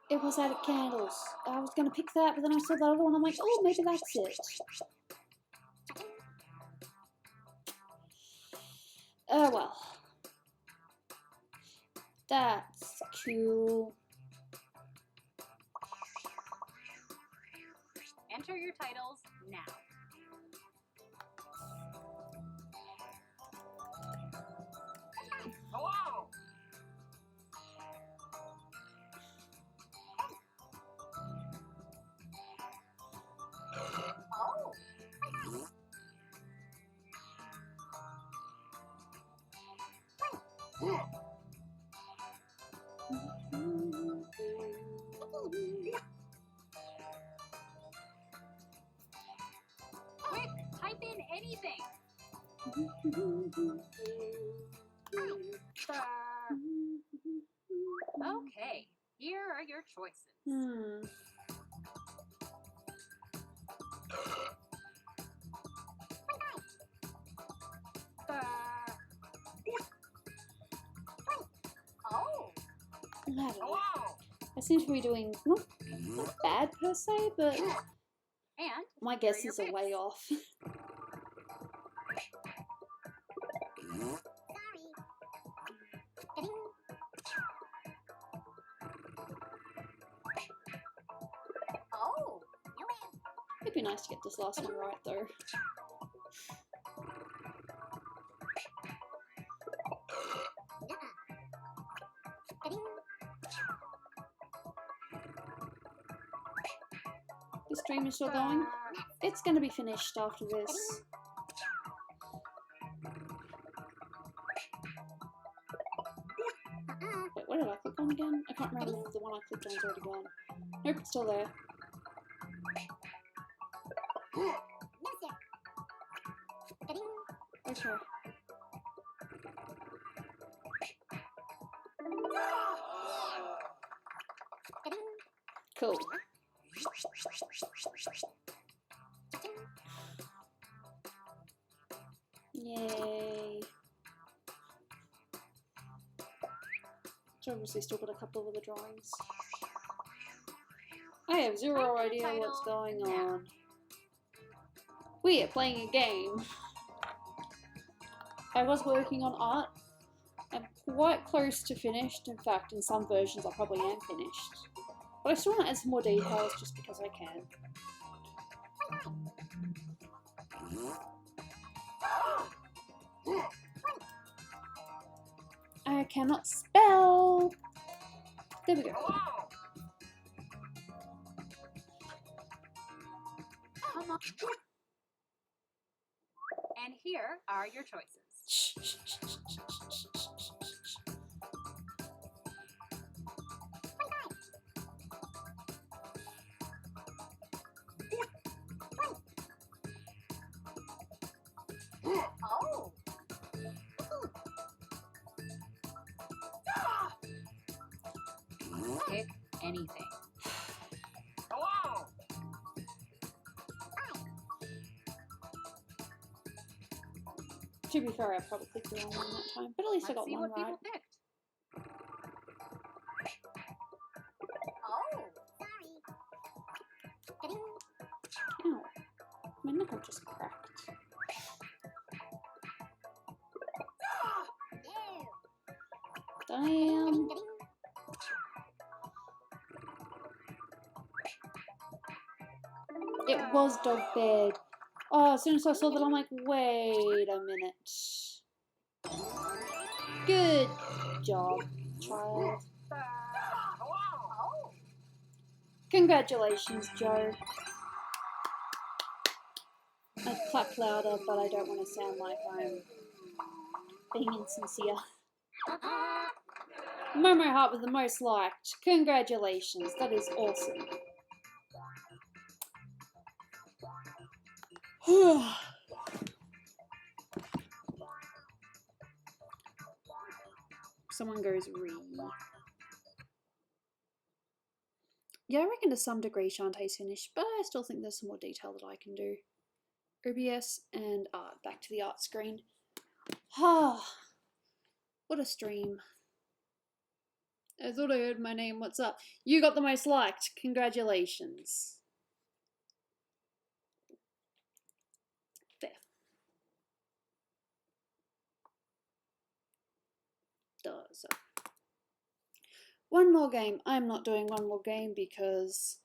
It was out of candles. I was gonna pick that, but then I saw that other one. I'm like, oh, maybe that's it. Oh well. That's cool. Enter your titles now. Hello. Oh. Quick, anything. Okay, here are your choices. Oh, I don't know. Hello. I seem to be doing not bad per se, but and my here are guesses your are way picks. off. Sorry. Oh, No way. It'd be nice to get this last one right though. The stream is still going. It's going to be finished after this. Wait, what did I click on again? I can't remember if the one I clicked on is already gone. Nope, it's still there. No, sir. Okay. Cool. Yay. So obviously still got a couple of other drawings. I have zero Find the idea what's title going now. on. We are playing a game. I was working on art. I'm quite close to finished. In fact, in some versions I probably am finished. But I still want to add some more details just because I can. I cannot spell. There we go. Hello. Come on. And here are your choices. Oh, pick anything. Hello. To be fair, I probably clicked the wrong one that time, but at least I Let's got see one what right. people picked. Oh, Sorry. Ow. My knuckle just cracked. No. Damn. It was dog bed. Oh, as soon as I saw that, I'm like, wait a minute. Good job, child. Hello. oh. Congratulations, Joe. I'd clap louder, but I don't want to sound like I'm being insincere. Momo Heart with the most liked. Congratulations, that is awesome. Someone goes re. Yeah, I reckon to some degree Shantae's finished, but I still think there's some more detail that I can do. OBS and art. Back to the art screen. Ah, what a stream. I thought I heard my name. What's up? You got the most liked. Congratulations. There. So. One more game. I'm not doing one more game because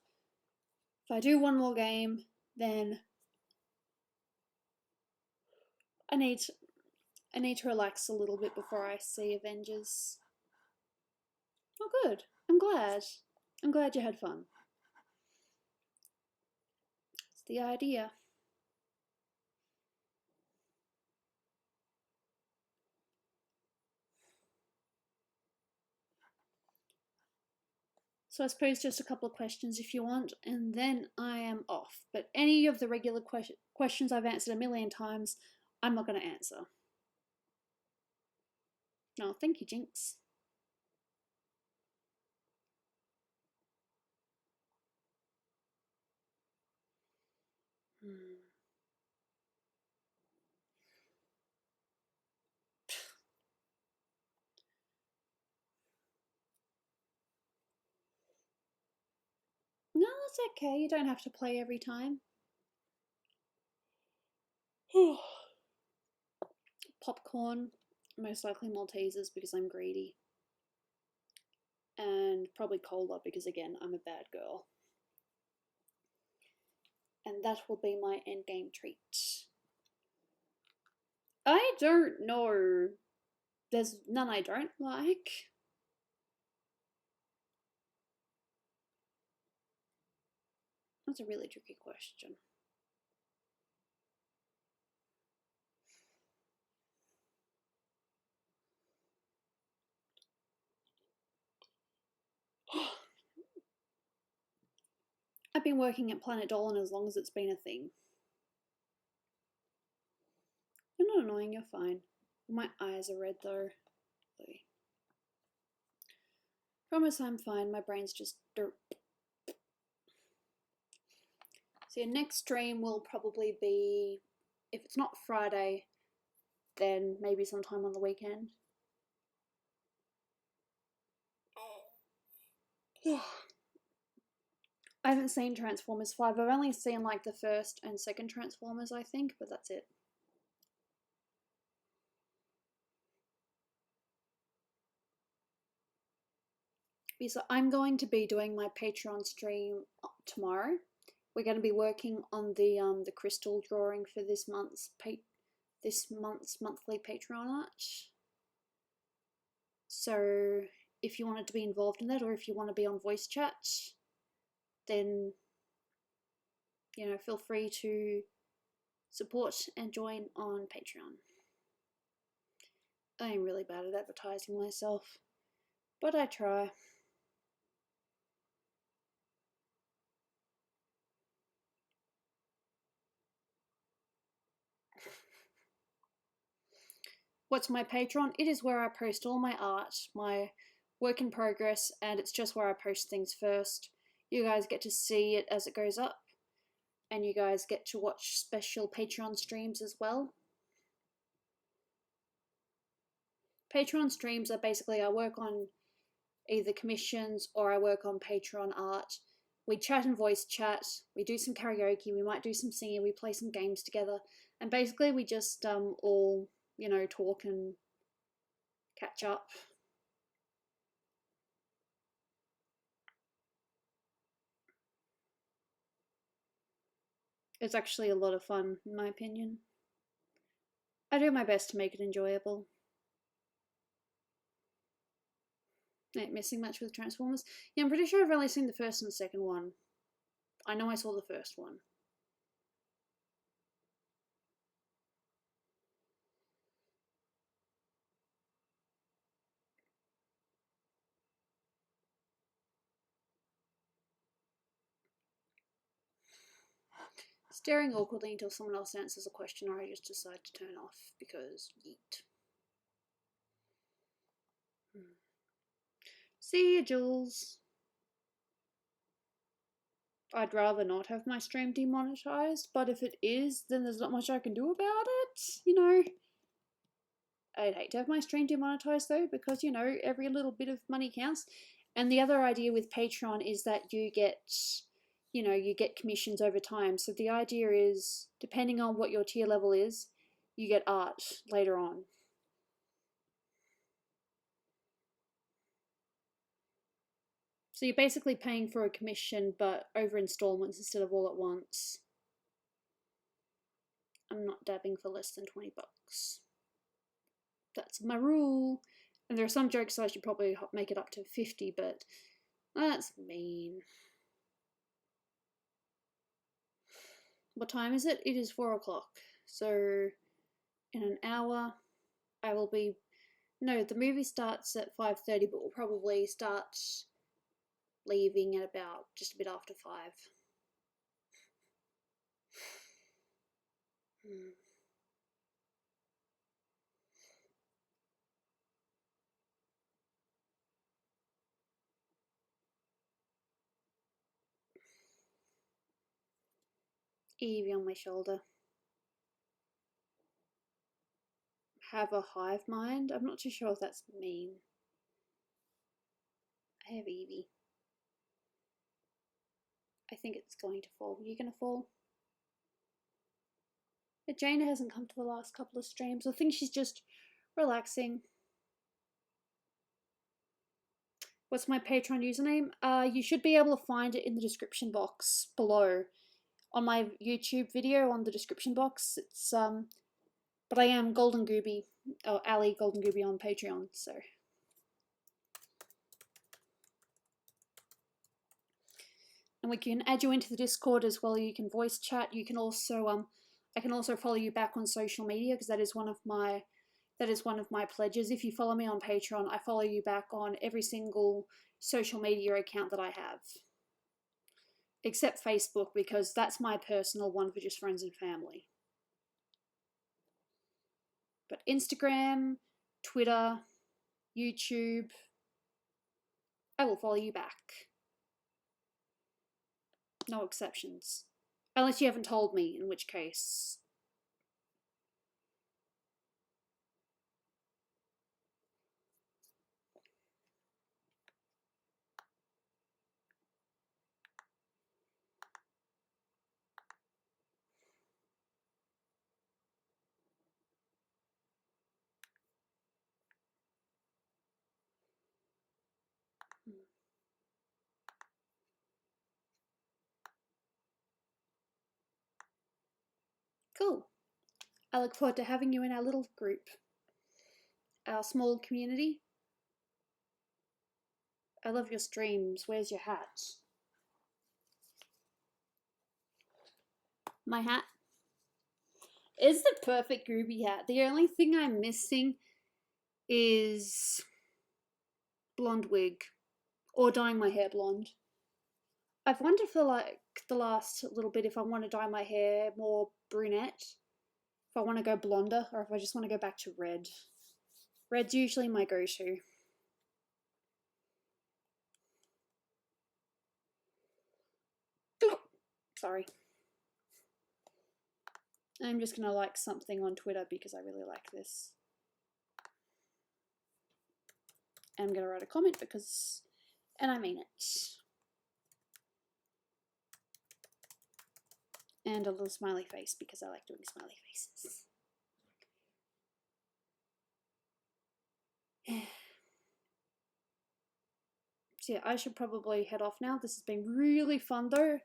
if I do one more game, then I need to relax a little bit before I see Avengers. Oh, good. I'm glad. I'm glad you had fun. It's the idea. So I suppose just a couple of questions if you want, and then I am off. But any of the regular questions I've answered a million times, I'm not going to answer. No, thank you, Jinx. No, that's okay. You don't have to play every time. Popcorn, most likely Maltesers because I'm greedy. And probably cola because, again, I'm a bad girl. And that will be my endgame treat. I don't know. There's none I don't like. That's a really tricky question. I've been working at Planet Dolan as long as it's been a thing. You're not annoying, you're fine. My eyes are red though. Promise I'm fine, my brain's just dirt. So your next stream will probably be, if it's not Friday, then maybe sometime on the weekend. I haven't seen Transformers 5. I've only seen like the first and second Transformers, I think, but that's it. So I'm going to be doing my Patreon stream tomorrow. We're going to be working on the crystal drawing for this month's monthly Patreon art. So if you wanted to be involved in that, or if you want to be on voice chat, then feel free to support and join on Patreon. I am really bad at advertising myself, but I try. What's my Patreon? It is where I post all my art, my work in progress, and it's just where I post things first. You guys get to see it as it goes up, and you guys get to watch special Patreon streams as well. Patreon streams are basically I work on either commissions or I work on Patreon art. We chat and voice chat, we do some karaoke, we might do some singing, we play some games together, and basically we just all talk and catch up. It's actually a lot of fun, in my opinion. I do my best to make it enjoyable. Ain't missing much with Transformers. Yeah, I'm pretty sure I've only seen the first and the second one. I know I saw the first one. Staring awkwardly until someone else answers a question, or I just decide to turn off because yeet. See ya, Jules. I'd rather not have my stream demonetized, but if it is, then there's not much I can do about it, I'd hate to have my stream demonetized though, because, every little bit of money counts. And the other idea with Patreon is that you get commissions over time. So the idea is, depending on what your tier level is, you get art later on. So you're basically paying for a commission, but over installments instead of all at once. I'm not dabbing for less than 20 bucks. That's my rule. And there are some jokes I should probably make it up to 50, but that's mean. What time is it? It is 4 o'clock. So in an hour, I will be... No, the movie starts at 5:30, but we'll probably start leaving at about just a bit after 5. Evie on my shoulder. Have a hive mind? I'm not too sure if that's mean. I have Evie. I think it's going to fall. Are you going to fall? But Jana hasn't come to the last couple of streams. I think she's just relaxing. What's my Patreon username? You should be able to find it in the description box below. On my YouTube video, on the description box, it's but I am Golden Gooby, or Ali Golden Gooby on Patreon, so. And we can add you into the Discord as well. You can voice chat. You can also I can also follow you back on social media, because that is one of my pledges. If you follow me on Patreon, I follow you back on every single social media account that I have. Except Facebook, because that's my personal one for just friends and family. But Instagram, Twitter, YouTube, I will follow you back. No exceptions. Unless you haven't told me, in which case. Cool. I look forward to having you in our little group. Our small community. I love your streams. Where's your hat? My hat is the perfect Gooby hat. The only thing I'm missing is blonde wig, or dyeing my hair blonde. I've wondered for like the last little bit if I want to dye my hair more brunette, if I want to go blonder, or if I just want to go back to red. Red's usually my go-to. Sorry. I'm just gonna like something on Twitter because I really like this. And I'm gonna write a comment because, and I mean it. And a little smiley face because I like doing smiley faces. So yeah, I should probably head off now. This has been really fun though.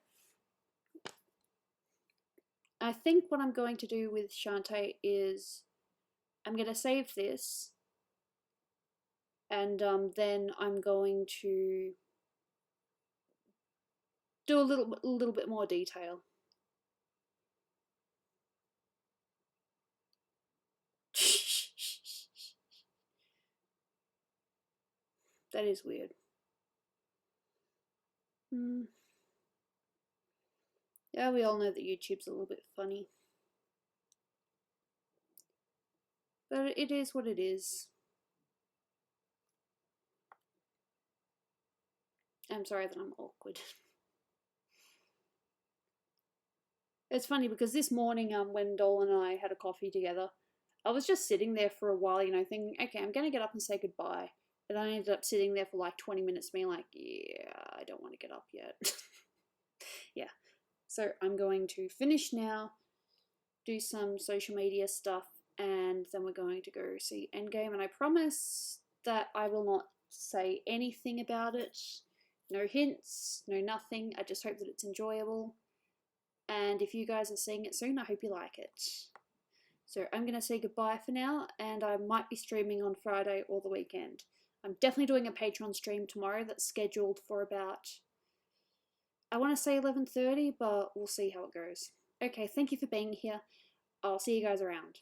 I think what I'm going to do with Shantae is I'm going to save this, and then I'm going to do a little bit more detail. That is weird. Yeah, we all know that YouTube's a little bit funny. But it is what it is. I'm sorry that I'm awkward. It's funny because this morning when Dolan and I had a coffee together, I was just sitting there for a while, you know, thinking, okay, I'm going to get up and say goodbye. And I ended up sitting there for like 20 minutes being like, yeah, I don't want to get up yet. Yeah. So I'm going to finish now, do some social media stuff, and then we're going to go see Endgame. And I promise that I will not say anything about it. No hints, no nothing. I just hope that it's enjoyable. And if you guys are seeing it soon, I hope you like it. So I'm going to say goodbye for now, and I might be streaming on Friday or the weekend. I'm definitely doing a Patreon stream tomorrow that's scheduled for about, I want to say 11:30, but we'll see how it goes. Okay, thank you for being here. I'll see you guys around.